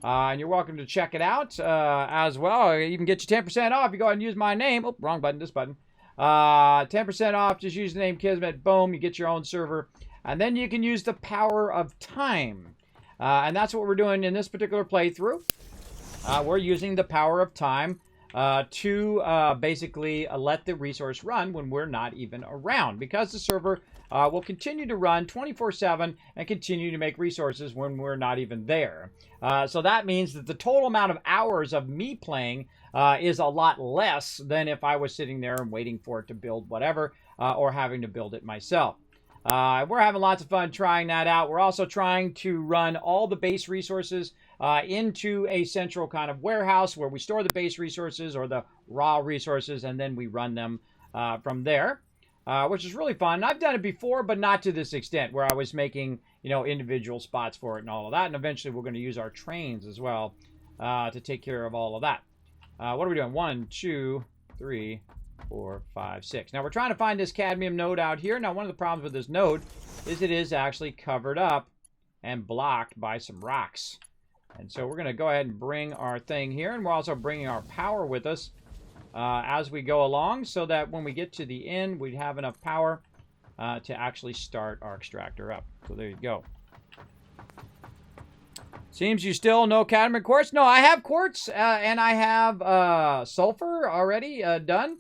And you're welcome to check it out as well. You can get you 10% off if you go ahead and use my name. Oh, wrong button, this button. 10% off. Just use the name Kismet. Boom, you get your own server. And then you can use the power of time. And that's what we're doing in this particular playthrough. We're using the power of time to basically let the resource run when we're not even around. Because the server will continue to run 24/7 and continue to make resources when we're not even there. So that means that the total amount of hours of me playing is a lot less than if I was sitting there and waiting for it to build whatever or having to build it myself. We're having lots of fun trying that out. We're also trying to run all the base resources into a central kind of warehouse where we store the base resources or the raw resources, and then we run them from there, which is really fun. I've done it before, but not to this extent, where I was making, you know, individual spots for it and all of that. And eventually we're going to use our trains as well to take care of all of that. What are we doing? 1, 2, 3, 4, 5, 6. Now we're trying to find this cadmium node out here. Now one of the problems with this node is it is actually covered up and blocked by some rocks. And so we're going to go ahead and bring our thing here, and we're also bringing our power with us as we go along, so that when we get to the end, we have enough power to actually start our extractor up. So there you go. Seems you still no cadmium quartz. No, I have quartz and I have sulfur already done.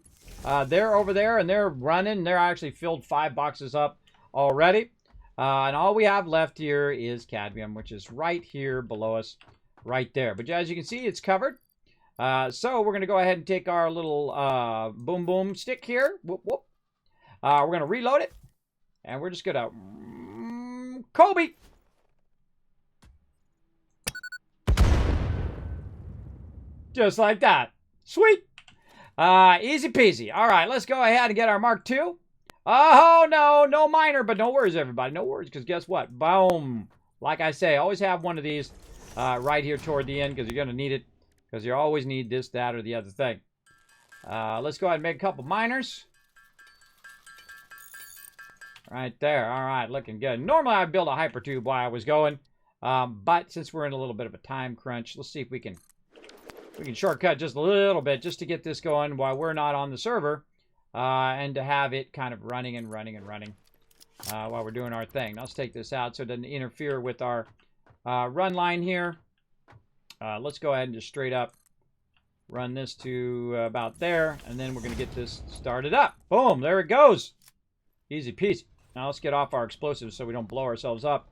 They're over there and they're running. They're actually filled 5 boxes up already. And all we have left here is cadmium, which is right here below us, right there. But as you can see, it's covered. So we're going to go ahead and take our little boom boom stick here. Whoop, whoop. We're going to reload it. And we're just going to... Kobe! Just like that. Sweet. Easy peasy. All right, let's go ahead and get our Mark II. Oh, no, no miner, but no worries, everybody. No worries, because guess what? Boom. Like I say, always have one of these right here toward the end, because you're going to need it, because you always need this, that, or the other thing. Let's go ahead and make a couple miners. Right there. All right, looking good. Normally, I'd build a hypertube while I was going, but since we're in a little bit of a time crunch, let's see if we can shortcut just a little bit just to get this going while we're not on the server, and to have it kind of running and running and running while we're doing our thing. Now, let's take this out so it doesn't interfere with our run line here. Let's go ahead and just straight up run this to about there, and then we're going to get this started up. Boom, there it goes. Easy peasy. Now let's get off our explosives so we don't blow ourselves up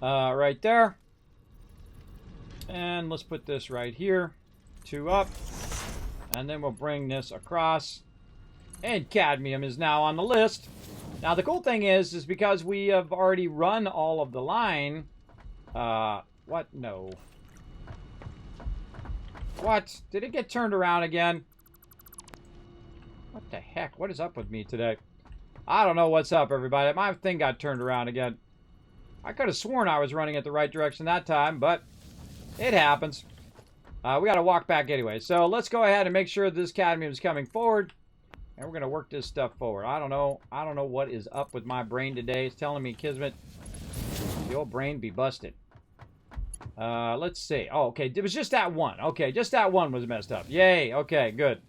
right there. And let's put this right here. 2 up, and then we'll bring this across, and cadmium is now on the list. Now the cool thing is because we have already run all of the line, what? No. What? Did it get turned around again? What the heck? What is up with me today? I don't know what's up, everybody. My thing got turned around again. I could have sworn I was running it the right direction that time, but it happens. We got to walk back anyway. So let's go ahead and make sure this cadmium is coming forward. And we're going to work this stuff forward. I don't know what is up with my brain today. It's telling me, Kismet, the old brain be busted. Let's see. Oh, okay. It was just that one. Okay, just that one was messed up. Yay. Okay, good.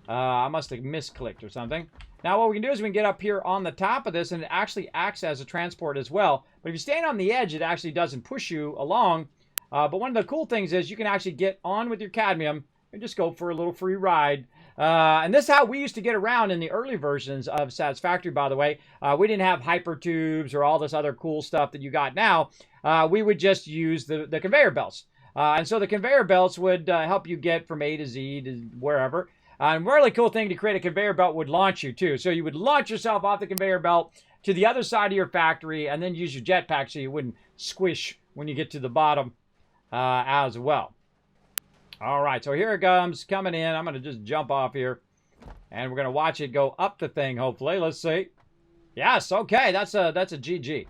I must have misclicked or something. Now what we can do is we can get up here on the top of this, and it actually acts as a transport as well. But if you stand on the edge, it actually doesn't push you along. But one of the cool things is you can actually get on with your cadmium and just go for a little free ride. And this is how we used to get around in the early versions of Satisfactory, by the way. We didn't have hypertubes or all this other cool stuff that you got now. We would just use the conveyor belts. And so the conveyor belts would help you get from A to Z to wherever. And a really cool thing to create a conveyor belt would launch you, too. So you would launch yourself off the conveyor belt to the other side of your factory and then use your jetpack so you wouldn't squish when you get to the bottom. As well. All right, so here it comes, coming in. I'm going to just jump off here, and we're going to watch it go up the thing, hopefully. Let's see. Yes, okay, that's a GG.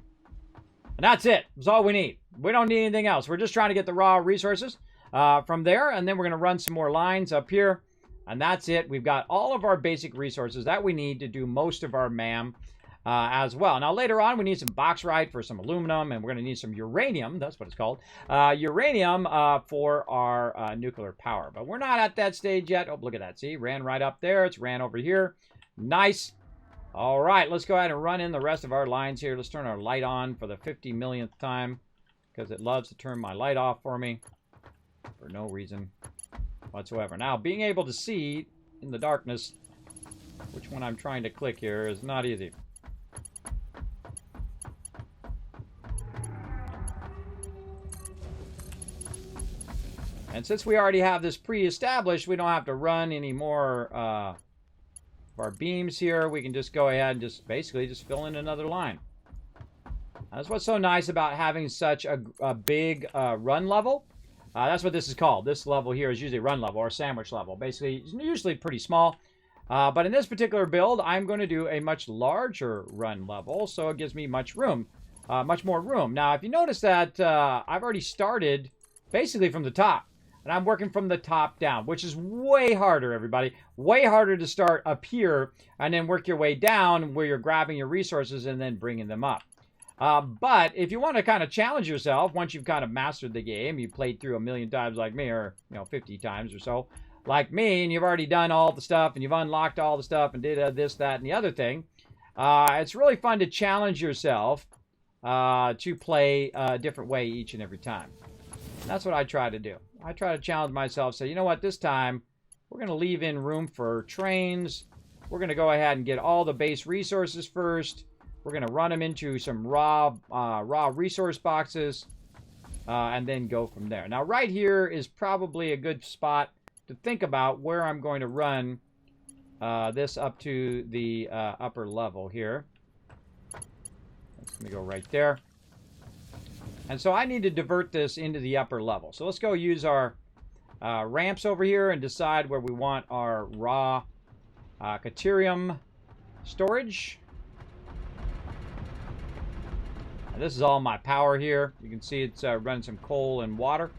And that's it. That's all we need. We don't need anything else. We're just trying to get the raw resources from there, and then we're going to run some more lines up here, and that's it. We've got all of our basic resources that we need to do most of our MAM. as well. Now, later on, we need some bauxite for some aluminum, and we're going to need some uranium. That's what it's called. Uranium for our nuclear power. But we're not at that stage yet. Oh, look at that. See, ran right up there. It's ran over here. Nice. All right, let's go ahead and run in the rest of our lines here. Let's turn our light on for the 50 millionth time because it loves to turn my light off for me for no reason whatsoever. Now, being able to see in the darkness which one I'm trying to click here is not easy. And since we already have this pre-established, we don't have to run any more of our beams here. We can just go ahead and just basically just fill in another line. That's what's so nice about having such a big run level. That's what this is called. This level here is usually run level or sandwich level. Basically, it's usually pretty small. But in this particular build, I'm going to do a much larger run level, so it gives me much room, much more room. Now, if you notice that I've already started basically from the top. And I'm working from the top down, which is way harder, everybody. Way harder to start up here and then work your way down where you're grabbing your resources and then bringing them up. But if you want to kind of challenge yourself, once you've kind of mastered the game, you played through 1,000,000 times like me, or 50 times or so, like me, and you've already done all the stuff, and you've unlocked all the stuff, and did this, that, and the other thing, it's really fun to challenge yourself to play a different way each and every time. And that's what I try to do. I try to challenge myself, say, you know what, this time, we're going to leave in room for trains. We're going to go ahead and get all the base resources first. We're going to run them into some raw resource boxes, and then go from there. Now, right here is probably a good spot to think about where I'm going to run this up to the upper level here. That's going to go right there. And so I need to divert this into the upper level. So let's go use our ramps over here and decide where we want our raw Caterium storage. And this is all my power here. You can see it's running some coal and water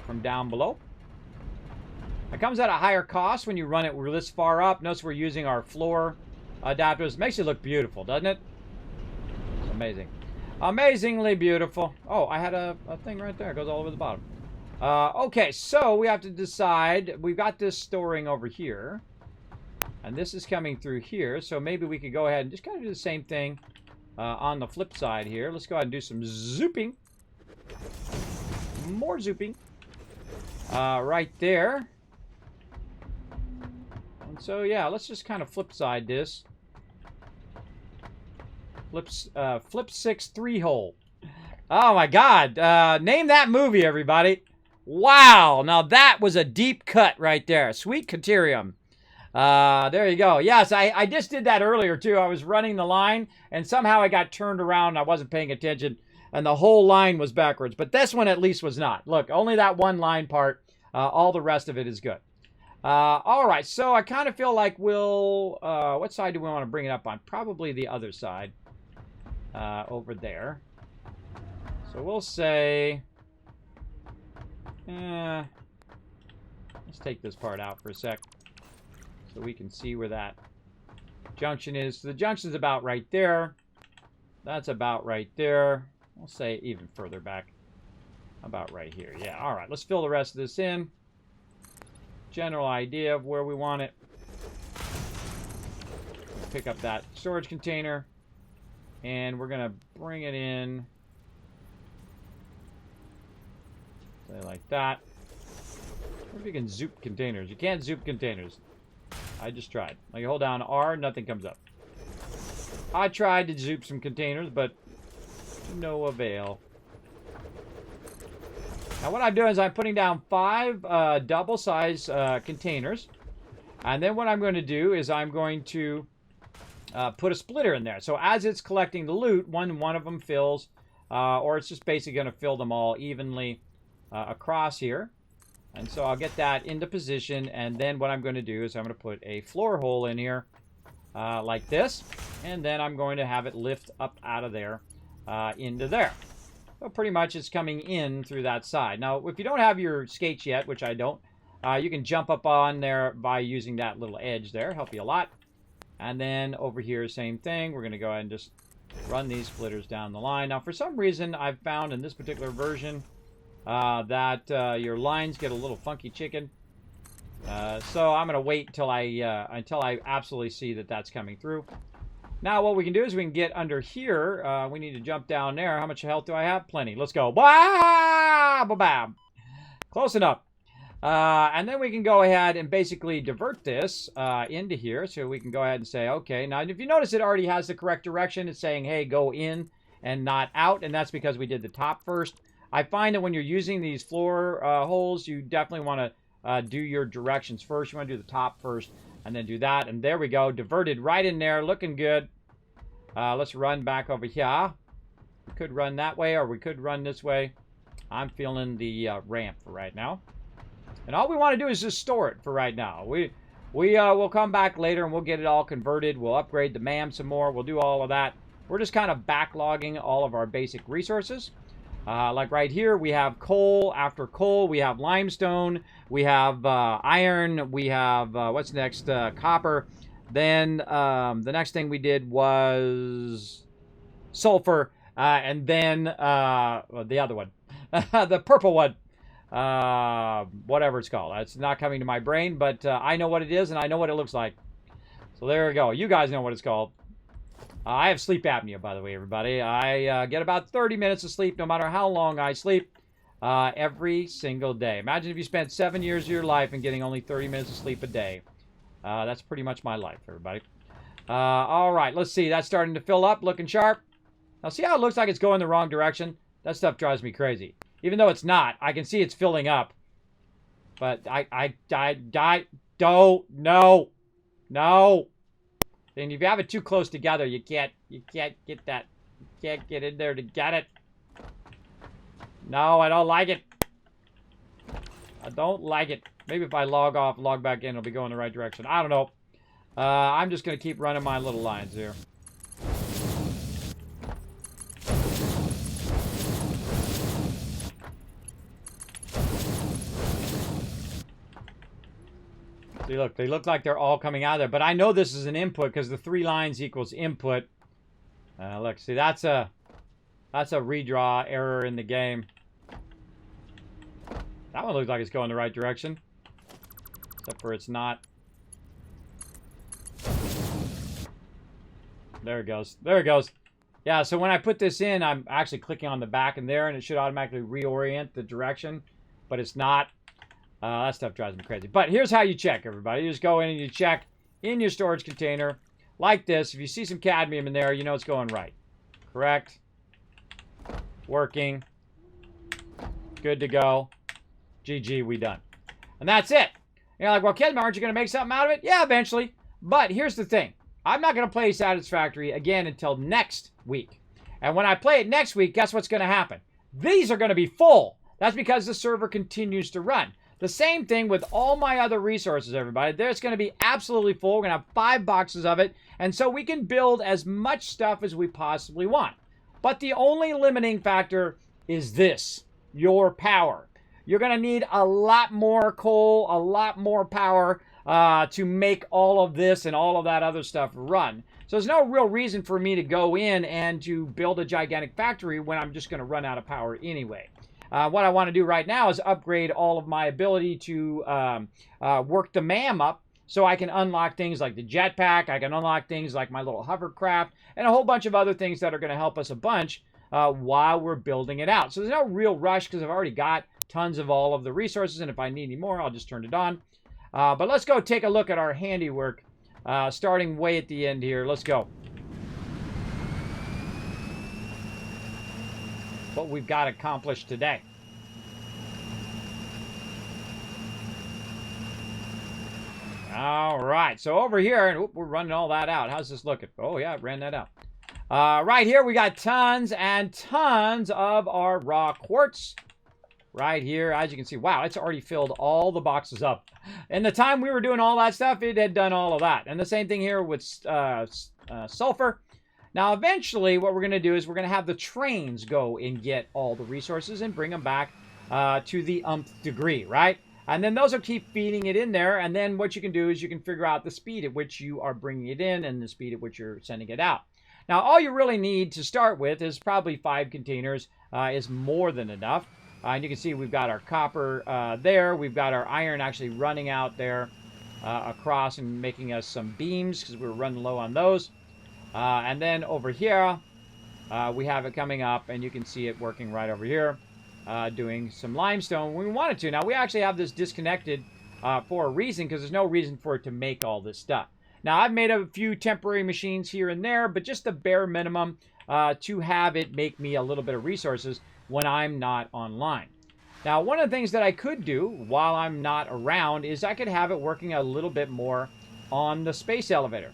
from down below. It comes at a higher cost when you run it this far up. Notice we're using our floor adapters. It makes it look beautiful, doesn't it? It's amazing. Amazingly beautiful. Oh, I had a thing right there. It goes all over the bottom. Okay, so we have to decide. We've got this storing over here. And this is coming through here. So maybe we could go ahead and just kind of do the same thing on the flip side here. Let's go ahead and do some zooping. More zooping. Right there. And so, yeah, let's just kind of flip side this. Flip 6 3-hole. Oh my God. Name that movie, everybody. Wow. Now that was a deep cut right there. Sweet Caterium. There you go. Yes, I just did that earlier too. I was running the line and somehow I got turned around and I wasn't paying attention and the whole line was backwards. But this one at least was not. Look, only that one line part. All the rest of it is good. All right. So I kind of feel like we'll... what side do we want to bring it up on? Probably the other side. Over there. So we'll say, let's take this part out for a sec so we can see where that junction is. So the junction's about right there. That's about right there. We'll say even further back. About right here. Yeah, all right. Let's fill the rest of this in. General idea of where we want it. Let's pick up that storage container. And we're going to bring it in, say like that. What if you can zoop containers? You can't zoop containers. I just tried. Like, hold down R, nothing comes up. I tried to zoop some containers, but to no avail. Now what I'm doing is I'm putting down 5 double-size containers. And then what I'm going to do is I'm going to put a splitter in there. So as it's collecting the loot, one of them fills, or it's just basically going to fill them all evenly across here. And so I'll get that into position, and then what I'm going to do is I'm going to put a floor hole in here like this, and then I'm going to have it lift up out of there into there. So pretty much it's coming in through that side. Now, if you don't have your skates yet, which I don't, you can jump up on there by using that little edge there. Help you a lot. And then over here, same thing. We're going to go ahead and just run these splitters down the line. Now, for some reason, I've found in this particular version that your lines get a little funky chicken. So I'm going to wait until I absolutely see that that's coming through. Now, what we can do is we can get under here. We need to jump down there. How much health do I have? Plenty. Let's go. Ba-bam! Close enough. And then we can go ahead and basically divert this into here. So we can go ahead and say, okay. Now, if you notice, it already has the correct direction. It's saying, hey, go in and not out. And that's because we did the top first. I find that when you're using these floor holes, you definitely want to do your directions first. You want to do the top first and then do that. And there we go. Diverted right in there. Looking good. Let's run back over here. We could run that way or we could run this way. I'm feeling the ramp for right now. And all we want to do is just store it for right now. We'll come back later and we'll get it all converted. We'll upgrade the MAM some more. We'll do all of that. We're just kind of backlogging all of our basic resources. Like right here, we have coal. After coal, we have limestone. We have iron. We have, what's next? Copper. Then the next thing we did was sulfur. And then the other one. The purple one. Whatever it's called. It's not coming to my brain, but I know what it is and I know what it looks like. So there we go. You guys know what it's called. I have sleep apnea, by the way, everybody. I get about 30 minutes of sleep no matter how long I sleep every single day. Imagine if you spent 7 years of your life and getting only 30 minutes of sleep a day. That's pretty much my life, everybody. All right, let's see. That's starting to fill up, looking sharp. Now, see how it looks like it's going the wrong direction? That stuff drives me crazy. Even though it's not, I can see it's filling up. But I don't, no. And if you have it too close together, you can't get that. You can't get in there to get it. No, I don't like it. I don't like it. Maybe if I log off, log back in, it'll be going the right direction. I don't know. I'm just going to keep running my little lines here. See, look, they look like they're all coming out of there. But I know this is an input because the 3 lines equals input. Look, see, that's a redraw error in the game. That one looks like it's going the right direction. Except for it's not. There it goes. There it goes. Yeah, so when I put this in, I'm actually clicking on the back and there, and it should automatically reorient the direction. But it's not. That stuff drives me crazy. But here's how you check, everybody. You just go in and you check in your storage container like this. If you see some cadmium in there, you know it's going right. Correct. Working. Good to go. GG, we done. And that's it. You're like, well, Kismet, aren't you going to make something out of it? Yeah, eventually. But here's the thing. I'm not going to play Satisfactory again until next week. And when I play it next week, guess what's going to happen? These are going to be full. That's because the server continues to run. The same thing with all my other resources, everybody. There's going to be absolutely full. We're going to have 5 boxes of it. And so we can build as much stuff as we possibly want. But the only limiting factor is this, your power. You're going to need a lot more coal, a lot more power to make all of this and all of that other stuff run. So there's no real reason for me to go in and to build a gigantic factory when I'm just going to run out of power anyway. What I want to do right now is upgrade all of my ability to work the MAM up so I can unlock things like the jetpack, I can unlock things like my little hovercraft, and a whole bunch of other things that are going to help us a bunch while we're building it out. So there's no real rush because I've already got tons of all of the resources, and if I need any more, I'll just turn it on. But let's go take a look at our handiwork, starting way at the end here. Let's go. What we've got accomplished today. All right, so over here, and we're running all that out. How's this looking? Oh, yeah, I ran that out. Right here, we got tons and tons of our raw quartz. Right here, as you can see, wow, it's already filled all the boxes up. In the time we were doing all that stuff, it had done all of that. And the same thing here with sulfur. Now, eventually, what we're going to do is we're going to have the trains go and get all the resources and bring them back to the nth degree, right? And then those will keep feeding it in there. And then what you can do is you can figure out the speed at which you are bringing it in and the speed at which you're sending it out. Now, all you really need to start with is probably 5 containers is more than enough. And you can see we've got our copper there. We've got our iron actually running out there across and making us some beams because we're running low on those. And then over here, we have it coming up, and you can see it working right over here, doing some limestone when we wanted to. Now, we actually have this disconnected for a reason, because there's no reason for it to make all this stuff. Now, I've made a few temporary machines here and there, but just the bare minimum to have it make me a little bit of resources when I'm not online. Now, one of the things that I could do while I'm not around is I could have it working a little bit more on the space elevator.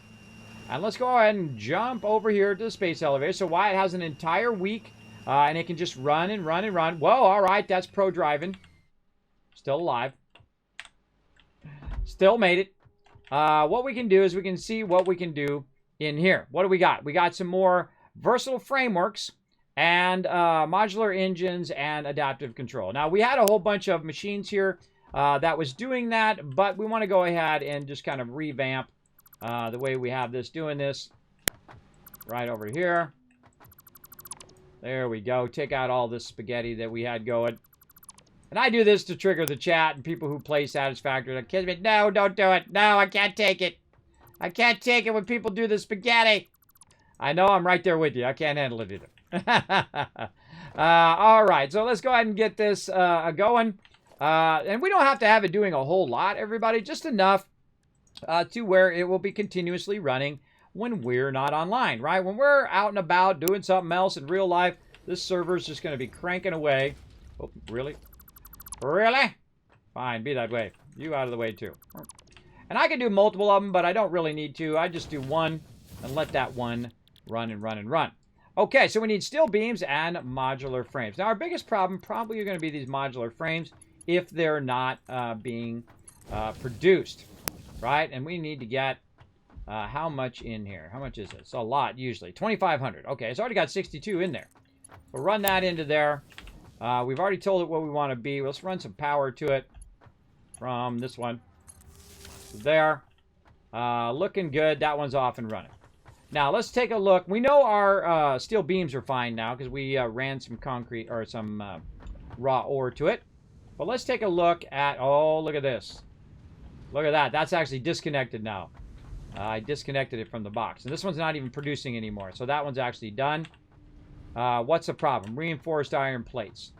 And let's go ahead and jump over here to the space elevator. So Wyatt has an entire week, and it can just run and run and run. Whoa, all right, that's pro driving. Still alive. Still made it. What we can do is we can see what we can do in here. What do we got? We got some more versatile frameworks and modular engines and adaptive control. Now, we had a whole bunch of machines here that was doing that, but we want to go ahead and just kind of revamp the way we have this doing this right over here. There we go. Take out all this spaghetti that we had going. And I do this to trigger the chat and people who play Satisfactory. Like, Kismet, no, don't do it. No, I can't take it. I can't take it when people do the spaghetti. I know, I'm right there with you. I can't handle it either. All right, so let's go ahead and get this going. And we don't have to have it doing a whole lot, everybody. Just enough to where it will be continuously running when we're not online, right? When we're out and about doing something else in real life, this server is just going to be cranking away. Oh, really? Really? Fine, be that way. You out of the way, too. And I can do multiple of them, but I don't really need to. I just do one and let that one run and run and run. Okay, so we need steel beams and modular frames. Now, our biggest problem probably are going to be these modular frames if they're not being produced, right? And we need to get how much in here? How much is it? It's a lot, usually. 2,500. Okay, it's already got 62 in there. We'll run that into there. We've already told it what we want to be. Let's run some power to it from this one to there. Looking good. That one's off and running. Now, let's take a look. We know our steel beams are fine now because we ran some concrete or some raw ore to it. But let's take a look at, oh, look at this. Look at that. That's actually disconnected now. I disconnected it from the box. And this one's not even producing anymore. So that one's actually done. What's the problem? Reinforced iron plates.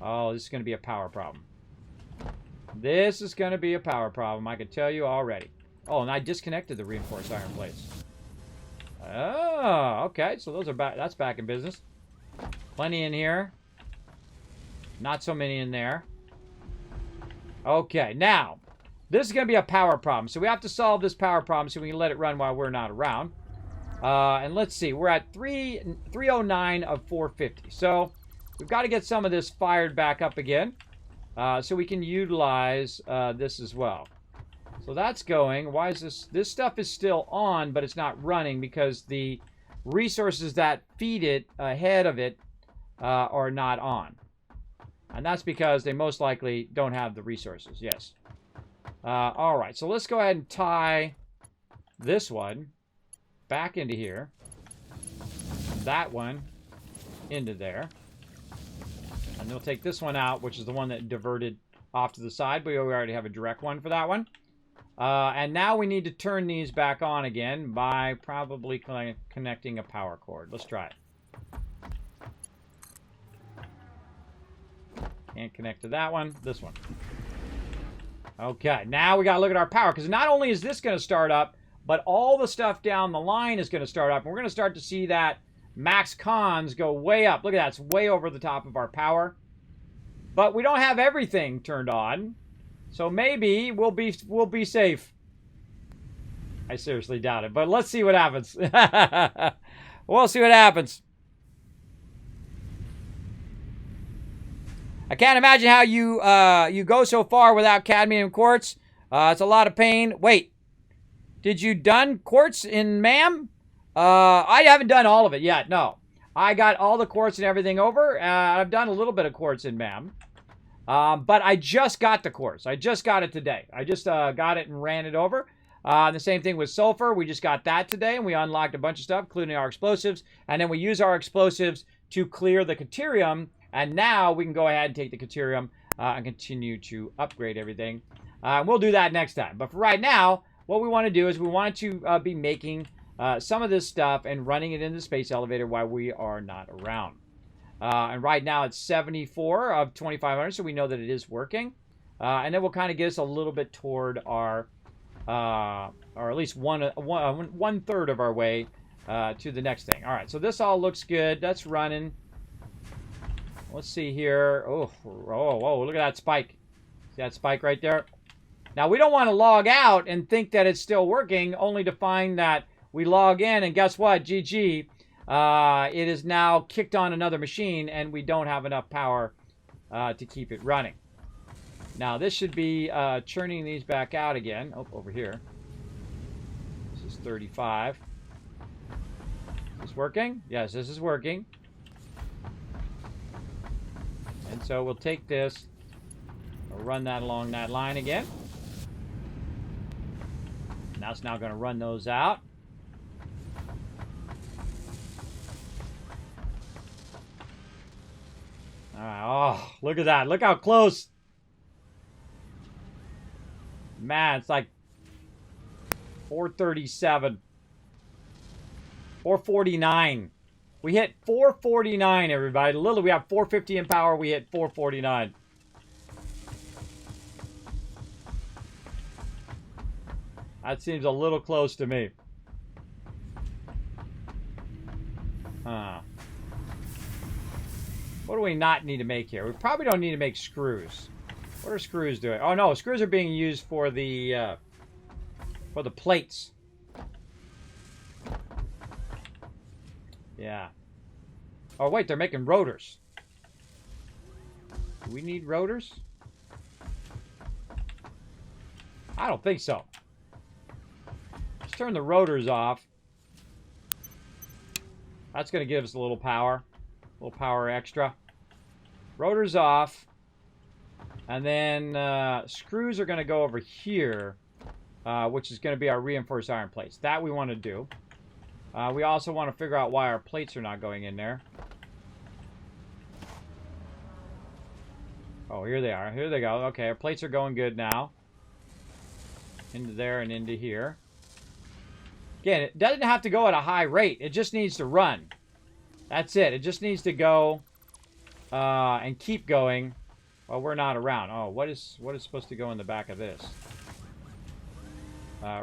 Oh, this is going to be a power problem. This is going to be a power problem. I can tell you already. Oh, and I disconnected the reinforced iron plates. Oh, okay. So those are back. That's back in business. Plenty in here. Not so many in there. Okay, now, this is going to be a power problem. So we have to solve this power problem so we can let it run while we're not around. And let's see. We're at 309 of 450. So we've got to get some of this fired back up again so we can utilize this as well. So that's going. Why is this? This stuff is still on, but it's not running because the resources that feed it ahead of it are not on. And that's because they most likely don't have the resources. Yes. All right. So let's go ahead and tie this one back into here. That one into there. And we'll take this one out, which is the one that diverted off to the side. But we already have a direct one for that one. And now we need to turn these back on again by probably connecting a power cord. Let's try it. Can't connect to that one. This one. Okay, now we got to look at our power. Because not only is this going to start up, but all the stuff down the line is going to start up. And we're going to start to see that max cons go way up. Look at that. It's way over the top of our power. But we don't have everything turned on. So maybe we'll be safe. I seriously doubt it. But let's see what happens. We'll see what happens. I can't imagine how you go so far without cadmium quartz. It's a lot of pain. Wait. Did you done quartz in MAM? I haven't done all of it yet. No. I got all the quartz and everything over. I've done a little bit of quartz in MAM. But I just got the course. I just got it today. I just got it and ran it over. The same thing with sulfur. We just got that today, and we unlocked a bunch of stuff, including our explosives. And then we use our explosives to clear the Caterium. And now we can go ahead and take the Caterium and continue to upgrade everything. We'll do that next time. But for right now, what we want to do is we want to be making some of this stuff and running it in the space elevator while we are not around. And right now it's 74 of 2,500, so we know that it is working. And then we'll kind of get us a little bit toward our, or at least one third of our way to the next thing. All right, so this all looks good. That's running. Let's see here. Oh, whoa, look at that spike. See that spike right there? Now, we don't want to log out and think that it's still working, only to find that we log in, and guess what? GG. It is now kicked on another machine, and we don't have enough power to keep it running. Now, this should be churning these back out again. Oh, over here. This is 35. Is this working? Yes, this is working. And so we'll take this, we'll run that along that line again. And that's now going to run those out. All right, oh, look at that. Look how close. Man, it's like 437. 449. We hit 449, everybody. Literally, we have 450 in power. We hit 449. That seems a little close to me. Huh. What do we not need to make here? We probably don't need to make screws. What are screws doing? Oh, no. Screws are being used for the plates. Yeah. Oh, wait. They're making rotors. Do we need rotors? I don't think so. Let's turn the rotors off. That's going to give us a little power. A little power extra. Rotors off. And then screws are going to go over here, which is going to be our reinforced iron plates. That we want to do. We also want to figure out why our plates are not going in there. Oh, here they are. Here they go. Okay, our plates are going good now. Into there and into here. Again, it doesn't have to go at a high rate. It just needs to run. That's it. It just needs to go and keep going while we're not around. Oh, what is supposed to go in the back of this?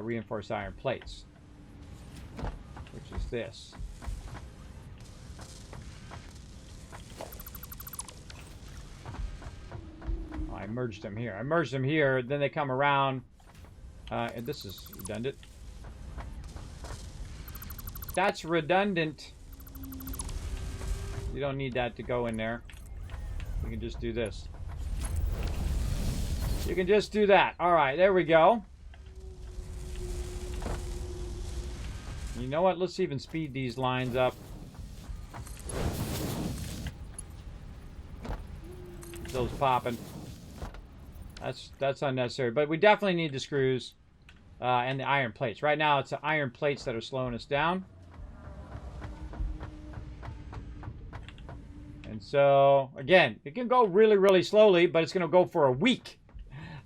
Reinforced iron plates. Which is this. Oh, I merged them here. I merged them here. Then they come around. And this is redundant. That's redundant. You don't need that to go in there. You can just do this. You can just do that. All right, there we go. You know what? Let's even speed these lines up. Get those popping. That's unnecessary. But we definitely need the screws and the iron plates. Right now, it's the iron plates that are slowing us down. And so, again, it can go really, really slowly, but it's going to go for a week.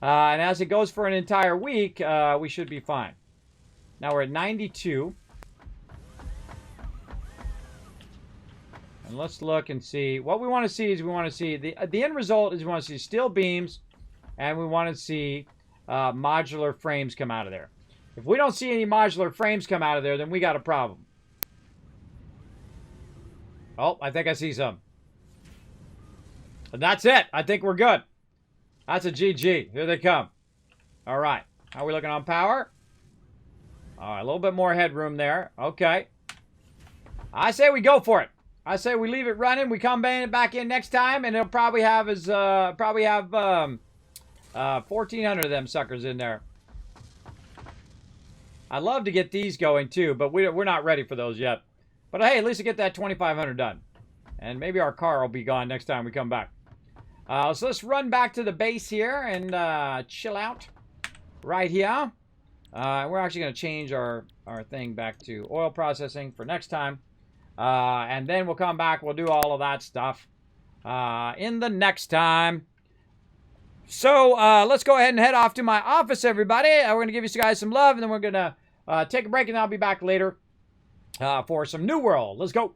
And as it goes for an entire week, we should be fine. Now we're at 92. And let's look and see. What we want to see is we want to see the end result is we want to see steel beams, and we want to see modular frames come out of there. If we don't see any modular frames come out of there, then we got a problem. Oh, I think I see some. And that's it. I think we're good. That's a GG. Here they come. All right. How are we looking on power? All right, a little bit more headroom there. Okay. I say we go for it. I say we leave it running. We come back in next time, and it'll probably have 1,400 of them suckers in there. I'd love to get these going too, but we're not ready for those yet. But hey, at least we get that 2,500 done, and maybe our car will be gone next time we come back. So let's run back to the base here and chill out right here. We're actually going to change our thing back to oil processing for next time. And then we'll come back. We'll do all of that stuff in the next time. So let's go ahead and head off to my office, everybody. We're going to give you guys some love, and then we're going to take a break, and I'll be back later for some New World. Let's go.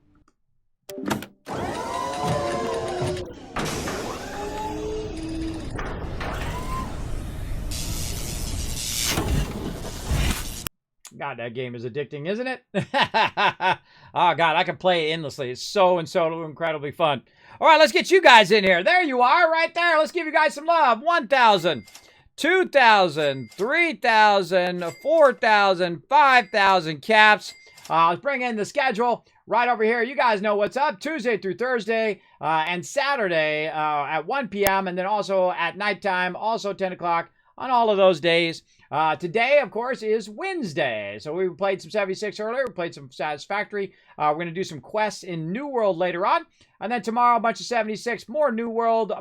God, that game is addicting, isn't it? Oh, God, I can play it endlessly. It's so incredibly fun. All right, let's get you guys in here. There you are, right there. Let's give you guys some love. 1,000, 2,000, 3,000, 4,000, 5,000 caps. Let's bring in the schedule right over here. You guys know what's up. Tuesday through Thursday and Saturday at 1 p.m. and then also at nighttime, also 10 o'clock on all of those days. Today, of course, is Wednesday. So we played some 76 earlier. We played some Satisfactory. We're going to do some quests in New World later on. And then tomorrow, a bunch of 76, more New World,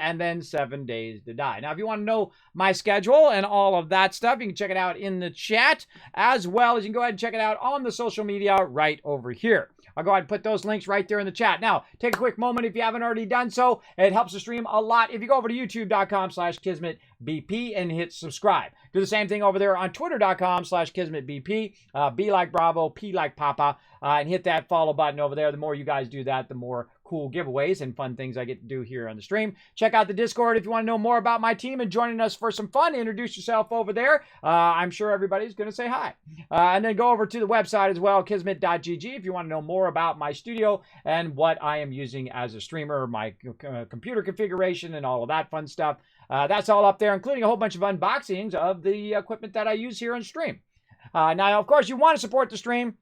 and then 7 Days to Die. Now, if you want to know my schedule and all of that stuff, you can check it out in the chat, as well as you can go ahead and check it out on the social media right over here. I'll go ahead and put those links right there in the chat. Now, take a quick moment if you haven't already done so. It helps the stream a lot if you go over to youtube.com/KismetBP and hit subscribe. Do the same thing over there on twitter.com/KismetBP. B like Bravo, P like Papa, and hit that follow button over there. The more you guys do that, the more cool giveaways and fun things I get to do here on the stream. Check out the Discord if you want to know more about my team and joining us for some fun. Introduce yourself over there. I'm sure everybody's going to say hi. And then go over to the website as well, kismet.gg, if you want to know more about my studio and what I am using as a streamer, my computer configuration and all of that fun stuff. That's all up there, including a whole bunch of unboxings of the equipment that I use here on stream. Now, of course, you want to support the stream.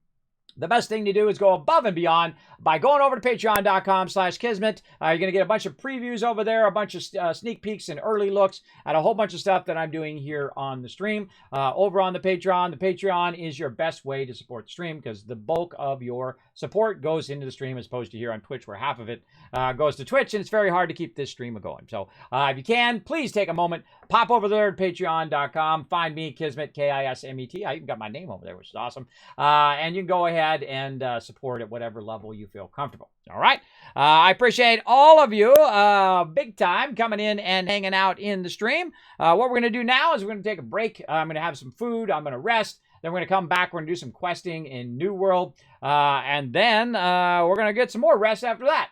The best thing to do is go above and beyond by going over to patreon.com/Kismet. You're going to get a bunch of previews over there, a bunch of sneak peeks and early looks at a whole bunch of stuff that I'm doing here on the stream. Over on the Patreon is your best way to support the stream because the bulk of your support goes into the stream as opposed to here on Twitch where half of it goes to Twitch, and it's very hard to keep this stream going. So if you can, please take a moment, pop over there to patreon.com, find me, Kismet, Kismet. I even got my name over there, which is awesome. And you can go ahead and support at whatever level you feel comfortable. All right. I appreciate all of you big time coming in and hanging out in the stream. What we're going to do now is we're going to take a break. I'm going to have some food. I'm going to rest. Then we're going to come back. We're going to do some questing in New World. And then we're going to get some more rest after that.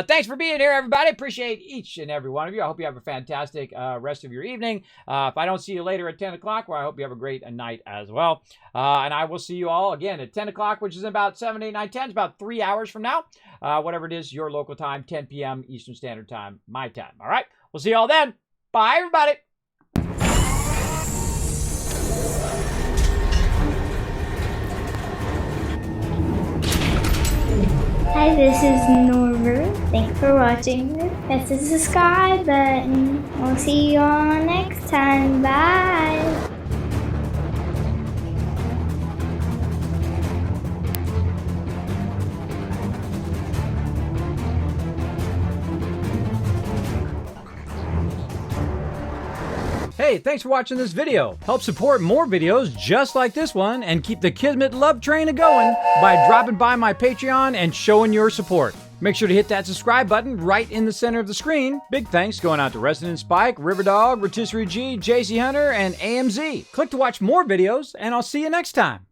Thanks for being here, everybody. Appreciate each and every one of you. I hope you have a fantastic rest of your evening. If I don't see you later at 10 o'clock, well, I hope you have a great night as well. And I will see you all again at 10 o'clock, which is about 7, 8, 9, 10. It's about 3 hours from now. Whatever it is, your local time, 10 p.m. Eastern Standard Time, my time. All right. We'll see you all then. Bye, everybody. Hi, this is Norver. Thanks for watching. Press the subscribe button. We'll see you all next time. Bye. Hey, thanks for watching this video. Help support more videos just like this one and keep the Kismet love train a-going by dropping by my Patreon and showing your support. Make sure to hit that subscribe button right in the center of the screen. Big thanks going out to Resident Spike, Riverdog, Rotisserie G, JC Hunter, and AMZ. Click to watch more videos, and I'll see you next time.